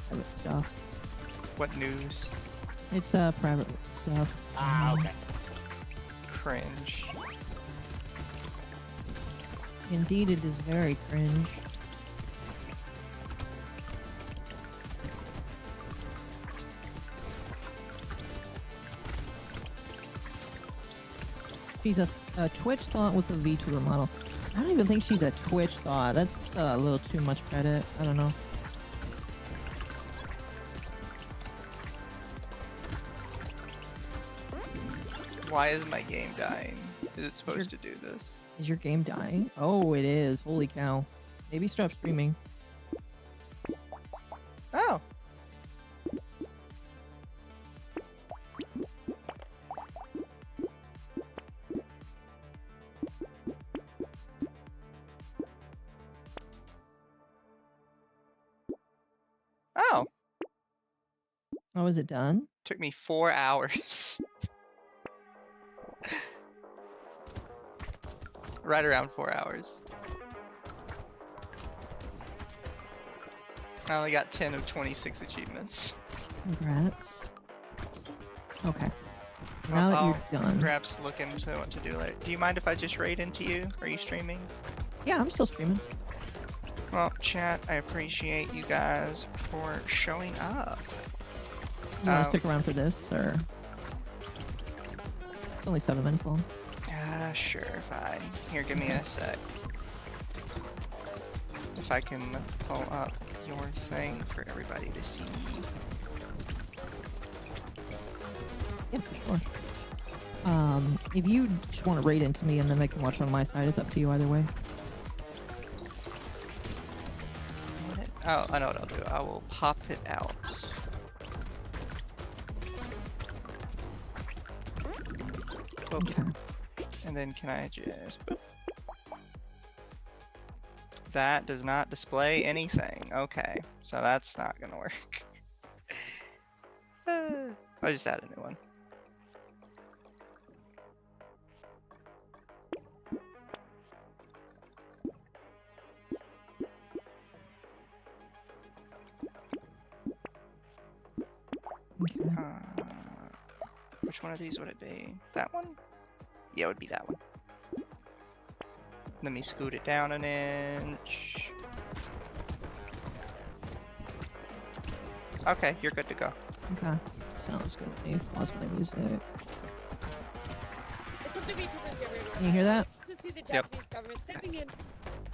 Private stuff. What news? It's private stuff. Ah, okay. Cringe. Indeed, it is very cringe. She's a Twitch thought with a VTuber model. I don't even think she's a Twitch thought. That's a little too much credit. I don't know. Why is my game dying? Is it supposed to do this? Is your game dying? Oh, it is. Holy cow. Maybe stop streaming. Oh. Oh. Oh, is it done? Took me 4 hours. Right around 4 hours. I only got 10 of 26 achievements. Congrats. Okay. Now that you're done. Perhaps look into what to do later. Do you mind if I just raid into you? Are you streaming? Yeah, I'm still streaming. Well, chat, I appreciate you guys for showing up. You want to stick around for this, or? It's only 7 minutes long. Sure, fine. Here, give me a sec. If I can pull up your thing for everybody to see. Yeah, for sure. If you just want to raid into me and then they can watch on my side, it's up to you either way. Oh, I know what I'll do. I will pop it out. Okay. And then can I just... That does not display anything. Okay, so that's not gonna work. I just add a new one. Okay. Which one of these would it be? That one? Yeah, it would be that one. Let me scoot it down an inch. Okay, you're good to go. Okay. Sounds good to me. Pause my music. Can you hear that? To see the Yep. Japanese government stepping in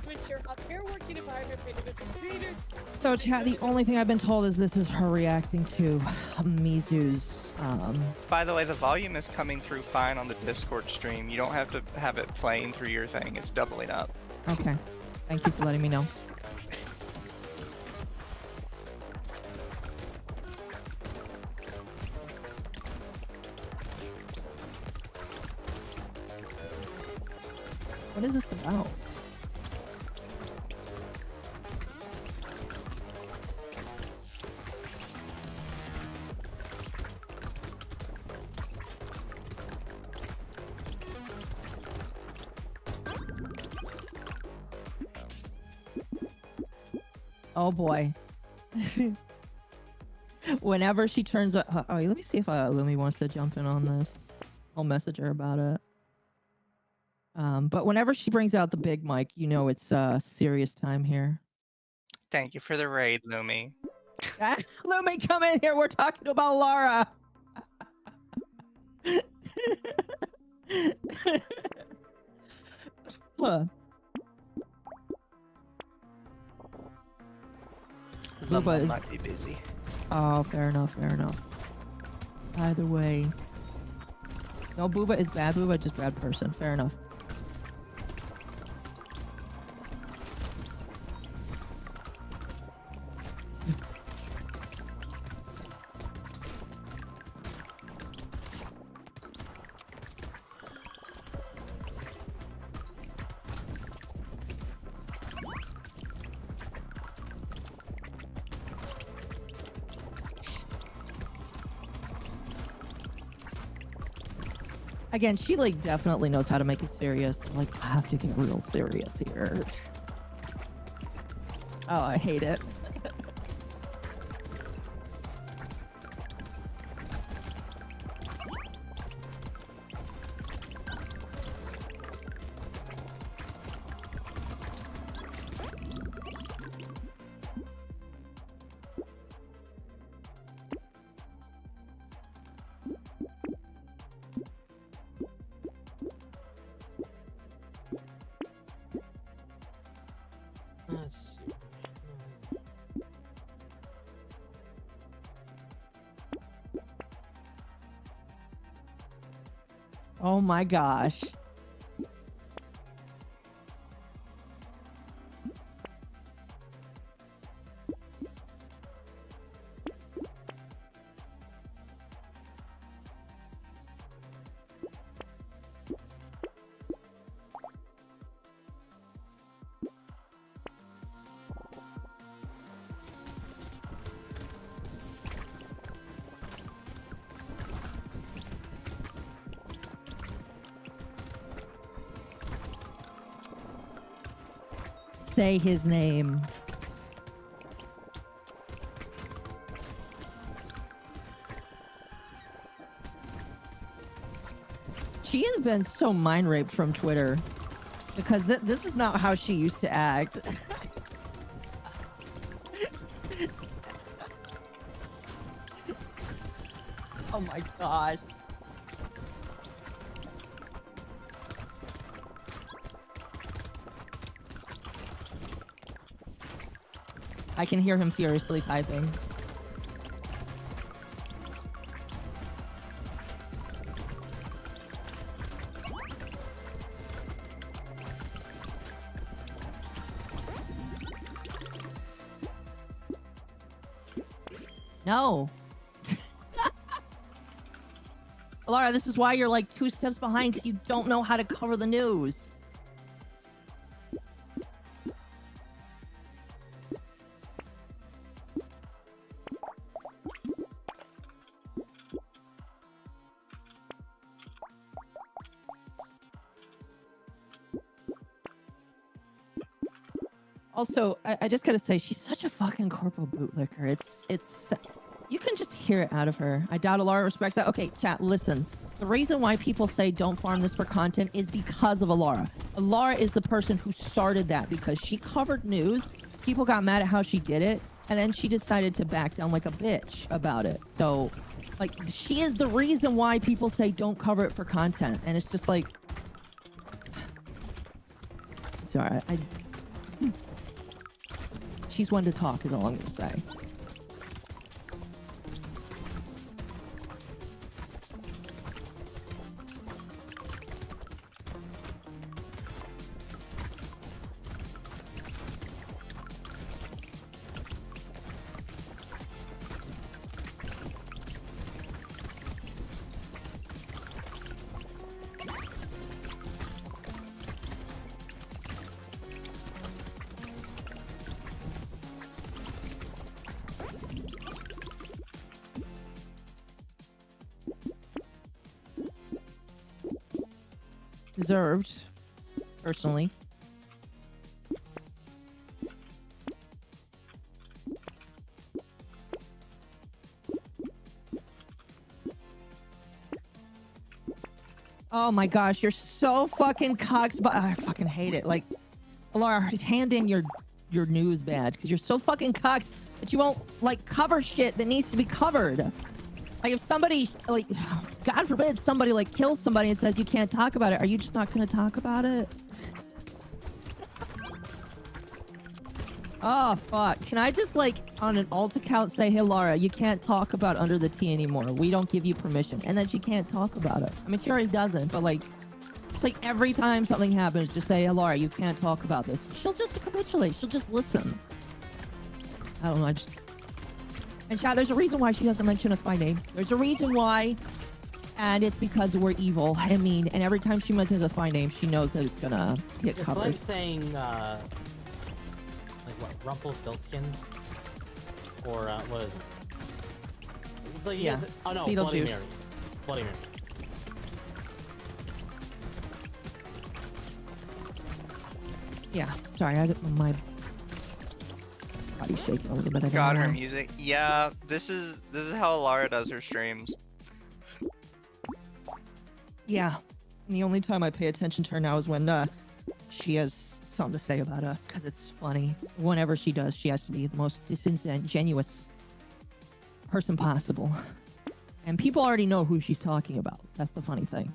to ensure a fair working environment for individual creators. So, chat, the only thing I've been told is this is her reacting to Mizu's, By the way, the volume is coming through fine on the Discord stream. You don't have to have it playing through your thing. It's doubling up. Okay. Thank you for letting me know. What is this about? Oh boy. Whenever she turns up, oh, let me see if Lumi wants to jump in on this. I'll message her about it. But whenever she brings out the big mic, you know it's serious time here. Thank you for the raid, Lumi. Lumi, come in here. We're talking about Lara. Huh. Luma is... might be busy. Oh, fair enough, fair enough. Either way. No, Booba is bad. Booba just bad person. Fair enough. Again, she like definitely knows how to make it serious. Like, I have to get real serious here. Oh, I hate it. Let's see. Oh my gosh. Say his name. She has been so mind raped from Twitter because this is not how she used to act. Oh my gosh. I can hear him furiously typing. No. Laura, this is why you're like 2 steps behind, because you don't know how to cover the news. Also, I just gotta say, she's such a fucking corporal bootlicker. It's you can just hear it out of her. I doubt Alara respects that. Okay, chat, listen. The reason why people say don't farm this for content is because of Alara. Alara is the person who started that because she covered news. People got mad at how she did it, and then she decided to back down like a bitch about it. So, like, she is the reason why people say don't cover it for content. And it's just like, sorry, she's one to talk is all I'm gonna say. Deserved, personally. Oh my gosh, you're so fucking cocked, but I fucking hate it. Like, Alara, hand in your news badge because you're so fucking cocked that you won't like cover shit that needs to be covered. Like, if somebody, like, God forbid, somebody, like, kills somebody and says you can't talk about it, are you just not going to talk about it? Oh, fuck. Can I just, like, on an alt account say, hey, Laura, you can't talk about Under the Tea anymore. We don't give you permission. And then she can't talk about it. I mean, she already doesn't, but, like, it's like every time something happens, just say, hey, Laura, you can't talk about this. She'll just capitulate. She'll just listen. I don't know, And chat, there's a reason why she doesn't mention us by name. There's a reason why, and it's because we're evil. I mean, and every time she mentions us by name, she knows that it's gonna get covered. It's like saying, like what, Rumpelstiltskin? Or, what is it? It's like, yes, oh no, Bloody Mary. Bloody Mary. Yeah, sorry, I didn't, my Body's shaking a little bit. I God, don't her know. music. Yeah, this is how Lara does her streams. Yeah. And the only time I pay attention to her now is when she has something to say about us, because it's funny. Whenever she does, she has to be the most disingenuous person possible. And people already know who she's talking about. That's the funny thing.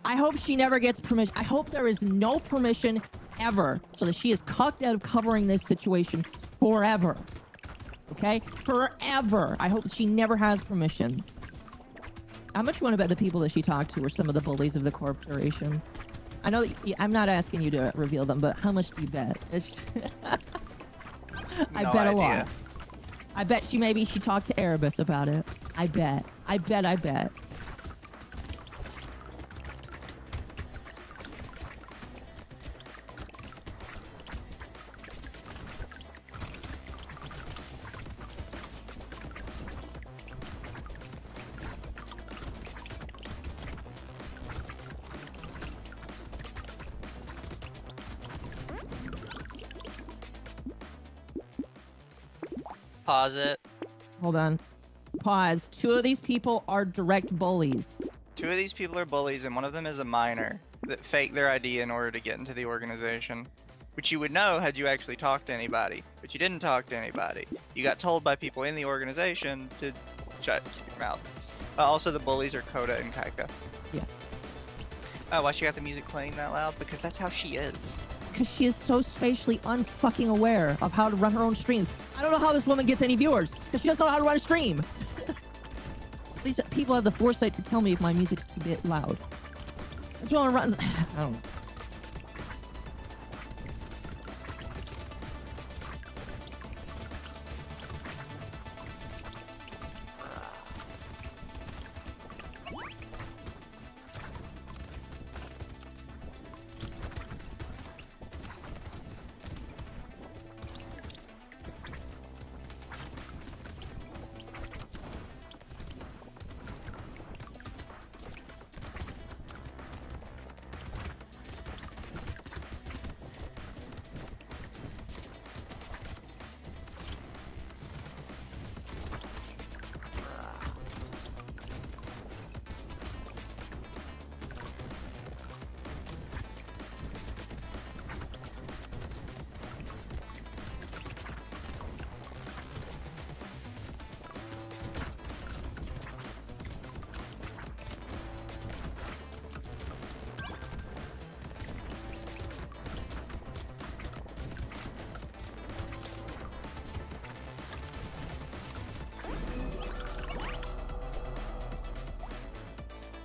I hope she never gets permission. I hope there is no permission ever, so that she is cucked out of covering this situation forever. Okay? Forever. I hope she never has permission. How much you want to bet the people that she talked to were some of the bullies of the corporation? I know that I'm not asking you to reveal them, but how much do you bet? I bet a lot. I bet she talked to Erebus about it. I bet. Pause it. Hold on. Pause. 2 of these people are direct bullies. 2 of these people are bullies, and one of them is a minor that faked their ID in order to get into the organization. Which you would know had you actually talked to anybody. But you didn't talk to anybody. You got told by people in the organization to shut your mouth. Also, the bullies are Coda and Kaika. Yeah. Oh, why she got the music playing that loud? Because that's how she is. Because she is so spatially unfucking aware of how to run her own streams. I don't know how this woman gets any viewers, because she doesn't know how to run a stream. These people have the foresight to tell me if my music's too bit loud. This woman runs. I don't know.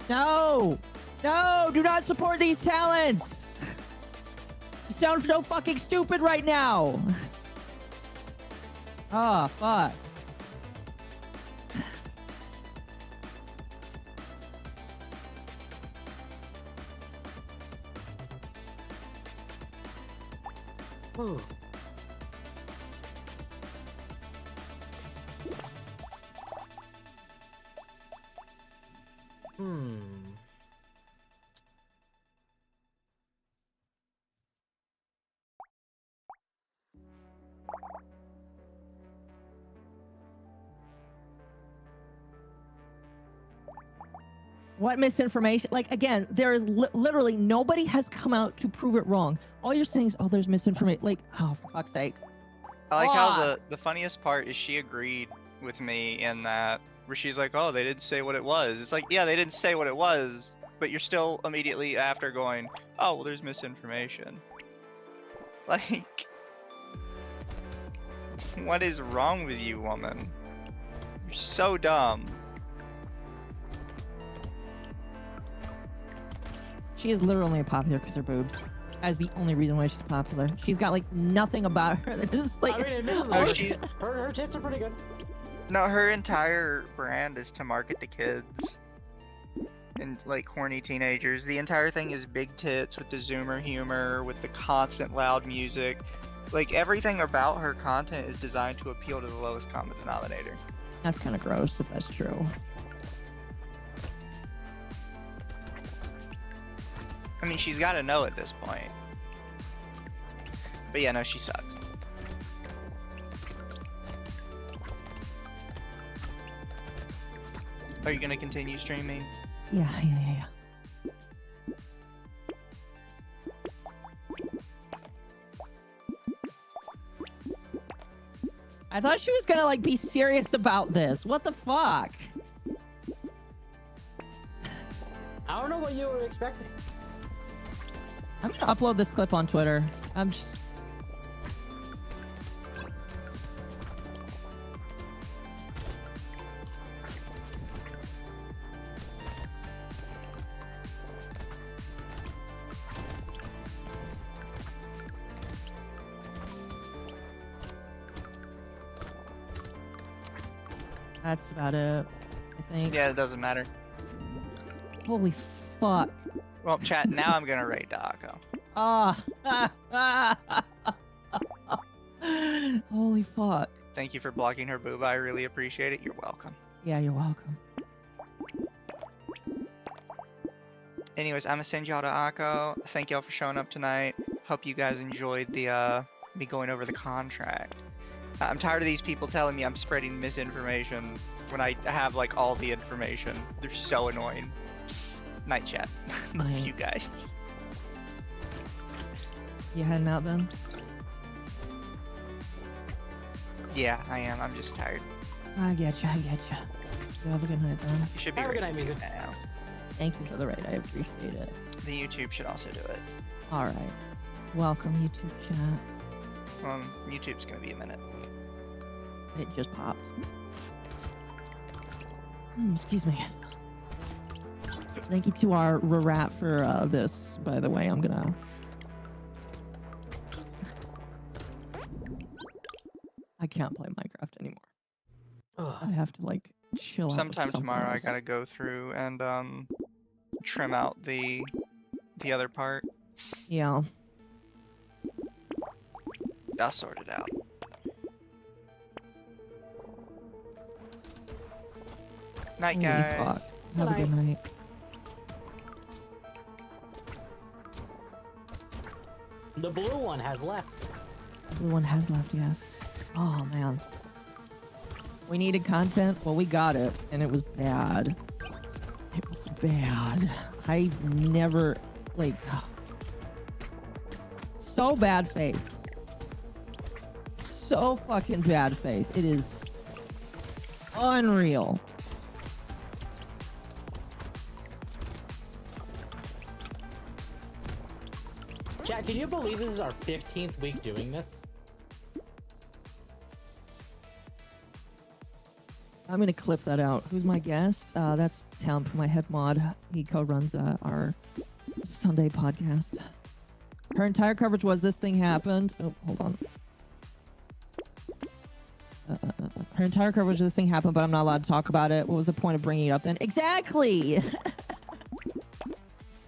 No! No! Do not support these talents! You sound so fucking stupid right now! Ah, fuck. Ooh. What misinformation? Like, again, there is literally nobody has come out to prove it wrong. All you're saying is, oh, there's misinformation. Like, oh, for fuck's sake. I like how the funniest part is she agreed with me in that, where she's like, oh, they didn't say what it was. It's like, yeah, they didn't say what it was, but you're still immediately after going, oh, well, there's misinformation. Like, what is wrong with you, woman? You're so dumb. She is literally popular because her boobs. That's the only reason why she's popular. She's got like nothing about her. They're just like, I mean, her tits are pretty good. No, her entire brand is to market to kids and like horny teenagers. The entire thing is big tits with the zoomer humor, with the constant loud music. Like, everything about her content is designed to appeal to the lowest common denominator. That's kind of gross if that's true. I mean, she's got to know at this point. But yeah, no, she sucks. Are you gonna continue streaming? Yeah. I thought she was gonna like be serious about this. What the fuck? I don't know what you were expecting. I'm gonna upload this clip on Twitter. I'm just. That's about it, I think. Yeah, it doesn't matter. Holy fuck. Well, chat, now I'm gonna raid Akko. Ah. Holy fuck. Thank you for blocking her boob. I really appreciate it. You're welcome. Yeah, you're welcome. Anyways, I'm gonna send y'all to Akko. Thank y'all for showing up tonight. Hope you guys enjoyed the me going over the contract. I'm tired of these people telling me I'm spreading misinformation when I have like all the information. They're so annoying. Night chat. Love you guys. You heading out then? Yeah, I am. I'm just tired. I get you. You have a good night then. You should be Have a good night, raiding music. now. Thank you for the raid. I appreciate it. The YouTube should also do it. All right. Welcome, YouTube chat. YouTube's gonna be a minute. It just popped. Excuse me. Thank you to our rat for this, by the way. I'm gonna... I can't play Minecraft anymore. I have to, like, chill out. Sometime tomorrow I gotta go through and, trim out the other part. Yeah. I'll sort it out. Night, Holy guys. fuck. Have a good night. The blue one has left. The blue one has left, yes. Oh, man. We needed content. Well, we got it, and it was bad. It was bad. I've never, like... So bad faith. So fucking bad faith. It is unreal. Chat, can you believe this is our 15th week doing this? I'm gonna clip that out. Who's my guest? That's Temp, my head mod. He co-runs our Sunday podcast. Her entire coverage was this thing happened. Oh, hold on. Her entire coverage of this thing happened, but I'm not allowed to talk about it. What was the point of bringing it up then? Exactly!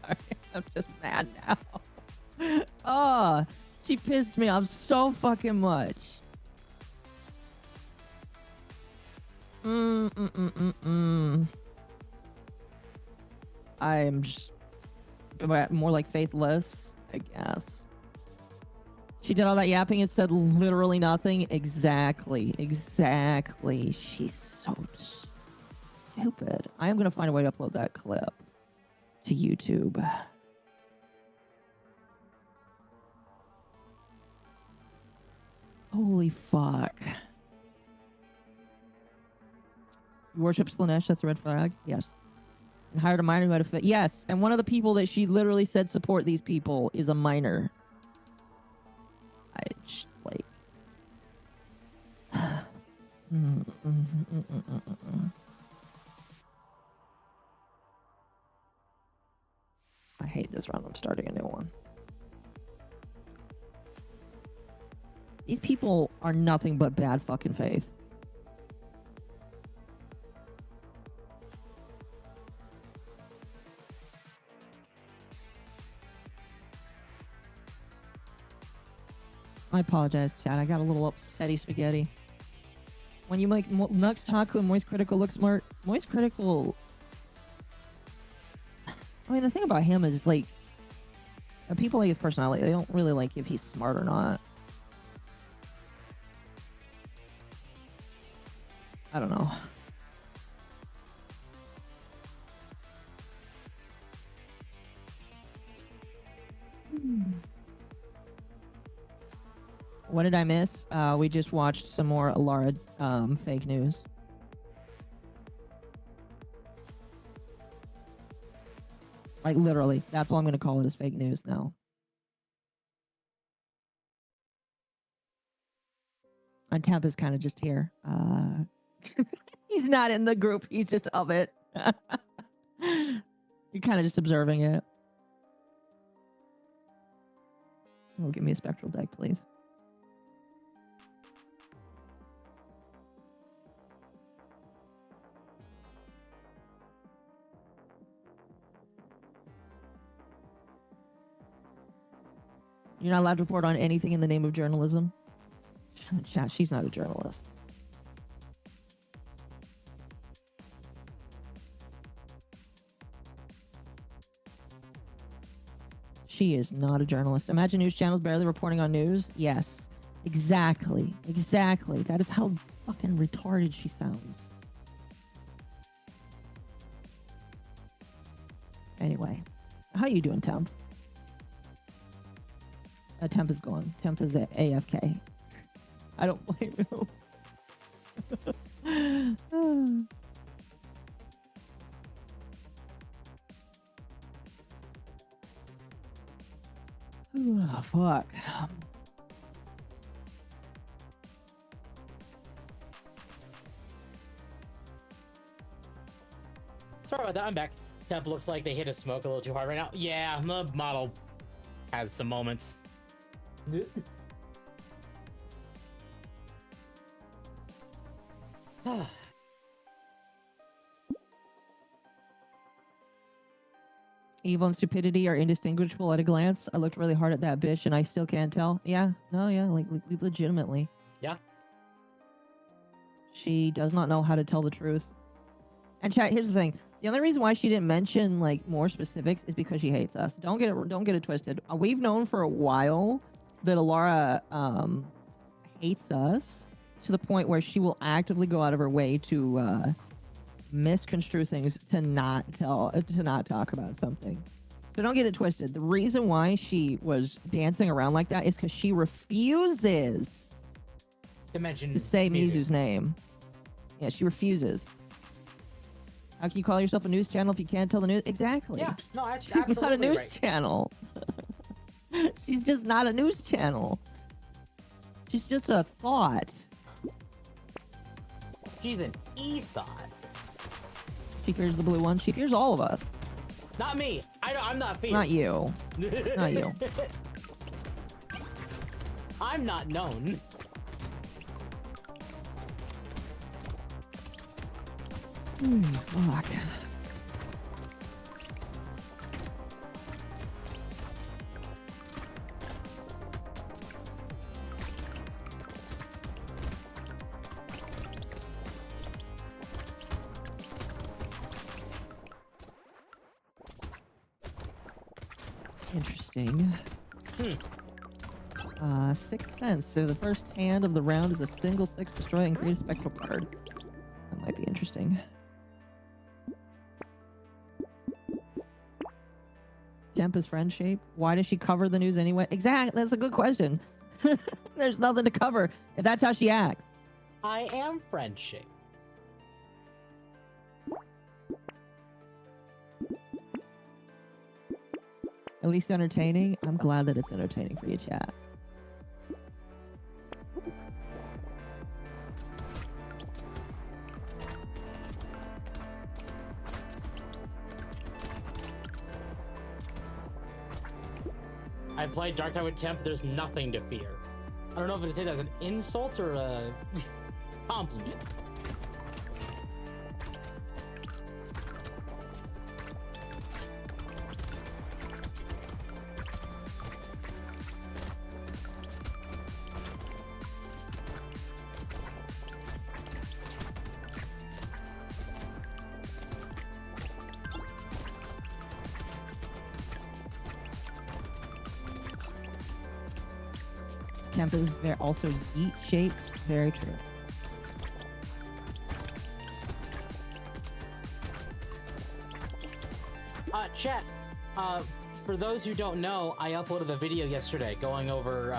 Sorry, I'm just mad now. Oh, she pissed me off so fucking much. I'm just more like faithless, I guess. She did all that yapping and said literally nothing. Exactly. She's so stupid. I am gonna find a way to upload that clip to YouTube. Holy fuck. You worship Slanesh, that's a red flag? Yes. And hired a miner who had a fit. Yes, and one of the people that she literally said support these people is a miner. I just, like... I hate this round. I'm starting a new one. These people are nothing but bad fucking faith. I apologize, Chad. I got a little upsetty spaghetti. When you make Nux Taku and Moist Critical look smart, Moist Critical... I mean, the thing about him is, like, people like his personality. They don't really like if he's smart or not. I don't know. What did I miss? We just watched some more Alara fake news. Like, literally. That's all I'm going to call it, is fake news now. And Temp is kind of just here. He's not in the group. He's just of it. You're kind of just observing it. Oh, give me a spectral deck, please. You're not allowed to report on anything in the name of journalism? Chat, she's not a journalist. She is not a journalist. Imagine news channels barely reporting on news. Yes, exactly. Exactly. That is how fucking retarded she sounds. Anyway, how you doing, Temp? Temp is gone. Temp is at AFK. I don't blame you. Oh, fuck. Sorry about that. I'm back. Temp looks like they hit a smoke a little too hard right now. Yeah, the model has some moments. Evil and stupidity are indistinguishable at a glance. I looked really hard at that bitch and I still can't tell. Yeah, no, yeah, like legitimately. Yeah. She does not know how to tell the truth. And chat, here's the thing. The only reason why she didn't mention like more specifics is because she hates us. Don't get it twisted. We've known for a while that Alara hates us to the point where she will actively go out of her way to misconstrue things to not talk about something. So don't get it twisted. The reason why she was dancing around like that is because she refuses to say Mizu's name. Yeah, she refuses. How can you call yourself a news channel if you can't tell the news? Exactly. Yeah, no, she's not a news channel. She's just not a news channel. She's just a thought. She's an e-thought. She fears the blue one. She fears all of us. Not me. I'm not feared. Not you. Not you. I'm not known. Fuck. Interesting. 6 cents. So the first hand of the round is a single 6 destroy and create a spectral card. That might be interesting. Temp is friend shape. Why does she cover the news anyway? Exactly. That's a good question. There's nothing to cover if that's how she acts. I am friend shape. At least entertaining. I'm glad that it's entertaining for you, chat. I played Dark Tide with Temp. There's nothing to fear. I don't know if it's as an insult or a compliment. temp is also yeet shaped. Very true. Chat. For those who don't know, I uploaded a video yesterday going over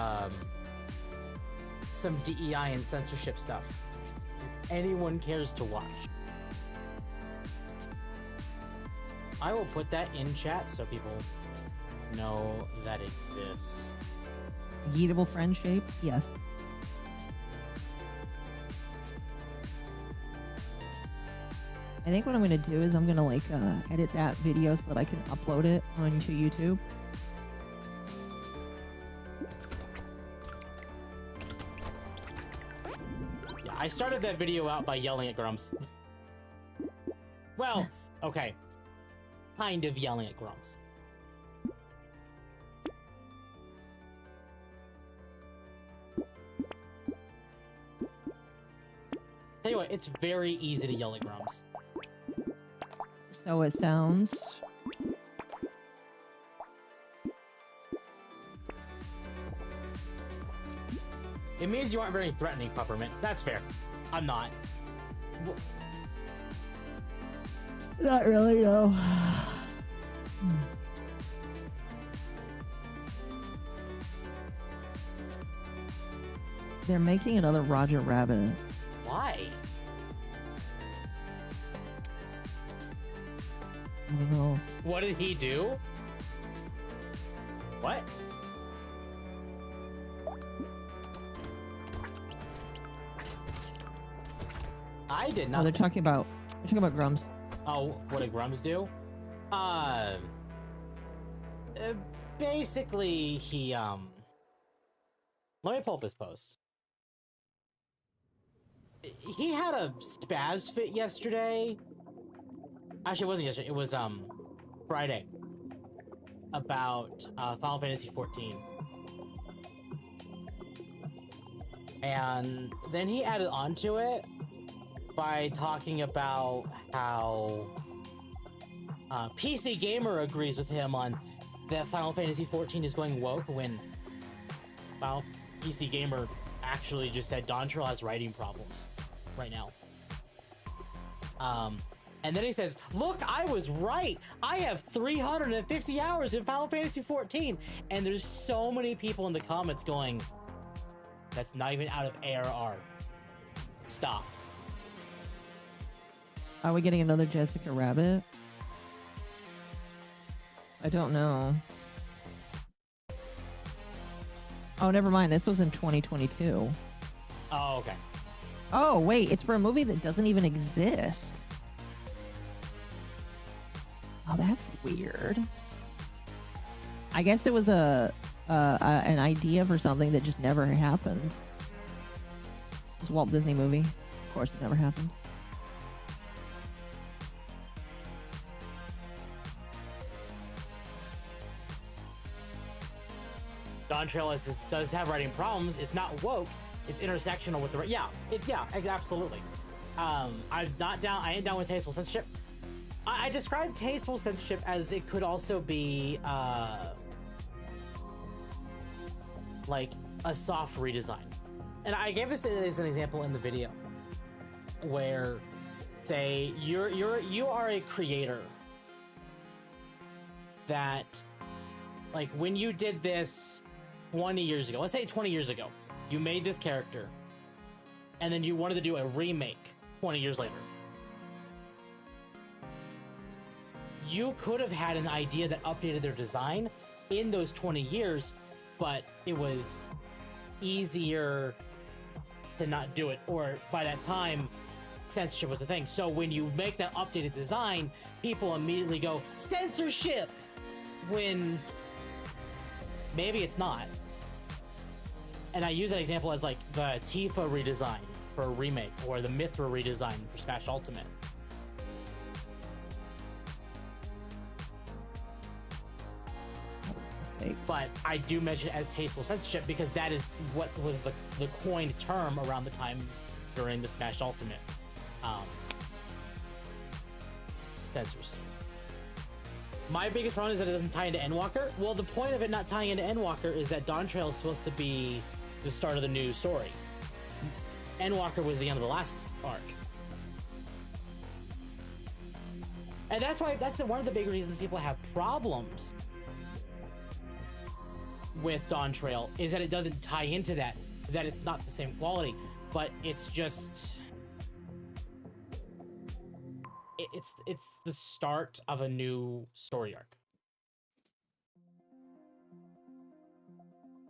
some DEI and censorship stuff. If anyone cares to watch, I will put that in chat so people know that exists. Yeetable friend shape? Yes. I think what I'm going to do is I'm going to like edit that video so that I can upload it onto YouTube. Yeah, I started that video out by yelling at Grumps. Well, okay. Kind of yelling at Grumps. Tell you what, it's very easy to yell at Grumps. So it sounds. It means you aren't very threatening, Peppermint. That's fair. I'm not. Not really, no. They're making another Roger Rabbit. Why? I don't know. What did he do? What? I did not. Oh, they're talking about Grums. Oh, what did Grums do? Basically, he let me pull up his post. He had a spaz fit yesterday. Actually, it wasn't yesterday. It was Friday. About Final Fantasy 14. And then he added onto it by talking about how PC Gamer agrees with him on that Final Fantasy 14 is going woke when PC Gamer actually just said Dontrell has writing problems right now. And then he says, look, I was right. I have 350 hours in Final Fantasy 14. And there's so many people in the comments going, that's not even out of ARR. Stop. Are we getting another Jessica Rabbit? I don't know. Oh, never mind. This was in 2022. Oh, okay. Oh, wait. It's for a movie that doesn't even exist. Oh, that's weird. I guess it was an idea for something that just never happened. It's a Walt Disney movie. Of course, it never happened. Dontrell does have writing problems. It's not woke. It's intersectional with the yeah, absolutely. I ain't down with tasteful censorship. I describe tasteful censorship as it could also be like a soft redesign. And I gave this as an example in the video where, say, you are a creator that, like, when you did this 20 years ago, let's say 20 years ago, you made this character and then you wanted to do a remake 20 years later. You could have had an idea that updated their design in those 20 years, but it was easier to not do it, or by that time, censorship was a thing. So when you make that updated design, people immediately go, censorship! When maybe it's not. And I use that example as like the Tifa redesign for a remake, or the Mithra redesign for Smash Ultimate. But I do mention it as tasteful censorship because that is what was the coined term around the time during the Smash Ultimate censors. My biggest problem is that it doesn't tie into Endwalker. Well, the point of it not tying into Endwalker is that Dontrell is supposed to be the start of the new story. Endwalker was the end of the last arc. And that's one of the big reasons people have problems with Dawn Trail, is that it doesn't tie into that it's not the same quality, but it's just it's the start of a new story arc.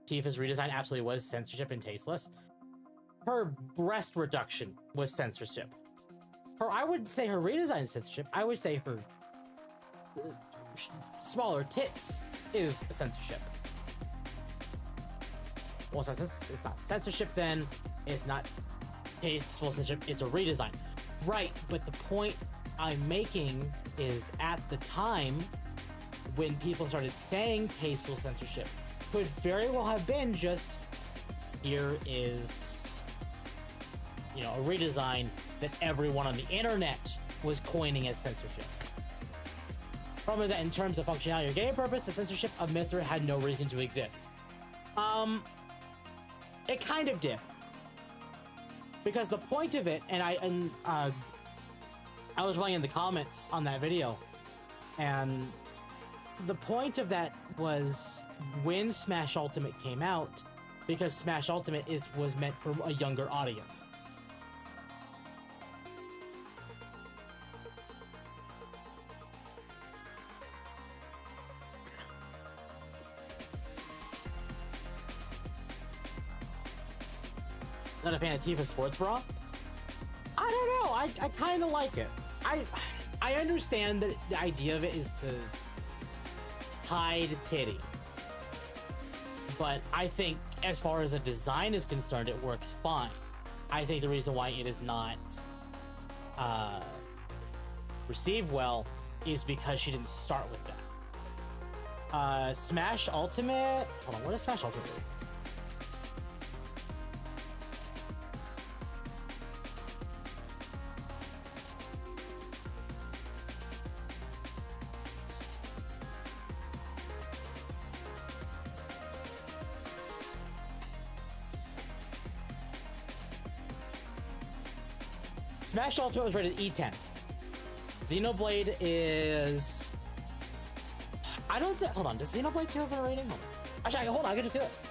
Tifa's redesign absolutely was censorship and tasteless. Her breast reduction was censorship. I wouldn't say her redesign is censorship. I would say her smaller tits is censorship. Well, it's not censorship then. It's not tasteful censorship. It's a redesign. Right, but the point I'm making is at the time when people started saying tasteful censorship could very well have been just, here is, you know, a redesign that everyone on the internet was coining as censorship. Problem is that in terms of functionality or game purpose, the censorship of Mithra had no reason to exist. It kind of did. Because the point of it, and I was playing in the comments on that video, and the point of that was when Smash Ultimate came out, because Smash Ultimate was meant for a younger audience. Not a fan of Tifa Sports Bra? I don't know. I kind of like it. I understand that the idea of it is to hide titty, but I think as far as a design is concerned, it works fine. I think the reason why it is not received well is because she didn't start with that. Smash Ultimate. Hold on. What is Smash Ultimate? Smash Ultimate was rated E10. Xenoblade is... I don't think... Hold on. Does Xenoblade 2 have a rating? Hold on. Actually, hold on. I can just do this.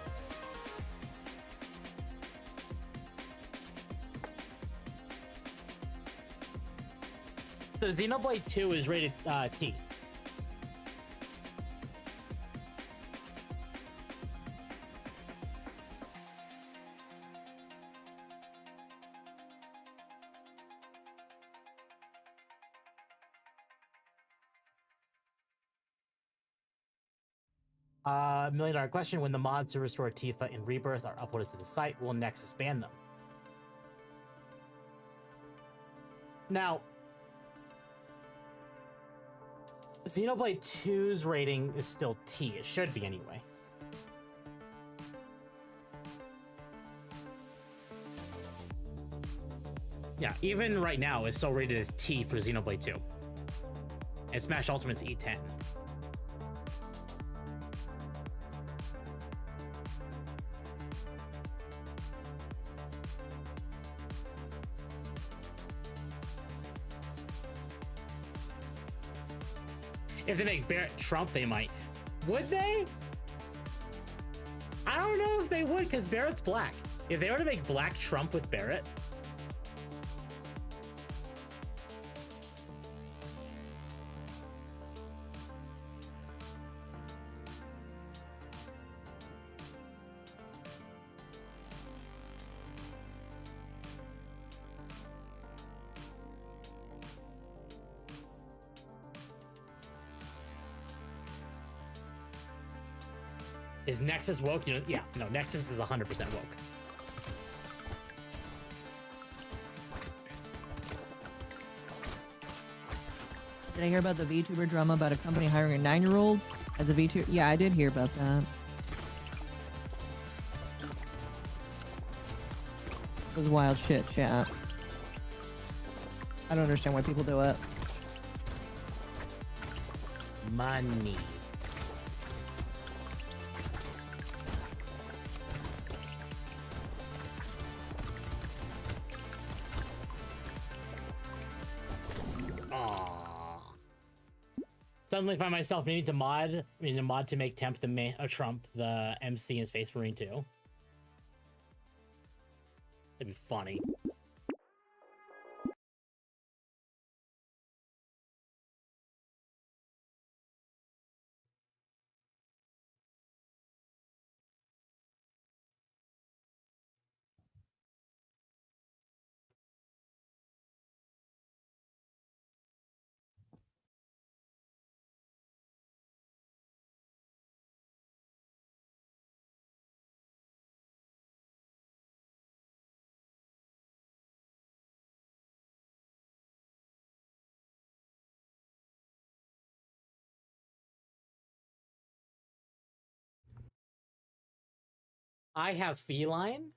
So Xenoblade 2 is rated T. $1 million question: when the mods to restore Tifa in Rebirth are uploaded to the site, will Nexus ban them? Now, Xenoblade 2's rating is still T. It should be anyway. Yeah, even right now, it's still rated as T for Xenoblade 2. And Smash Ultimate's E10. If they make Barrett Trump, they might. Would they? I don't know if they would, because Barrett's black. If they were to make Black Trump with Barrett... Is Nexus woke? You know, yeah, no, Nexus is 100% woke. Did I hear about the VTuber drama about a company hiring a 9-year-old as a VTuber? Yeah, I did hear about that. It was wild shit, chat. I don't understand why people do it. Money. Suddenly find myself needing to mod to make Temp Trump the MC in Space Marine 2. That'd be funny. I have feline.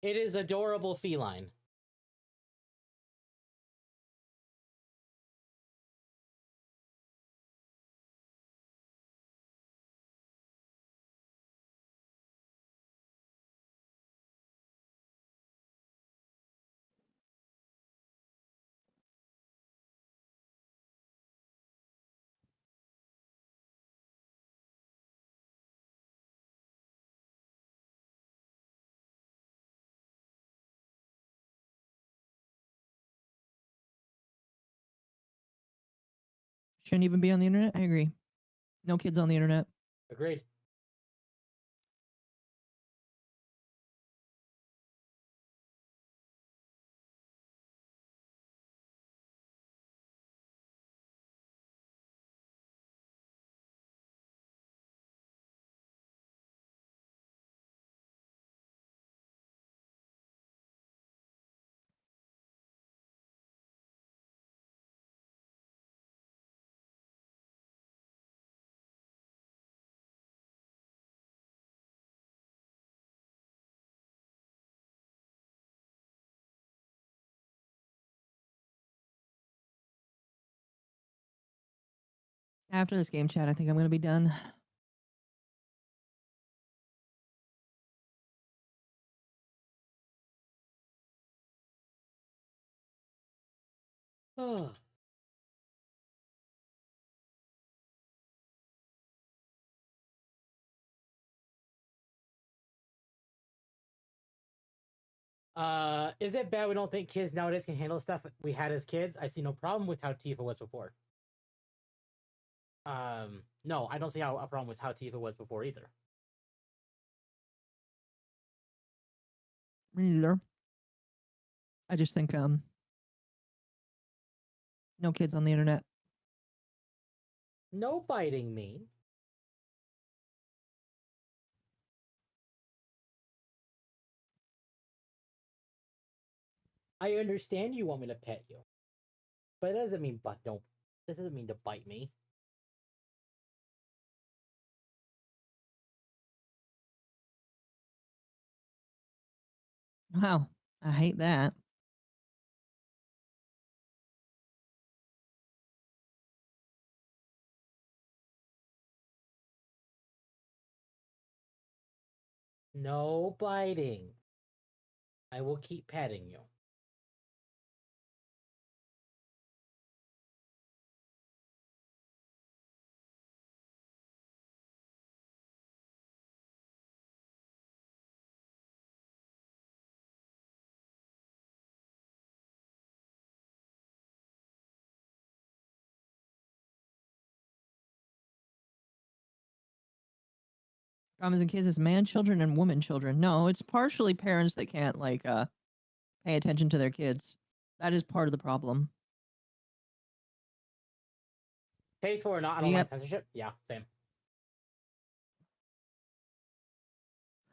It is adorable feline. Shouldn't even be on the internet. I agree. No kids on the internet. Agreed. After this game chat, I think I'm going to be done. Oh. Is it bad we don't think kids nowadays can handle stuff we had as kids? I see no problem with how Tifa was before. No, I don't see a problem with how Tifa was before either. Me neither. I just think no kids on the internet. No biting me. I understand you want me to pet you, but it doesn't mean that doesn't mean to bite me. Wow, I hate that. No biting. I will keep petting you. Problems in kids is man children and woman children. No, it's partially parents that can't pay attention to their kids. That is part of the problem. Tasteful or not, I don't like censorship. Yeah, same.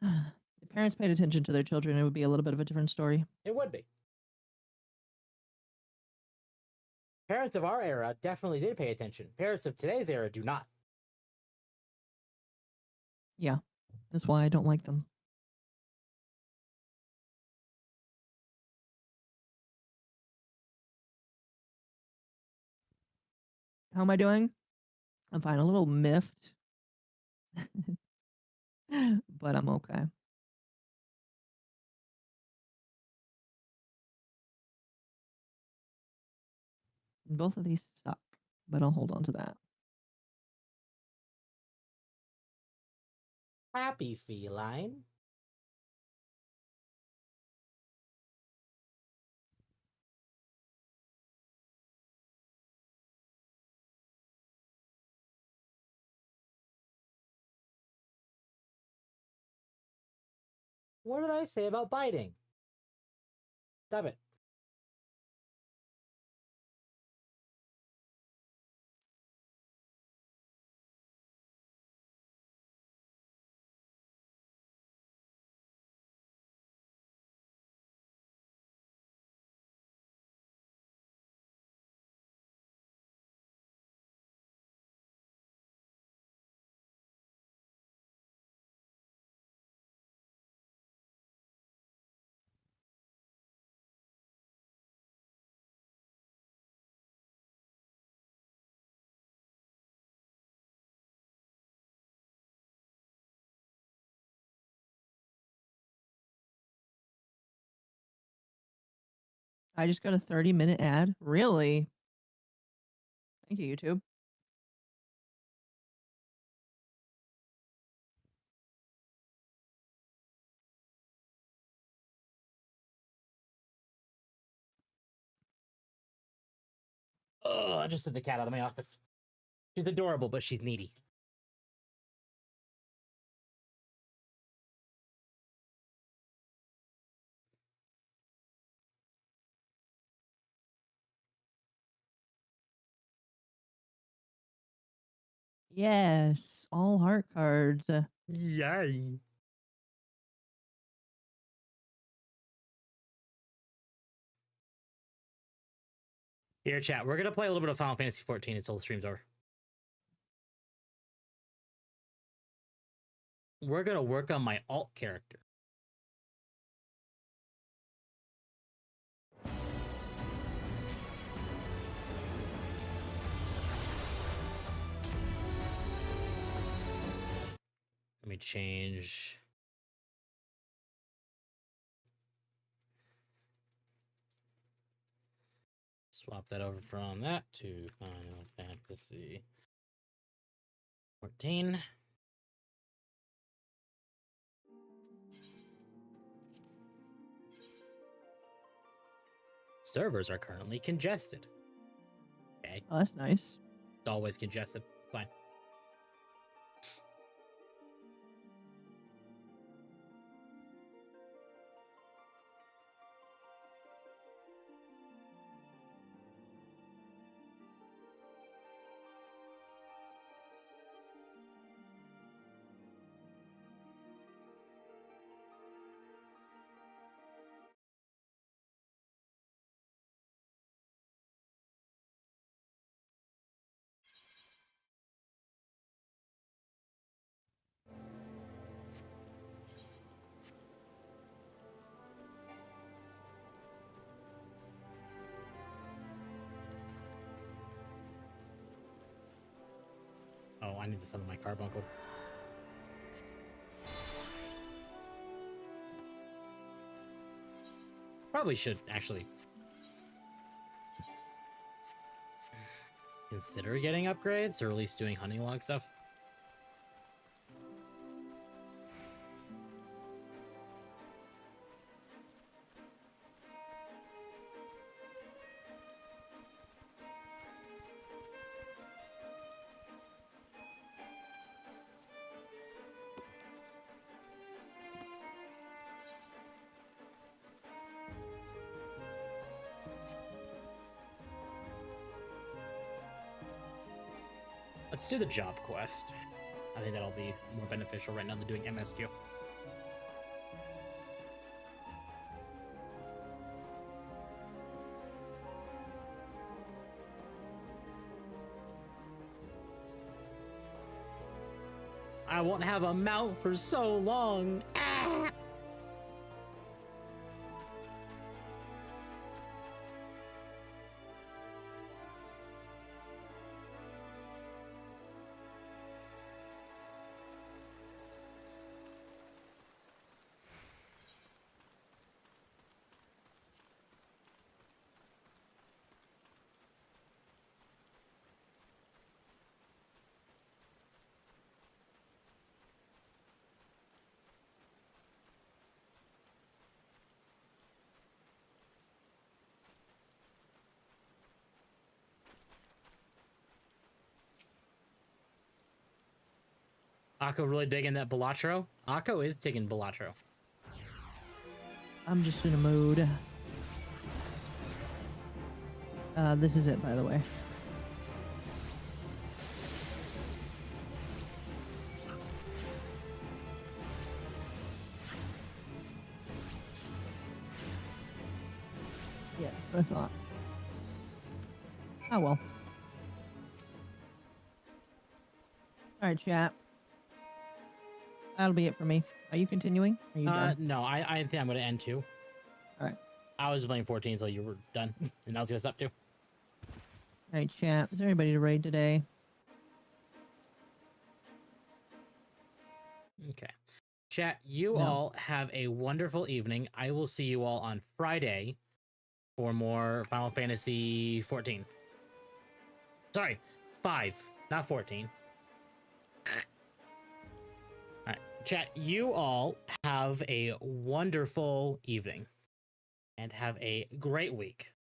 If parents paid attention to their children, it would be a little bit of a different story. It would be. Parents of our era definitely did pay attention. Parents of today's era do not. Yeah, that's why I don't like them. How am I doing? I'm fine. A little miffed, but I'm okay. Both of these suck, but I'll hold on to that. Happy feline. What did I say about biting? Stop it. I just got a 30-minute ad. Really? Thank you, YouTube. Oh, I just took the cat out of my office. She's adorable, but she's needy. Yes, all heart cards. Yay. Here, chat. We're gonna play a little bit of Final Fantasy 14 until the stream's over. We're gonna work on my alt character. Let me change. Swap that over from that to Final Fantasy 14. Servers are currently congested. Okay. Oh, that's nice. It's always congested. Fine. Oh, I need to summon my carbuncle. Probably should actually consider getting upgrades, or at least doing hunting log stuff. Let's do the job quest. I think that'll be more beneficial right now than doing MSQ. I won't have a mount for so long. Ah! Akko really digging that Balatro? Akko is digging Balatro. I'm just in a mood. This is it, by the way. Yeah, that's what I thought. Oh well. Alright, chat. That'll be it for me. Are you continuing? Are you done? No, I think I'm gonna end too. Alright. I was playing 14 until you were done, and I was gonna stop too. Alright, chat. Is there anybody to raid today? Okay. Chat, you all have a wonderful evening. I will see you all on Friday for more Final Fantasy 14. Sorry, 5, not 14. Alright, chat, you all have a wonderful evening and have a great week.